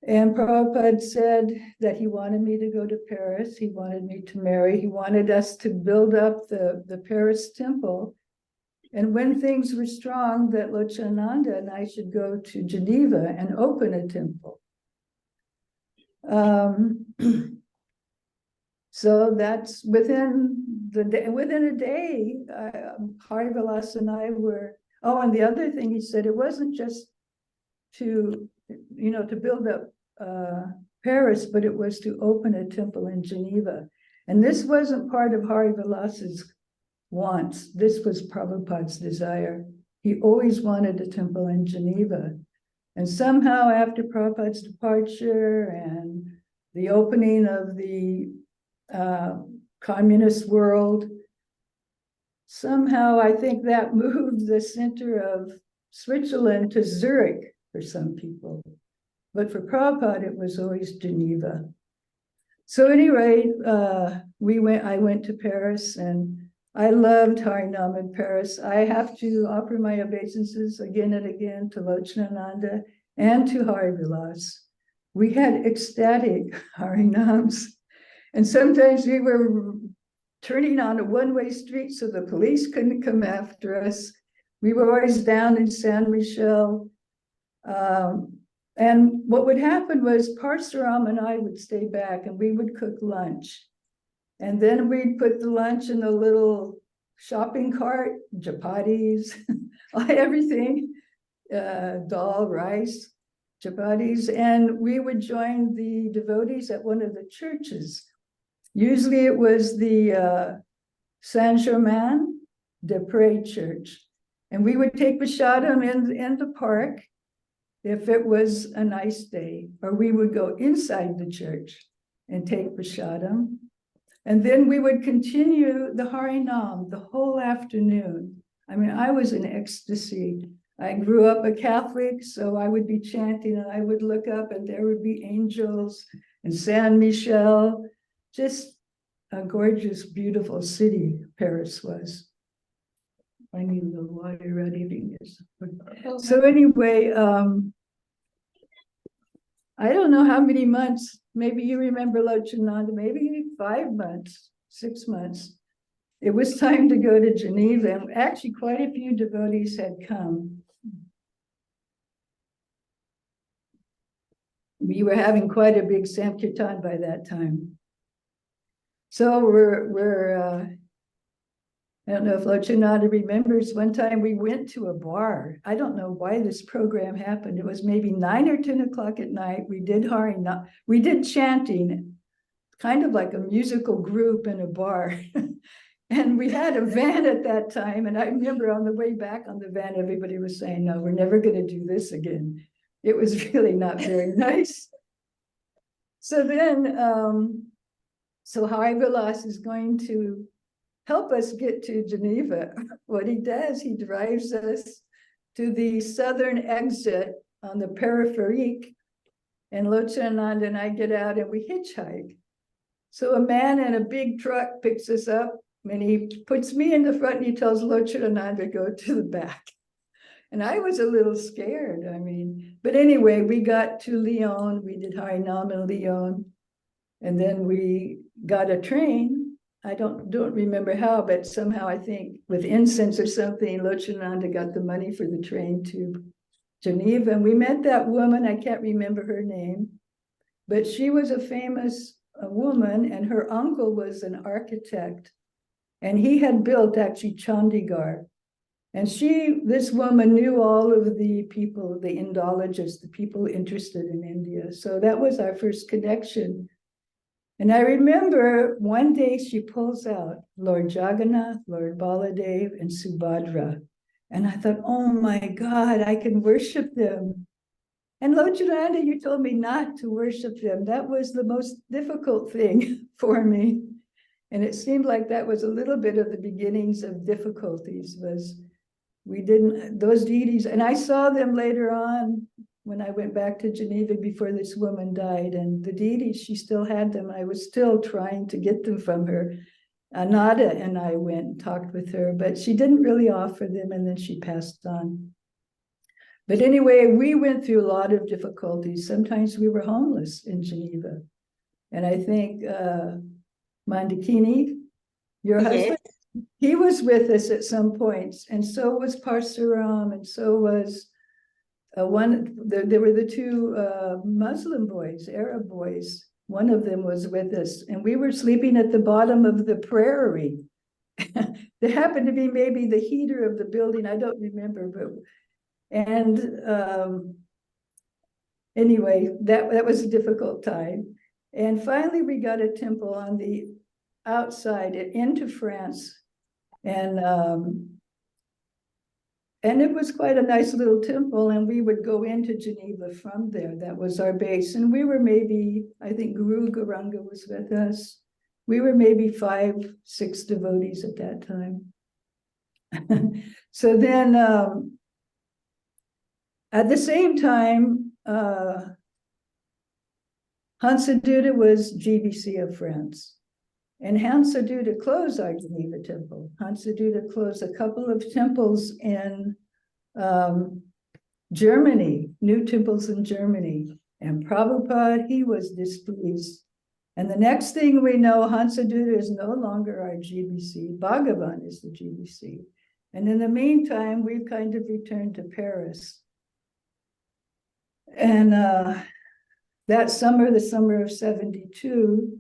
And Prabhupada said that he wanted me to go to Paris. He wanted me to marry. He wanted us to build up the Paris temple. And when things were strong, that Lochananda and I should go to Geneva and open a temple. So that's within a day, Hari Vilas and I were, and the other thing he said, it wasn't just to build up Paris, but it was to open a temple in Geneva. And this wasn't part of Hari Vilas's wants. This was Prabhupada's desire. He always wanted a temple in Geneva. And somehow after Prabhupada's departure and the opening of the communist world, somehow I think that moved the center of Switzerland to Zurich for some people. But for Prabhupada, it was always Geneva. So anyway, I went to Paris, and I loved Harinam in Paris. I have to offer my obeisances again and again to Lochanananda and to Hari Vilas. We had ecstatic Harinams. And sometimes we were turning on a one-way street so the police couldn't come after us. We were always down in San Michel. And what would happen was Parsuram and I would stay back and we would cook lunch. And then we'd put the lunch in a little shopping cart, chapatis, everything, dal, rice, chapatis, and we would join the devotees at one of the churches. Usually it was the Saint-Germain-des-Prés church. And we would take Prasadam in the park if it was a nice day, or we would go inside the church and take Prasadam. And then we would continue the Harinam the whole afternoon. I mean, I was in ecstasy. I grew up a Catholic, so I would be chanting and I would look up and there would be angels and San Michel. Just a gorgeous, beautiful city Paris was. I need a little water ready. So anyway, I don't know how many months, maybe you remember Lochananda, maybe 5 months, 6 months. It was time to go to Geneva, and actually quite a few devotees had come. We were having quite a big Sankirtan by that time. So I don't know if Lochananda remembers, one time we went to a bar. I don't know why this program happened. It was maybe 9 or 10 o'clock at night. We did Harinam, we did chanting, kind of like a musical group in a bar. And we had a van at that time. And I remember on the way back on the van, everybody was saying, no, we're never going to do this again. It was really not very nice. So then, so Hari Vilas is going to help us get to Geneva. What he does, he drives us to the southern exit on the peripherique, and Lochananda and I get out and we hitchhike. So a man in a big truck picks us up and he puts me in the front and he tells Lochananda to go to the back. And I was a little scared, I mean, but anyway, we got to Lyon, we did Harinam in Lyon, and then we got a train. I don't remember how, but somehow I think with incense or something, Lochananda got the money for the train to Geneva. And we met that woman, I can't remember her name, but she was a famous woman and her uncle was an architect. And he had built actually Chandigarh. And this woman knew all of the people, the Indologists, the people interested in India. So that was our first connection. And I remember one day she pulls out Lord Jagannath, Lord Baladev, and Subhadra. And I thought, oh my God, I can worship them. And Lochananda, you told me not to worship them. That was the most difficult thing for me. And it seemed like that was a little bit of the beginnings of difficulties, was we didn't, those deities, and I saw them later on when I went back to Geneva before this woman died, and the deities, she still had them. I was still trying to get them from her. Anada and I went and talked with her, but she didn't really offer them, and then she passed on. But anyway, we went through a lot of difficulties. Sometimes we were homeless in Geneva. And I think Mandakini, your husband, he was with us at some points, and so was Parsuram, and so was there were the two Muslim boys, Arab boys. One of them was with us, and we were sleeping at the bottom of the prairie. There happened to be maybe the heater of the building, I don't remember, but anyway, that was a difficult time. And finally, we got a temple on the outside into France, and it was quite a nice little temple, and we would go into Geneva from there. That was our base. And we were maybe, I think Guru Garanga was with us. We were maybe 5, 6 devotees at that time. So then, at the same time, Hansaduta was GBC of France. And Hansaduta closed our Geneva temple. Hansaduta closed a couple of temples in Germany, new temples in Germany. And Prabhupada, he was displeased. And the next thing we know, Hansaduta is no longer our GBC. Bhagavan is the GBC. And in the meantime, we've kind of returned to Paris. And that summer, the summer of 72,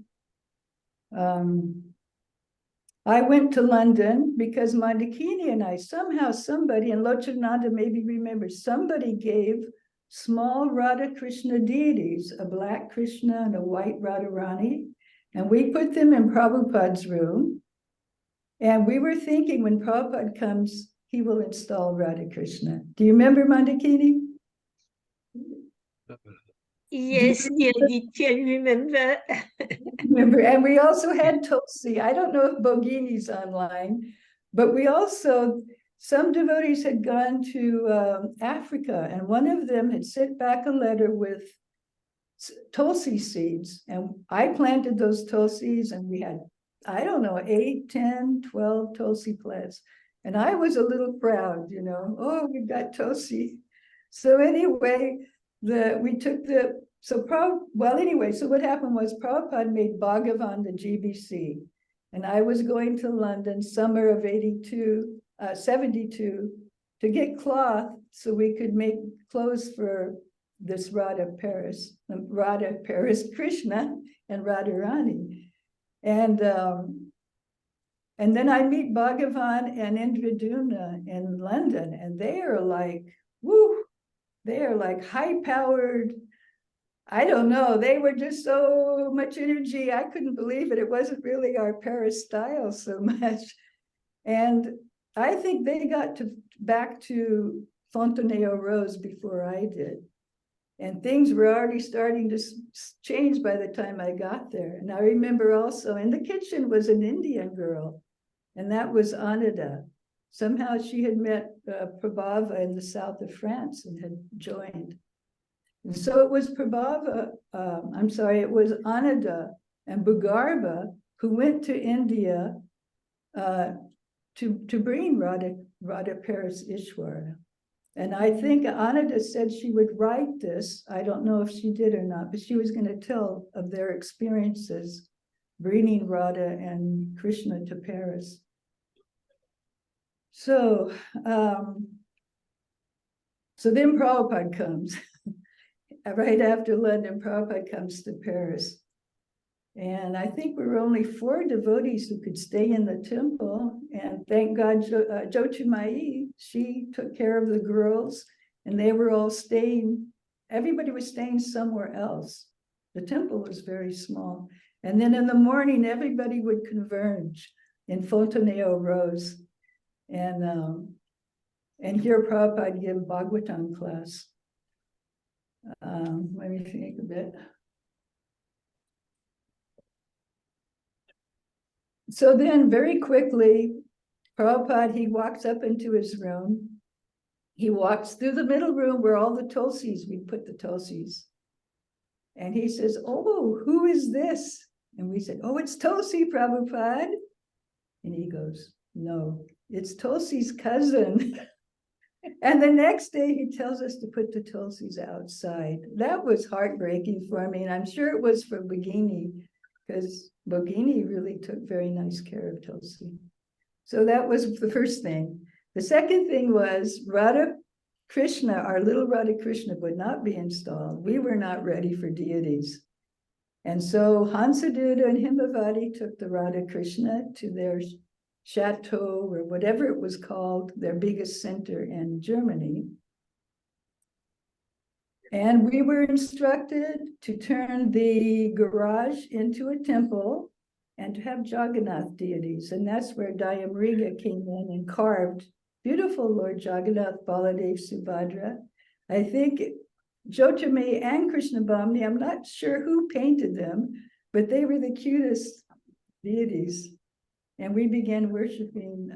I went to London because Mandakini and I, somehow somebody, and Lochananda maybe remembers, somebody gave small Radha-Krishna deities, a black Krishna and a white Radharani, and we put them in Prabhupada's room. And we were thinking when Prabhupada comes, he will install Radha-Krishna. Do you remember Mandakini? Yes, I can remember. Remember, and we also had Tulsi. I don't know if Bogini's online, but we also, some devotees had gone to Africa, and one of them had sent back a letter with Tulsi seeds. And I planted those Tulsis, and we had, I don't know, 8, 10, 12 Tulsi plants. And I was a little proud, you know, oh, we've got Tulsi. So anyway, so what happened was Prabhupada made Bhagavan the GBC, and I was going to London summer of 72 to get cloth so we could make clothes for this Radha Paris Krishna and Radharani. And then I meet Bhagavan and Indraduna in London, and they are like, woo, they are like high-powered, I don't know, they were just so much energy. I couldn't believe it. It wasn't really our Paris style so much. And I think they got back to Fontenay-aux-Roses before I did. And things were already starting to change by the time I got there. And I remember also in the kitchen was an Indian girl, and that was Anada. Somehow she had met Prabhava in the south of France and had joined. And so it was it was Anada and Bhugarba who went to India to bring Radha-Parisisvara. And I think Anada said she would write this. I don't know if she did or not, but she was going to tell of their experiences bringing Radha and Krishna to Paris. So then Prabhupada comes. Right after London, Prabhupada comes to Paris. And I think we were only 4 devotees who could stay in the temple. And thank God, Jyotimai, she took care of the girls, and they were all staying. Everybody was staying somewhere else. The temple was very small. And then in the morning, everybody would converge in Fontenay-aux-Roses and hear Prabhupada give Bhagavatam class. Let me think a bit. So then very quickly, Prabhupada, he walks up into his room. He walks through the middle room where all the Tulsis, we put the Tulsis. And he says, oh, who is this? And we said, oh, it's Tulsi, Prabhupada. And he goes, no, it's Tulsi's cousin. And the next day he tells us to put the Tulsis outside. That was heartbreaking for me. And I'm sure it was for Bogini, because Bogini really took very nice care of Tulsi. So that was the first thing. The second thing was Radha-Krishna, our little Radha-Krishna would not be installed. We were not ready for deities. And so Hansaduta and Himavati took the Radha-Krishna to their chateau or whatever it was called, their biggest center in Germany. And we were instructed to turn the garage into a temple and to have Jagannath deities. And that's where Dayamriga came in and carved beautiful Lord Jagannath, Baladev, Subhadra. I think Jyotirmay and Krishna Bhamni, I'm not sure who painted them, but they were the cutest deities. And we began worshiping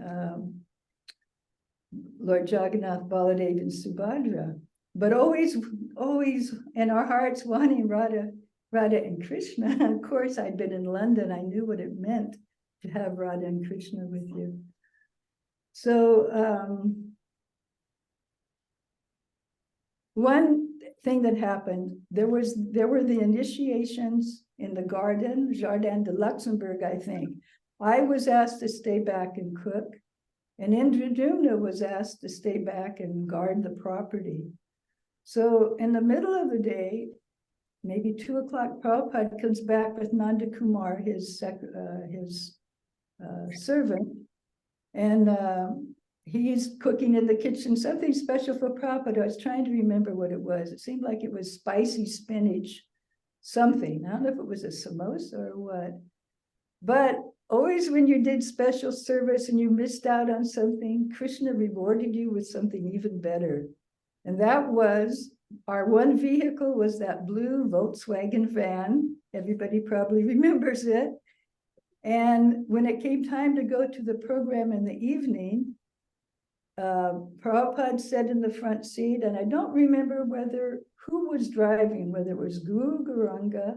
Lord Jagannath, Baladev, and Subhadra, but always in our hearts wanting Radha and Krishna. Of course, I'd been in London. I knew what it meant to have Radha and Krishna with you. So one thing that happened, there were the initiations in the garden, Jardin de Luxembourg, I think. I was asked to stay back and cook, and Indradumna was asked to stay back and guard the property. So in the middle of the day, maybe 2 o'clock, Prabhupada comes back with Nanda Kumar, his servant, and he's cooking in the kitchen, something special for Prabhupada. I was trying to remember what it was. It seemed like it was spicy spinach, something. I don't know if it was a samosa or what. But always when you did special service and you missed out on something, Krishna rewarded you with something even better. And that was, our one vehicle was that blue Volkswagen van. Everybody probably remembers it. And when it came time to go to the program in the evening, Prabhupada sat in the front seat, and I don't remember who was driving, whether it was Guru Garanga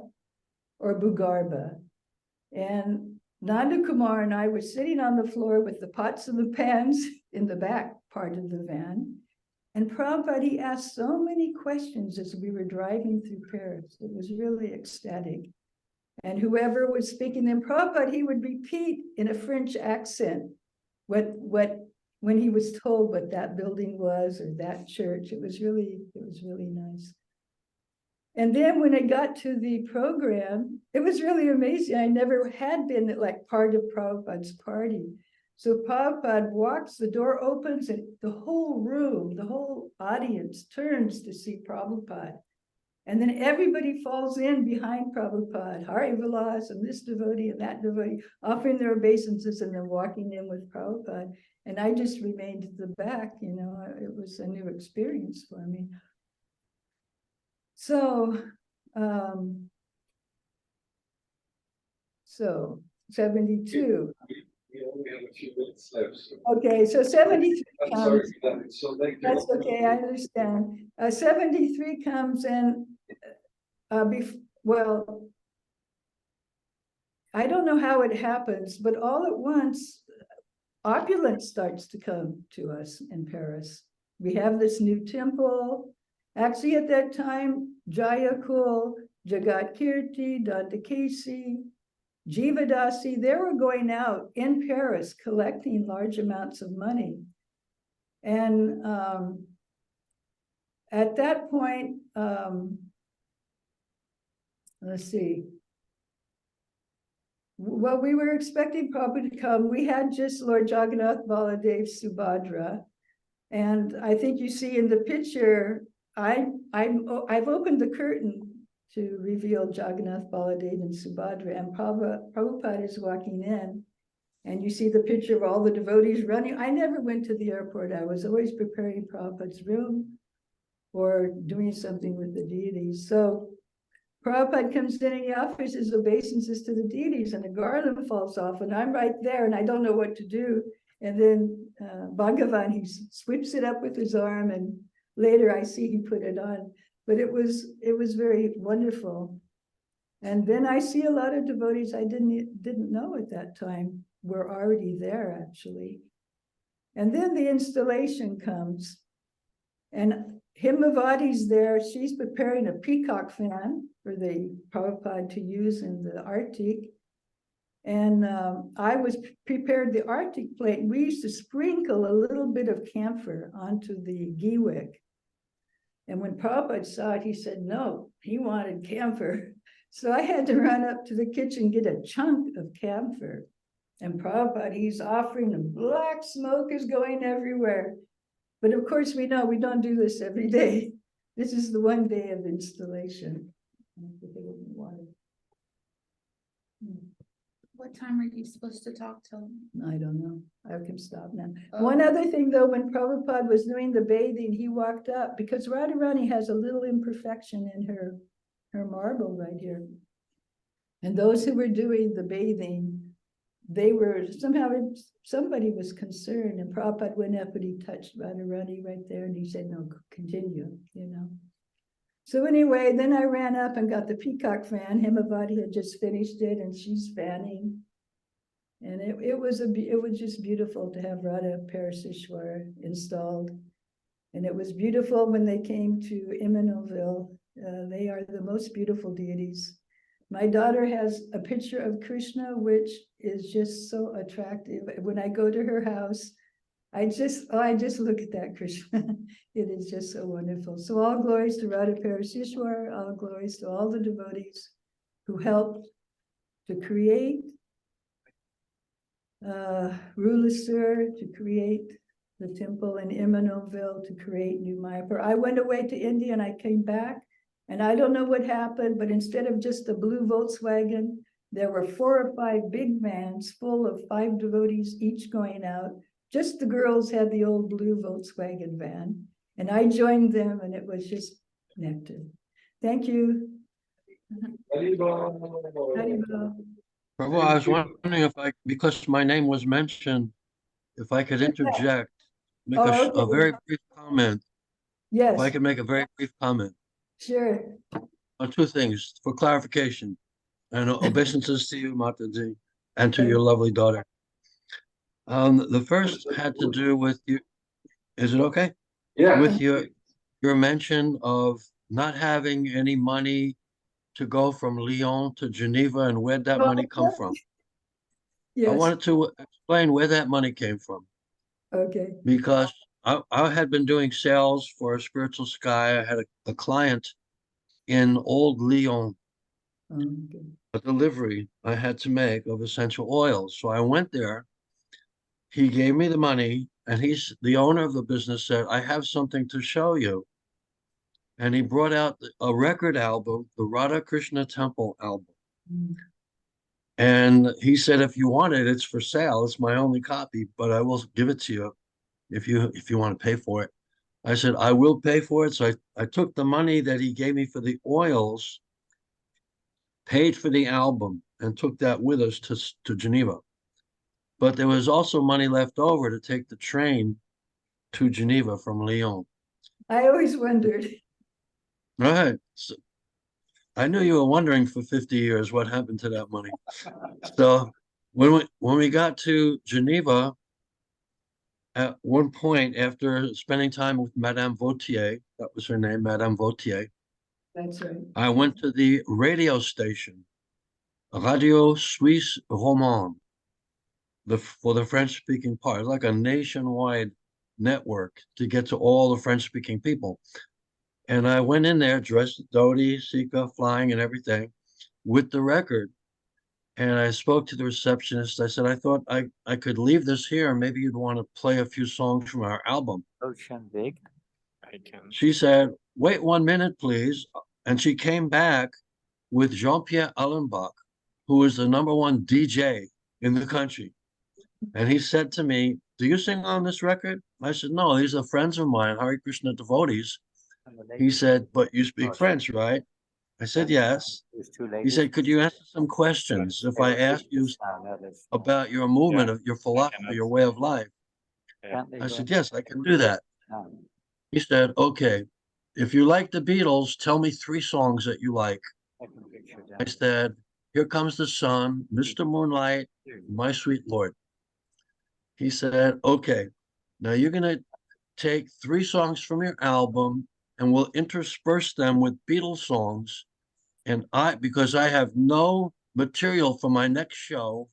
or Bhugarba. And Nanda Kumar and I were sitting on the floor with the pots and the pans in the back part of the van. And Prabhupada, he asked so many questions as we were driving through Paris. It was really ecstatic. And whoever was speaking, then Prabhupada, he would repeat in a French accent when he was told what that building was or that church. It was really nice. And then when I got to the program, it was really amazing. I never had been like part of Prabhupada's party. So Prabhupada walks, the door opens, and the whole room, the whole audience turns to see Prabhupada. And then everybody falls in behind Prabhupada, Hari Vilas and this devotee and that devotee, offering their obeisances and then walking in with Prabhupada. And I just remained at the back, you know, it was a new experience for me. So, 72. We only have a few minutes left. So. Okay, so 73 I'm comes. sorry for that. So That's okay, I understand. 73 comes in, well, I don't know how it happens, but all at once, opulence starts to come to us in Paris. We have this new temple. Actually, at that time, Jayakul, Jagat Kirti, Dandakesi, Jivadasi, they were going out in Paris collecting large amounts of money. And at that point, let's see. Well, we were expecting Prabhupada to come. We had just Lord Jagannath, Baladev, Subhadra. And I think you see in the picture, I've opened the curtain to reveal Jagannath, Baladev, and Subhadra, and Prabhupada is walking in, and you see the picture of all the devotees running. I never went to the airport. I was always preparing Prabhupada's room or doing something with the deities. So Prabhupada comes in and he offers his obeisances to the deities, and the garland falls off, and I'm right there, and I don't know what to do. And then Bhagavan, he sweeps it up with his arm, and later I see he put it on. But it was very wonderful. And then I see a lot of devotees I didn't know at that time were already there, actually. And then the installation comes, and Himavati's there. She's preparing a peacock fan for the Prabhupada to use in the Arctic. And I was prepared the Arctic plate. We used to sprinkle a little bit of camphor onto the ghee wick. And when Prabhupada saw it, he said, no, he wanted camphor. So I had to run up to the kitchen, get a chunk of camphor. And Prabhupada, he's offering, and black smoke is going everywhere. But of course, we know we don't do this every day. This is the one day of installation. What time are you supposed to talk till? I don't know. I can stop now. Oh. One other thing, though, when Prabhupada was doing the bathing, he walked up because Radharani has a little imperfection in her marble right here. And those who were doing the bathing, they were somehow, somebody was concerned, and Prabhupada went up and he touched Radharani right there, and he said, no, continue, you know. So anyway, then I ran up and got the peacock fan. Himavati had just finished it, and she's fanning. And it was just beautiful to have Radha-Parisisvara installed. And it was beautiful when they came to Imanoville. They are the most beautiful deities. My daughter has a picture of Krishna, which is just so attractive. When I go to her house, I just look at that Krishna. It is just so wonderful. So all glories to Radha-Parisisvara, all glories to all the devotees who helped to create Rue Lesueur, to create the temple in Imanoville, to create New Mayapur. I went away to India and I came back, and I don't know what happened, but instead of just the blue Volkswagen, there were 4 or 5 big vans full of 5 devotees each going out. Just the girls had the old blue Volkswagen van, and I joined them, and it was just nectar. Thank you. Haribo. Haribo. Prabhu, I was wondering if because my name was mentioned, if I could interject, make a Okay. very brief comment. If I Yes, could make a very brief comment sure. on 2 things for clarification, and obeisances to you, Mataji, and to your lovely daughter. The first had to do with you. Is it okay? Yeah. With your mention of not having any money to go from Lyon to Geneva, and where'd that money come from? I Yes, wanted to explain where that money came from, okay. because I had been doing sales for a Spiritual Sky. I had a client in Old Lyon, Okay. a delivery I had to make of essential oils. So I went there. He gave me the money, and the owner of the business said, I have something to show you. And he brought out a record album, the Radha-Krsna Temple album. Mm. And he said, if you want it, it's for sale. It's my only copy, but I will give it to you if you want to pay for it. I said, I will pay for it. So I took the money that he gave me for the oils, paid for the album, and took that with us to Geneva. But there was also money left over to take the train to Geneva from Lyon. I always wondered. Right. So I knew you were wondering for 50 years what happened to that money. So when we got to Geneva, at one point, after spending time with Madame Vautier, that was her name, Madame Vautier, That's right. I went to the radio station, Radio Suisse Romande, for the French-speaking part, like a nationwide network to get to all the French-speaking people. And I went in there dressed Dodi, Sika, flying and everything with the record. And I spoke to the receptionist. I said, I thought I could leave this here. Maybe you'd want to play a few songs from our album. Ocean Big. I can. She said, wait 1 minute, please. And she came back with Jean-Pierre Allenbach, who is the #1 DJ in the country. And he said to me, do you sing on this record? I said, no, these are friends of mine, Hare Krishna devotees. He said, but you speak French, right? I said, yes. He said, could you answer some questions if I ask you about your movement, of your philosophy, your way of life? I said, yes, I can do that. He said, okay, if you like the Beatles, tell me 3 songs that you like. I said, Here Comes the Sun, Mr. Moonlight, My Sweet Lord. He said, okay, now you're going to take 3 songs from your album and we'll intersperse them with Beatles songs. And because I have no material for my next show,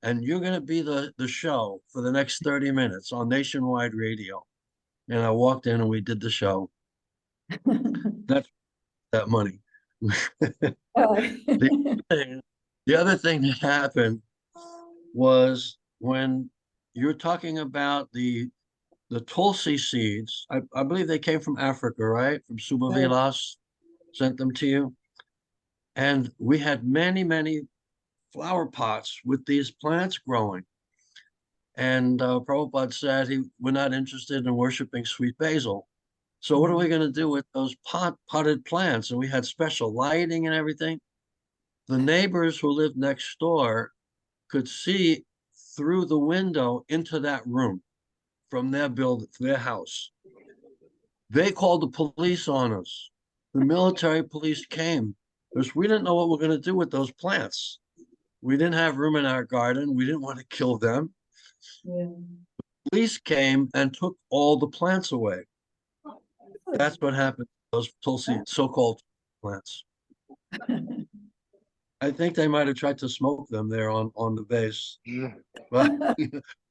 and you're going to be the show for the next 30 minutes on nationwide radio. And I walked in and we did the show. That's that money. The other thing that happened was when you're talking about the Tulsi seeds, I believe they came from Africa, right? From Subha Vilas, sent them to you. And we had many, many flower pots with these plants growing. And Prabhupada said we're not interested in worshiping sweet basil. So what are we going to do with those potted plants? And we had special lighting and everything. The neighbors who lived next door could see through the window into that room from their their house. They called the police on us. The military police came because we didn't know what we're going to do with those plants. We didn't have room in our garden. We didn't want to kill them. Yeah. Police came and took all the plants away. That's what happened to those Tulsi so-called plants. I think they might have tried to smoke them there on the base. But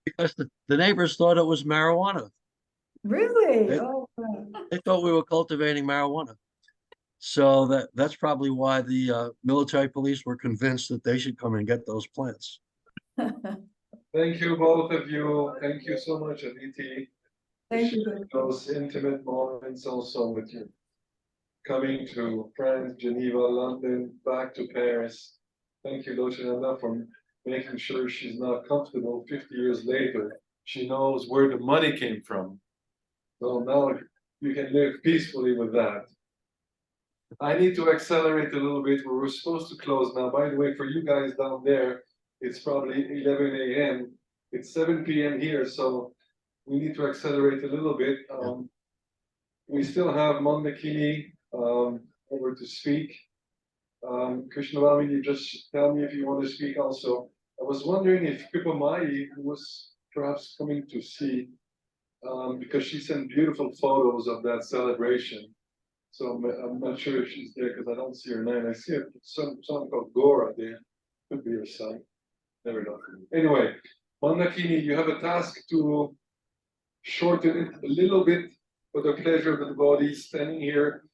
because the neighbors thought it was marijuana. Really? They- Oh, wow. They thought we were cultivating marijuana. So that's probably why the military police were convinced that they should come and get those plants. Thank you, both of you. Thank you so much, Aditi. Thank you. Those intimate moments also with you. Coming to France, Geneva, London, back to Paris. Thank you, Lochananda, for making sure she's not comfortable 50 years later. She knows where the money came from. So now you can live peacefully with that. I need to accelerate a little bit. We're supposed to close now. By the way, for you guys down there, it's probably 11 a.m. It's 7 p.m. here, so we need to accelerate a little bit. We still have Mandakini over to speak. Krishnavami, you just tell me if you want to speak also. I was wondering if Kripamai was perhaps coming to see, because she sent beautiful photos of that celebration. So I'm not sure if she's there because I don't see her name. I see someone called Gora there. Could be her son. Never know. Anyway, Mandakini, you have a task to shorten it a little bit for the pleasure of the devotees standing here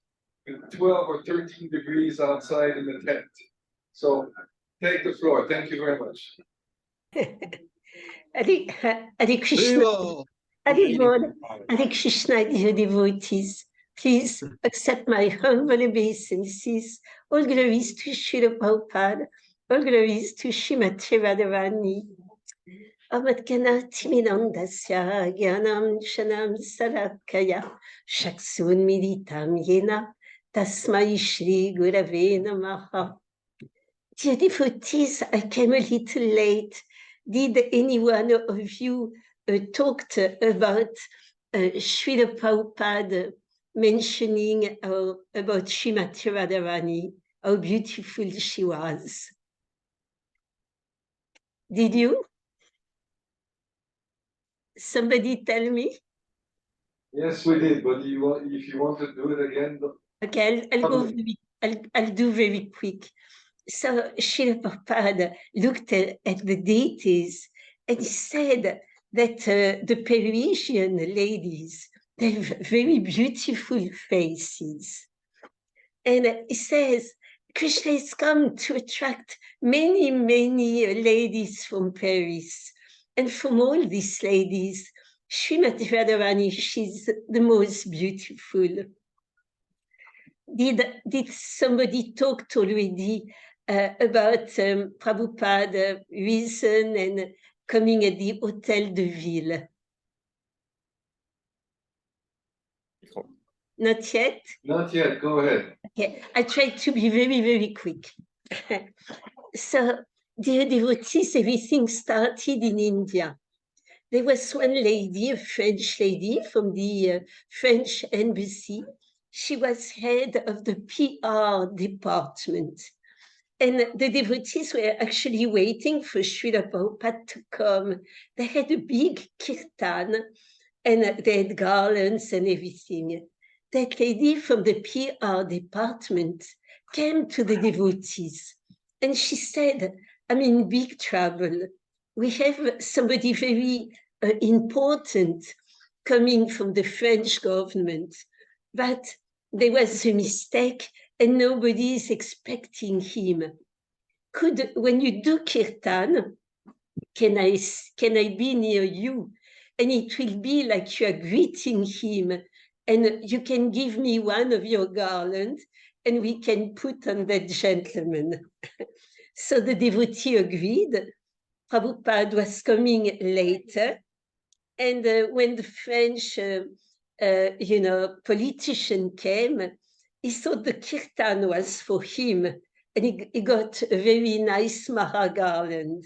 with 12 or 13 degrees outside in the tent. So take the floor. Thank you very much. Hare Krishna. Hare Krishna, dear devotees. Please accept my humble obeisances. All glories to Srila Prabhupada. All glories to Srimati Radharani. Amadgana Timidandasya Gyanam Shanam Sarakaya Shaksun Miditam Yena Tasmai Shri Gurave Namaha. Dear devotees, I came a little late. Did any one of you talked about Srila Prabhupada mentioning about Srimati Radharani, how beautiful she was? Did you? Somebody tell me? Yes, we did, but if you want to do it again. Okay, I'll do very quick. So Srila Prabhupada looked at the deities and he said that the Parisian ladies, they have very beautiful faces. And he says, Krishna has come to attract many, many ladies from Paris. And from all these ladies, Srimati Radharani, she's the most beautiful. Did somebody talk already about Prabhupada reason and coming at the Hôtel de Ville? Not yet? Not yet, go ahead. Okay, I try to be very, very quick. So, dear devotees, everything started in India. There was one lady, a French lady from the French embassy. She was head of the PR department. And the devotees were actually waiting for Srila Prabhupada to come. They had a big kirtan and they had garlands and everything. That lady from the PR department came to the devotees and she said, I'm in big trouble. We have somebody very important coming from the French government, but there was a mistake and nobody is expecting him. When you do kirtan, can I be near you? And it will be like you are greeting him and you can give me one of your garlands and we can put on that gentleman. So the devotee agreed. Prabhupada was coming later. And when the French, politician came, he thought the kirtan was for him. And he got a very nice Maha garland.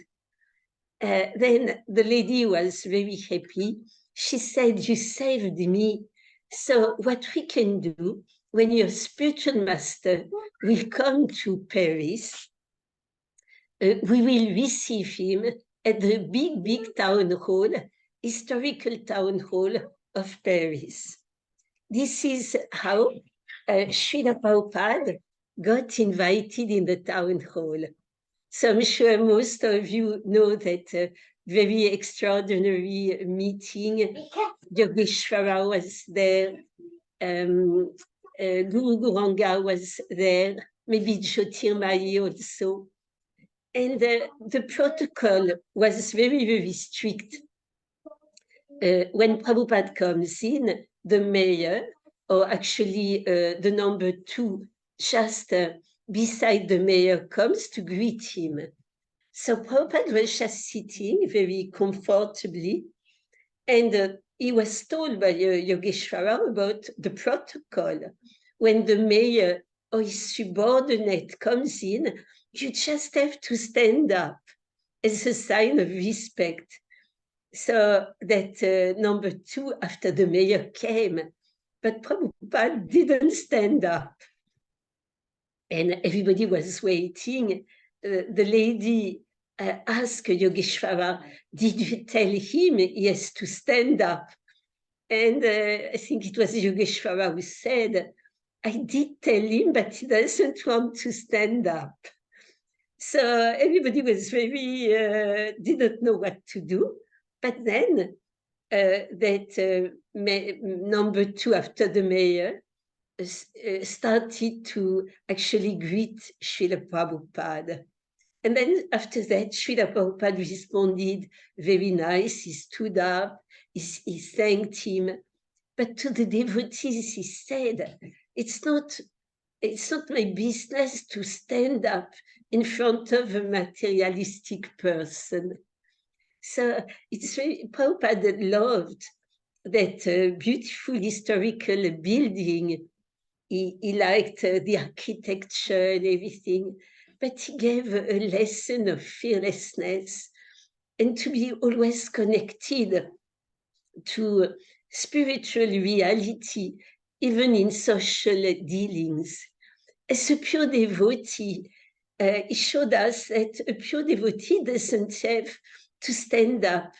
Then the lady was very happy. She said, "You saved me. So what we can do when your spiritual master will come to Paris, we will receive him at the big town hall, historical town hall of Paris." This is how Srila Prabhupada got invited in the town hall. So I'm sure most of you know that very extraordinary meeting. Yogeshwara was there, Guru Guranga was there, maybe Jyotirmayi also. And the protocol was very strict. When Prabhupada comes in, the mayor, or actually the number 2, just beside the mayor, comes to greet him. So Prabhupada was just sitting very comfortably, and he was told by Yogeshwara about the protocol. When the mayor or his subordinate comes in, you just have to stand up as a sign of respect. So that number 2 after the mayor came, but Prabhupada didn't stand up. And everybody was waiting. The lady asked Yogeshwara, "Did you tell him he has to stand up?" And I think it was Yogeshwara who said, "I did tell him, but he doesn't want to stand up." So everybody was very, didn't know what to do. But then number 2 after the mayor started to actually greet Srila Prabhupada. And then after that, Srila Prabhupada responded very nice. He stood up, he thanked him. But to the devotees, he said, it's not my business to stand up in front of a materialistic person. So it's very, Prabhupada loved that beautiful historical building. He liked the architecture and everything, but he gave a lesson of fearlessness and to be always connected to spiritual reality, even in social dealings. As a pure devotee, he showed us that a pure devotee doesn't have to stand up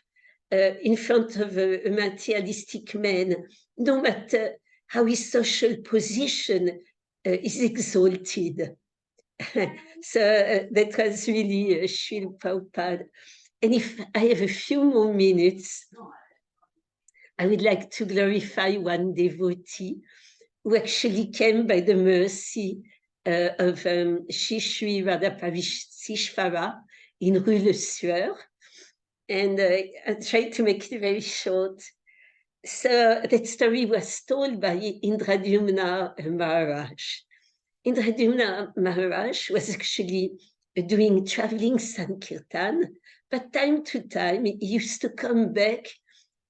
in front of a materialistic man, no matter how his social position is exalted. So that was really Srila Prabhupada. And if I have a few more minutes, I would like to glorify one devotee who actually came by the mercy of Sri-Sri Radha-Parisisvara in Rue Lesueur. And I tried to make it very short. So that story was told by Indradyumna Maharaj. Indradyumna Maharaj was actually doing traveling Sankirtan, but time to time he used to come back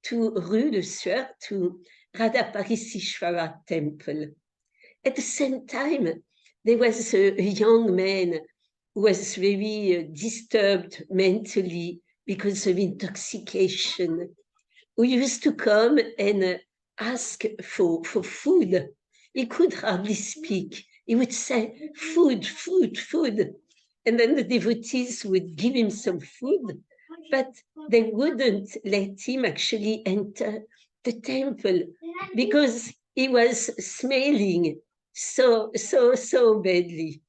to Rue Lesueur, to Radha-Parisisvara temple. At the same time, there was a young man who was very disturbed mentally because of intoxication, who used to come and ask for food. He could hardly speak. He would say, "Food, food, food." And then the devotees would give him some food, but they wouldn't let him actually enter the temple because he was smelling so badly.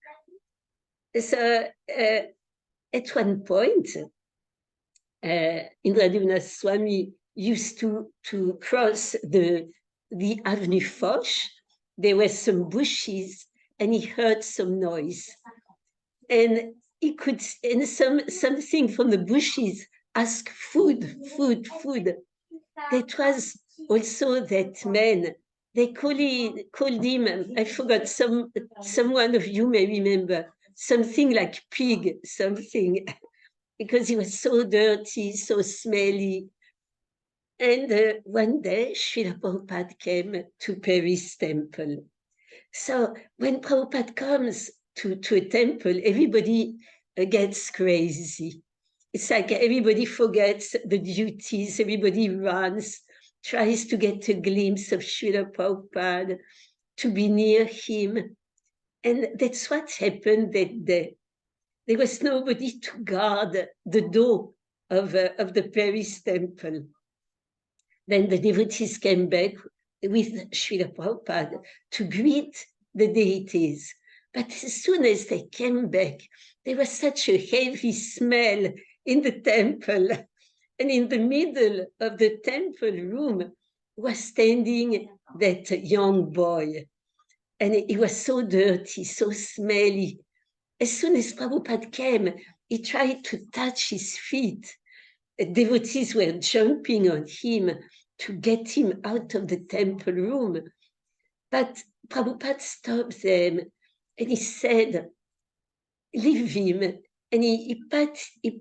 So at one point, Indradyumna Swami used to cross the Avenue Foch. There were some bushes and he heard some noise. And he could, and something from the bushes ask food, food, food. That was also that man. They called him, I forgot, someone of you may remember, something like pig, something, because he was so dirty, so smelly. And one day, Srila Prabhupada came to Paris temple. So when Prabhupada comes to a temple, everybody gets crazy. it's like everybody forgets the duties, everybody runs, tries to get a glimpse of Srila Prabhupada, to be near him. And that's what happened that day. There was nobody to guard the door of the Paris temple. Then the devotees came back with Srila Prabhupada to greet the deities. But as soon as they came back, there was such a heavy smell in the temple. And in the middle of the temple room was standing that young boy. And it was so dirty, so smelly. As soon as Prabhupada came, he tried to touch his feet. Devotees were jumping on him to get him out of the temple room. But Prabhupada stopped them and he said, leave him. And he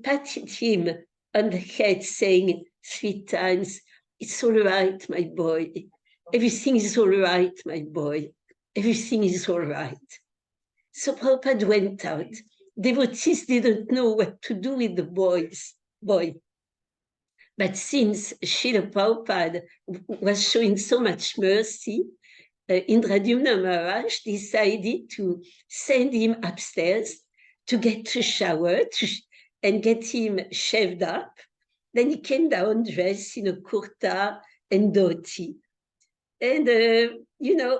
patted him on the head, saying 3 times, it's all right, my boy. Everything is all right, my boy. Everything is all right. So Prabhupada went out. Devotees didn't know what to do with the boy. But since Srila Prabhupada was showing so much mercy, Indradyumna Maharaj decided to send him upstairs to get a shower and get him shaved up. Then he came down dressed in a kurta and dhoti. And,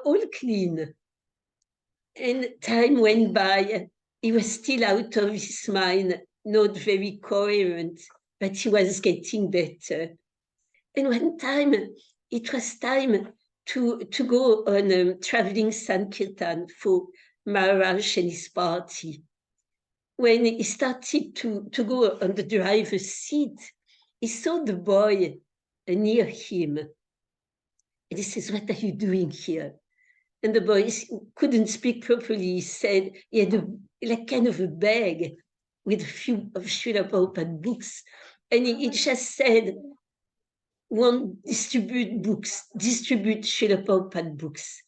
all clean. And time went by. He was still out of his mind, not very coherent, but he was getting better. And one time, it was time to go on a traveling Sankirtan for Maharaj and his party. When he started to go on the driver's seat, he saw the boy near him. And he says, what are you doing here? And the boy couldn't speak properly. He said he had like kind of a bag with a few of Srila Prabhupada books. And he just said, won't distribute Srila Prabhupada books.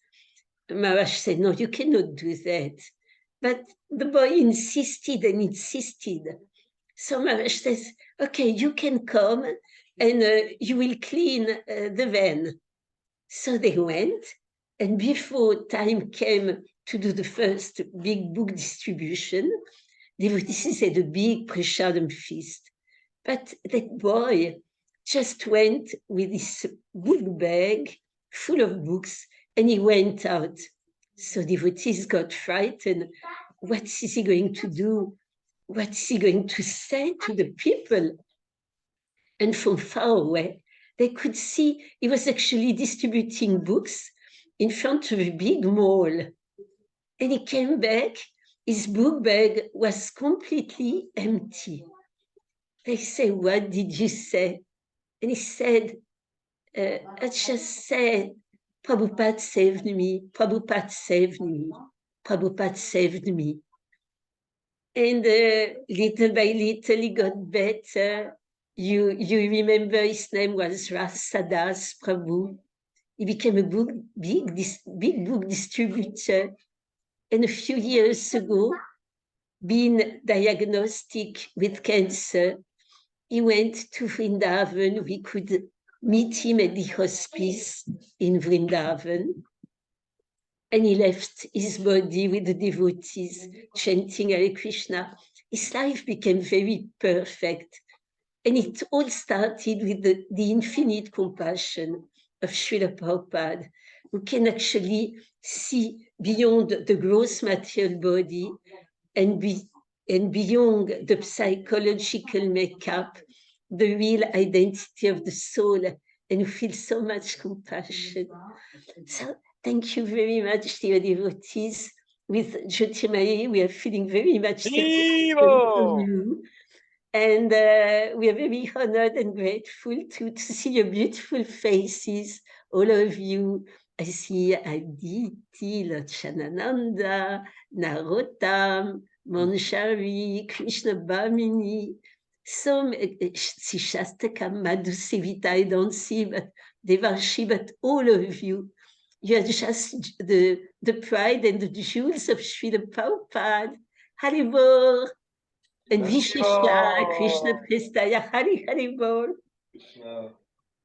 Maharaj said, no, you cannot do that. But the boy insisted and insisted. So Maharaj says, okay, you can come and you will clean the van. So they went, and before time came to do the first big book distribution, devotees had a big prasadam feast. But that boy just went with his book bag full of books, and he went out. So devotees got frightened. What is he going to do? What is he going to say to the people? And from far away, they could see he was actually distributing books in front of a big mall. And he came back, his book bag was completely empty. They say, what did you say? And he said, I just said, Prabhupada saved me, Prabhupada saved me, Prabhupada saved me. And little by little, he got better. You remember his name was Rasadas Prabhu. He became a big book distributor. And a few years ago, being diagnosed with cancer, he went to Vrindavan. We could meet him at the hospice in Vrindavan. And he left his body with the devotees chanting Hare Krishna. His life became very perfect. And it all started with the infinite compassion of Srila Prabhupada, who can actually see beyond the gross material body and beyond the psychological makeup, the real identity of the soul, and who feels so much compassion. So thank you very much, dear devotees. With Jyotirmayi, we are feeling very much from you. And we are very honored and grateful to see your beautiful faces, all of you. I see Aditi, Lachanananda, Narottam, Manjari, Krishna Bhamini, some Shastaka, Madhu Sevita, I don't see, but Devarshi, but all of you. You are just the pride and the jewels of Srila Prabhupada. Haribol. And Vishesha Krishna Prestaya Hari Hari Bol. Krishna.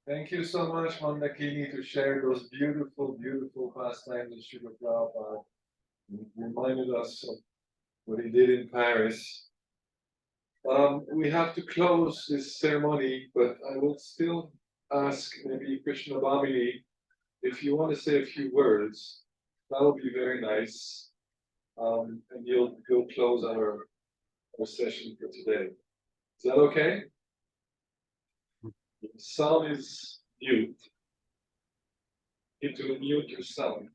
Thank you so much, Mandakini, to share those beautiful, beautiful pastimes of Srila Prabhupada. You reminded us of what he did in Paris. We have to close this ceremony, but I will still ask maybe Krishna Bhamini, if you want to say a few words, that would be very nice. And you'll close our session for today. Is that okay? The sound is mute. You need to mute your sound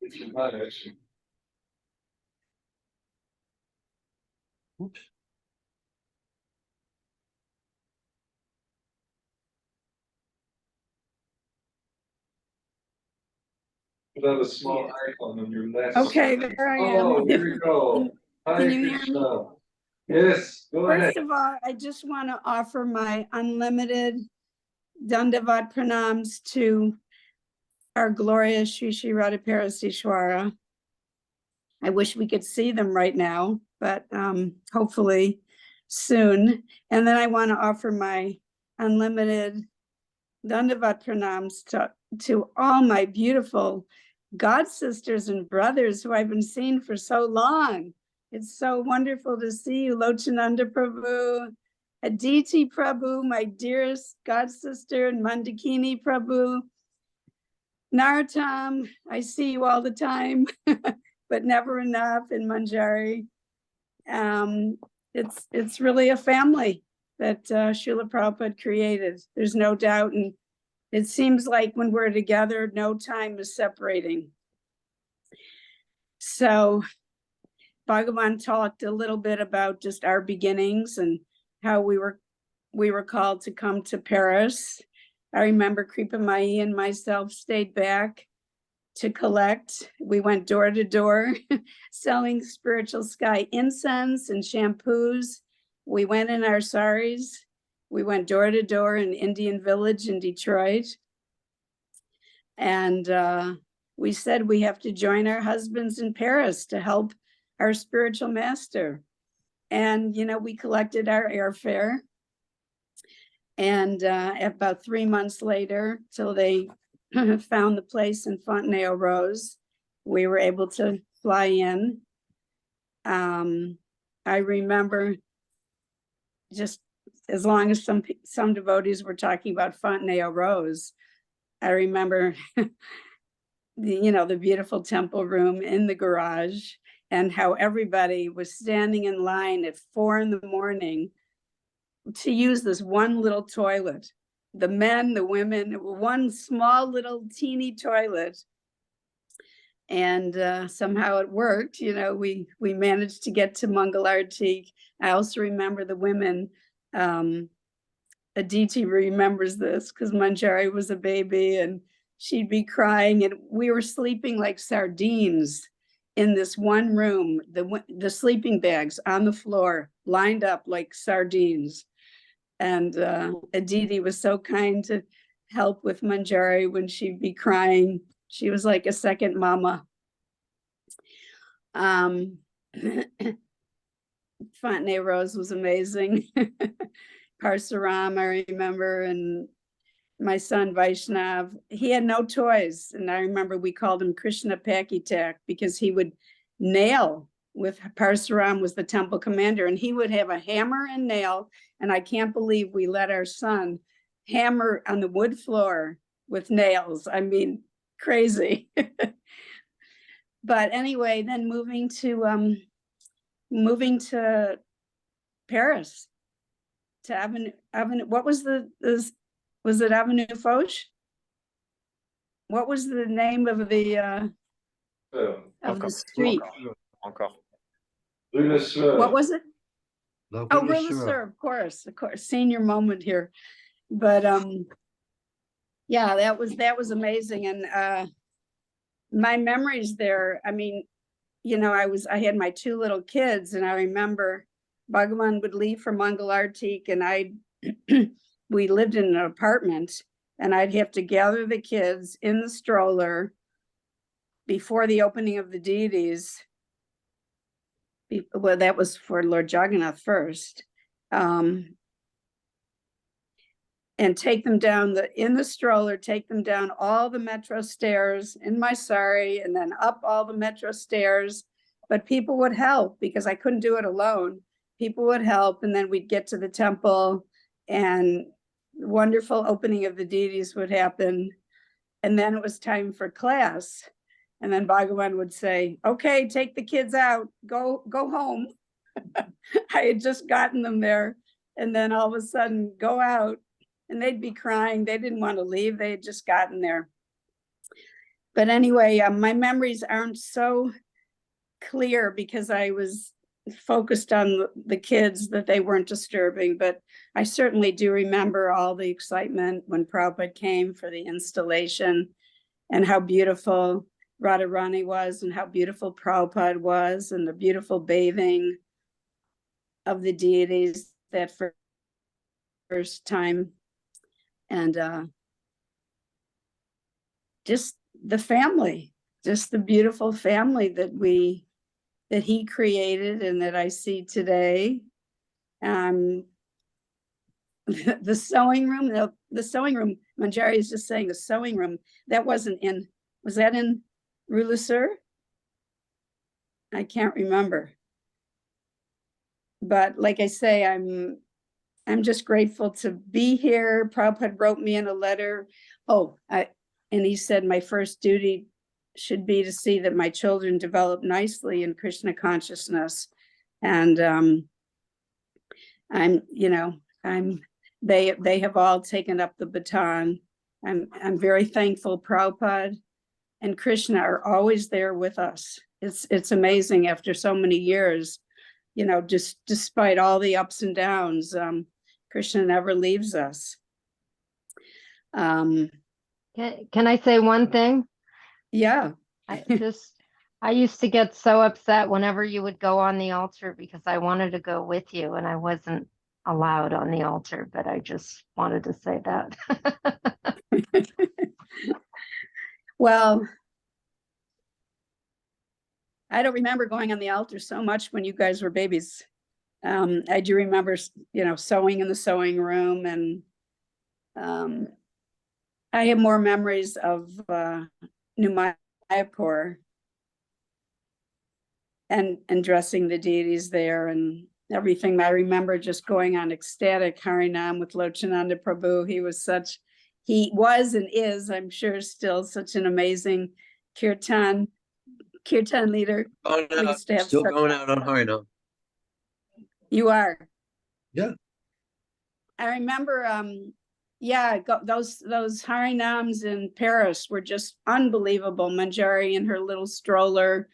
if you manage. Oops. Put out a small icon on your left. Okay, there I am. Oh, here we go. Hi, Can you hear me? Krishna. Yes, go ahead. First of all, I just want to offer my unlimited Dandavat pranams to our glorious Sri-Sri Radha-Parisisvara. I wish we could see them right now, but hopefully soon. And then I want to offer my unlimited Dandavat pranams to all my beautiful God sisters and brothers who I've been seeing for so long. It's so wonderful to see you, Lochananda Prabhu, Aditi Prabhu, my dearest God sister, and Mandakini Prabhu. Narottam, I see you all the time, but never enough in Manjari. It's really a family that Srila Prabhupada created. There's no doubt, and it seems like when we're together, no time is separating. So Bhagavan talked a little bit about just our beginnings and how we were called to come to Paris. I remember Kripa Mai and myself stayed back to collect. We went door to door selling spiritual sky incense and shampoos. We went in our saris. We went door to door in Indian Village in Detroit. And we said we have to join our husbands in Paris to help our spiritual master. And, you know, we collected our airfare. And about 3 months later, till they found the place in Fontenay-aux-Roses, we were able to fly in. I remember just as long as some devotees were talking about Fontenay-aux-Roses, I remember the beautiful temple room in the garage and how everybody was standing in line at 4 a.m. to use this one little toilet. The men, the women, one small little teeny toilet. And somehow it worked. You know, we managed to get to Mangalarti. I also remember the women, Aditi remembers this because Manjari was a baby and she'd be crying and we were sleeping like sardines in this one room, the sleeping bags on the floor, lined up like sardines. And Aditi was so kind to help with Manjari when she'd be crying. She was like a second mama. Fontenay-aux-Roses was amazing. Parsuram, I remember, and my son Vaishnav, he had no toys. And I remember we called him Krishna Pakitak because he would nail with Parsuram was the temple commander and he would have a hammer and nail. And I can't believe we let our son hammer on the wood floor with nails. I mean, crazy. But anyway, then moving to Paris, to Avenue, what was was it Avenue Foch? What was the name of the street? Rue Lesueur. What was it? Rue Oh, Rue Lesueur. Lesueur, of course, senior moment here. But yeah, that was amazing. And my memories there, I mean, you know, I had my 2 little kids and I remember Bhagavan would leave for Mangalartik and we lived in an apartment and I'd have to gather the kids in the stroller before the opening of the deities Well, that was for Lord Jagannath first. And take them down in the stroller, take them down all the metro stairs in my sari, and then up all the metro stairs. But people would help because I couldn't do it alone. People would help, and then we'd get to the temple, and wonderful opening of the deities would happen. And then it was time for class. And then Bhagavan would say, okay, take the kids out, go home. I had just gotten them there. And then all of a sudden go out, and they'd be crying. They didn't want to leave. They had just gotten there. But anyway, my memories aren't so clear because I was focused on the kids, that they weren't disturbing. But I certainly do remember all the excitement when Prabhupada came for the installation, and how beautiful Radharani was, and how beautiful Prabhupada was, and the beautiful bathing of the deities that first time. And just the family, just the beautiful family that he created and that I see today. The sewing room, the sewing room, Manjari is just saying the sewing room, that wasn't in, was that in Rue Lesueur? I can't remember. But like I say, I'm just grateful to be here. Prabhupada wrote me in a letter. And he said my first duty should be to see that my children develop nicely in Krishna consciousness. And they have all taken up the baton. I'm very thankful. Prabhupada and Krishna are always there with us. It's amazing after so many years, just despite all the ups and downs, Krishna never leaves us. Can I say one thing? Yeah. I used to get so upset whenever you would go on the altar because I wanted to go with you and I wasn't allowed on the altar, but I just wanted to say that. Well, I don't remember going on the altar so much when you guys were babies. I do remember, sewing in the sewing room, and I have more memories of New Mayapur and dressing the deities there and everything. I remember just going on ecstatic Harinam with Lochananda Prabhu. He was and is, I'm sure, still such an amazing kirtan leader. We used to have Still going out on Harinam. You are? Yeah. I remember, those Harinams in Paris were just unbelievable. Manjari in her little stroller,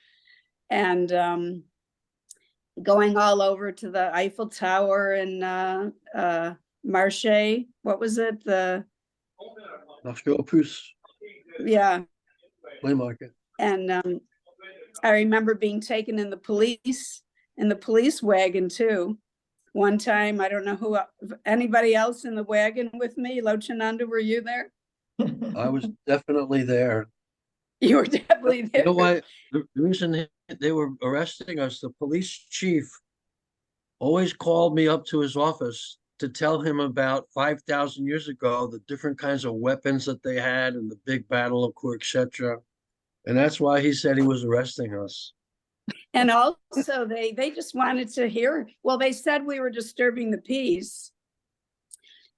and going all over to the Eiffel Tower and Marche. What was it? The Marché aux Puces. Yeah. Flea market. And I remember being taken in the police wagon too. One time, I don't know anybody else in the wagon with me? Lochananda, were you there? I was definitely there. You were definitely there. You know why? The reason they were arresting us, the police chief always called me up to his office to tell him about 5,000 years ago, the different kinds of weapons that they had and the big battle of Kurukshetra. And that's why he said he was arresting us. And also they just wanted to hear, well, they said we were disturbing the peace.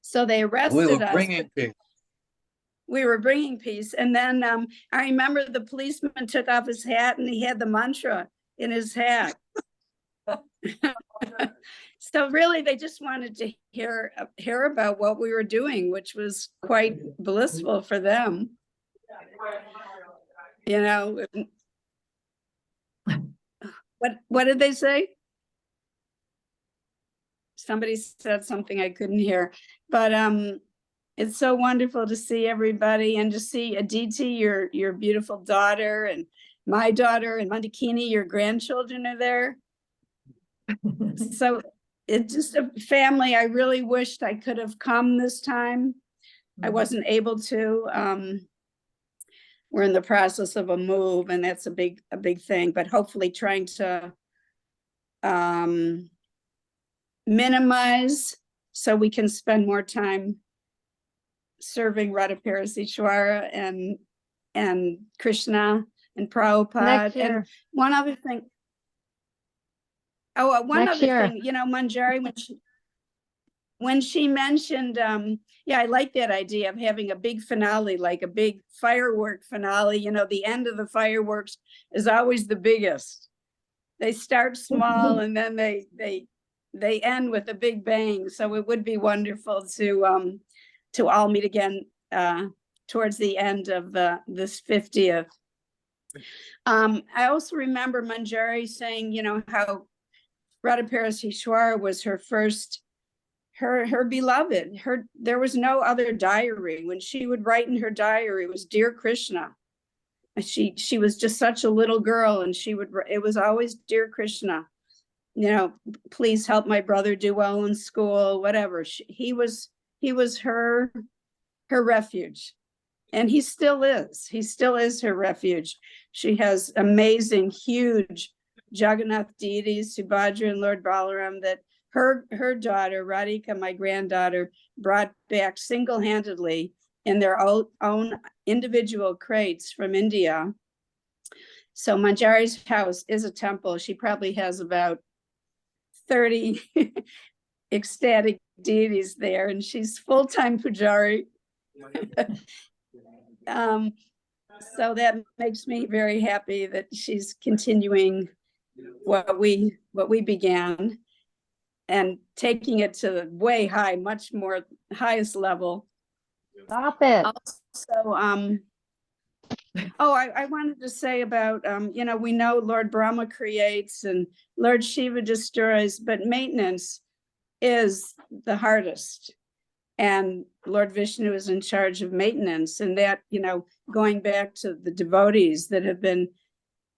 So they arrested us. We were bringing peace. We were bringing peace. And then I remember the policeman took off his hat and he had the mantra in his hat. So really, they just wanted to hear about what we were doing, which was quite blissful for them. What did they say? Somebody said something I couldn't hear, but it's so wonderful to see everybody and to see Aditi, your beautiful daughter, and my daughter, and Mandakini, your grandchildren are there. So it's just a family. I really wished I could have come this time. I wasn't able to. We're in the process of a move, and that's a big thing, but hopefully trying to minimize so we can spend more time serving Radha-Parisisvara and Krishna and Prabhupada. Next year. And one other thing. Oh, one Next other year. thing, you know, Manjari, when she mentioned, yeah, I like that idea of having a big finale, like a big firework finale. You know, the end of the fireworks is always the biggest. They start small and then they end with a big bang. So it would be wonderful to all meet again towards the end of this 50th. I also remember Manjari saying, you know, how Radha-Parisisvara was her first, her beloved. There was no other diary. When she would write in her diary, it was Dear Krishna. She was just such a little girl, and it was always Dear Krishna. You know, please help my brother do well in school, whatever. He was her refuge. And he still is. He still is her refuge. She has amazing, huge Jagannath deities, Subhadra and Lord Balaram, that her daughter, Radhika, my granddaughter, brought back single-handedly in their own individual crates from India. So Manjari's house is a temple. She probably has about 30 ecstatic deities there, and she's full-time pujari. So that makes me very happy that she's continuing what we began and taking it to the way high, much more highest level. Stop it. Also, oh, I wanted to say about, you know, we know Lord Brahma creates and Lord Shiva destroys, but maintenance is the hardest. And Lord Vishnu is in charge of maintenance, and that, you know, going back to the devotees that have been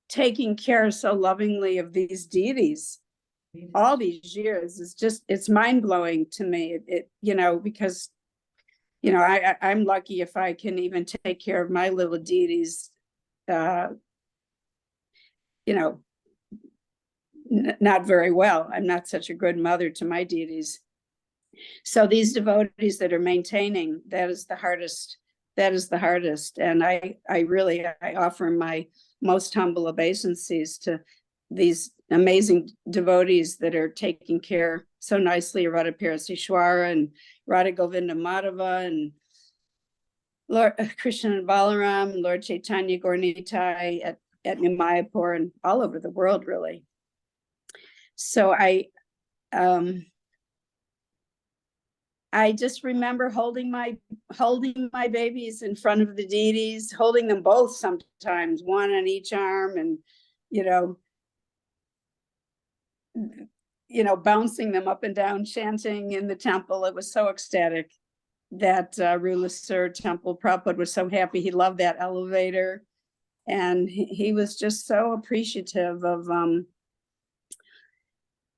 taking care so lovingly of these deities all these years is just, it's mind-blowing to me. It you know, because, you know, I'm lucky if I can even take care of my little deities, you know, not very well. I'm not such a good mother to my deities. So these devotees that are maintaining, that is the hardest. That is the hardest. And I offer my most humble obeisances to these amazing devotees that are taking care so nicely of Radha-Parisisvara and Radha Govinda Madhava and Lord Krishna and Balaram, Lord Chaitanya Gaura-Nitai at Mayapur and all over the world, really. So I just remember holding my babies in front of the deities, holding them both sometimes, one on each arm, and you know, bouncing them up and down, chanting in the temple. It was so ecstatic. That Rue Lesueur temple, Prabhupada was so happy. He loved that elevator, and he was just so appreciative of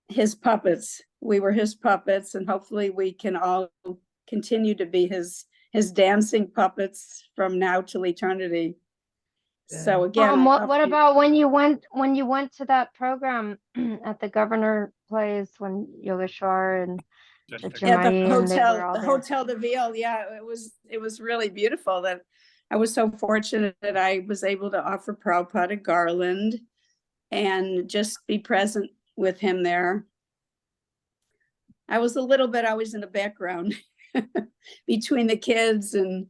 his puppets. We were his puppets, and hopefully we can all continue to be his dancing puppets from now till eternity. So again, what about when you went to that program at the Governor Place when Yogeshwar and at the Hotel de Ville? Yeah, it was really beautiful. That I was so fortunate that I was able to offer Prabhupada a garland and just be present with him there. I was a little bit always in the background between the kids and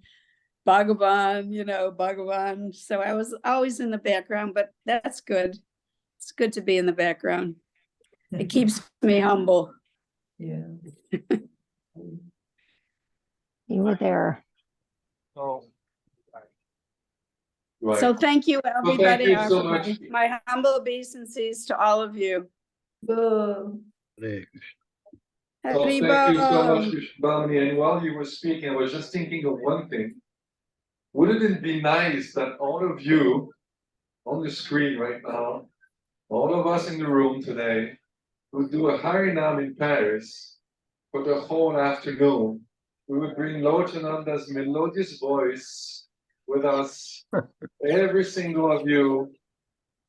Bhagavan, you know, Bhagavan. So I was always in the background, but that's good. It's good to be in the background. It keeps me humble. Yeah. You were there. Oh. So thank you, everybody. you so much. My humble obeisances to all of you. Well, thank you so much, Bhavani. And while you were speaking, I was just thinking of one thing. Wouldn't it be nice that all of you on the screen right now, all of us in the room today, would do a Harinam in Paris for the whole afternoon? We would bring Lochananda's melodious voice with us, every single of you,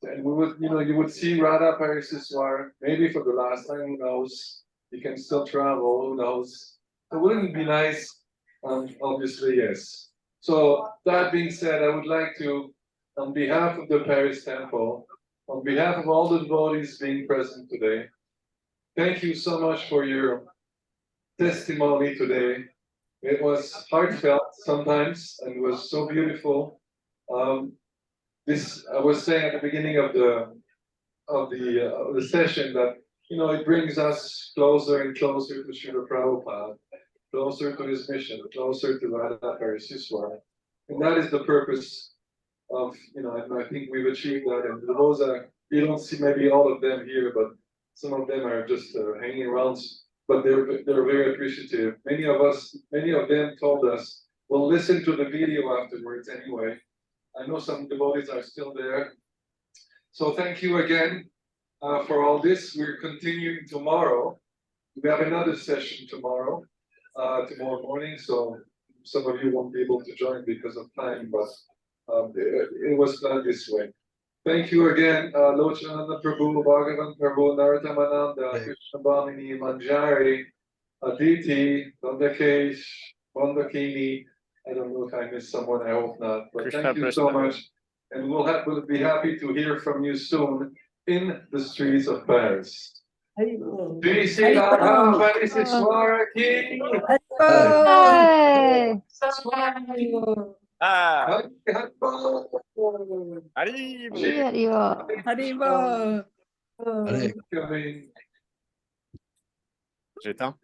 And we would, you would see Radha-Parisisvara, maybe for the last time, who knows? You can still travel, who knows? So wouldn't it be nice? Obviously, yes. So that being said, I would like to, on behalf of the Paris Temple, on behalf of all the devotees being present today, thank you so much for your testimony today. It was heartfelt sometimes and was so beautiful. I was saying at the beginning of the session that it brings us closer and closer to Srila Prabhupada, closer to his mission, closer to Radha-Parisisvara. And that is the purpose of, and I think we've achieved that. And those you don't see maybe all of them here, but some of them are just hanging around, but they're very appreciative. Many of them told us, we'll listen to the video afterwards anyway. I know some devotees are still there. So thank you again for all this. We're continuing tomorrow. We have another session tomorrow morning. So some of you won't be able to join because of time, but it was planned this way. Thank you again, Lochananda Prabhu, Bhagavan Prabhu, Naratamananda, Krishna Bhamini, Manjari, Aditi, Nandakesh, Mandakini. I don't know if I missed someone, I hope not, but thank you so much. And we'll be happy to hear from you soon in the streets of Paris. Sri-Sri Radha-Parisisvara ki. Hey! Haribo. Hare Coming. J'éteins.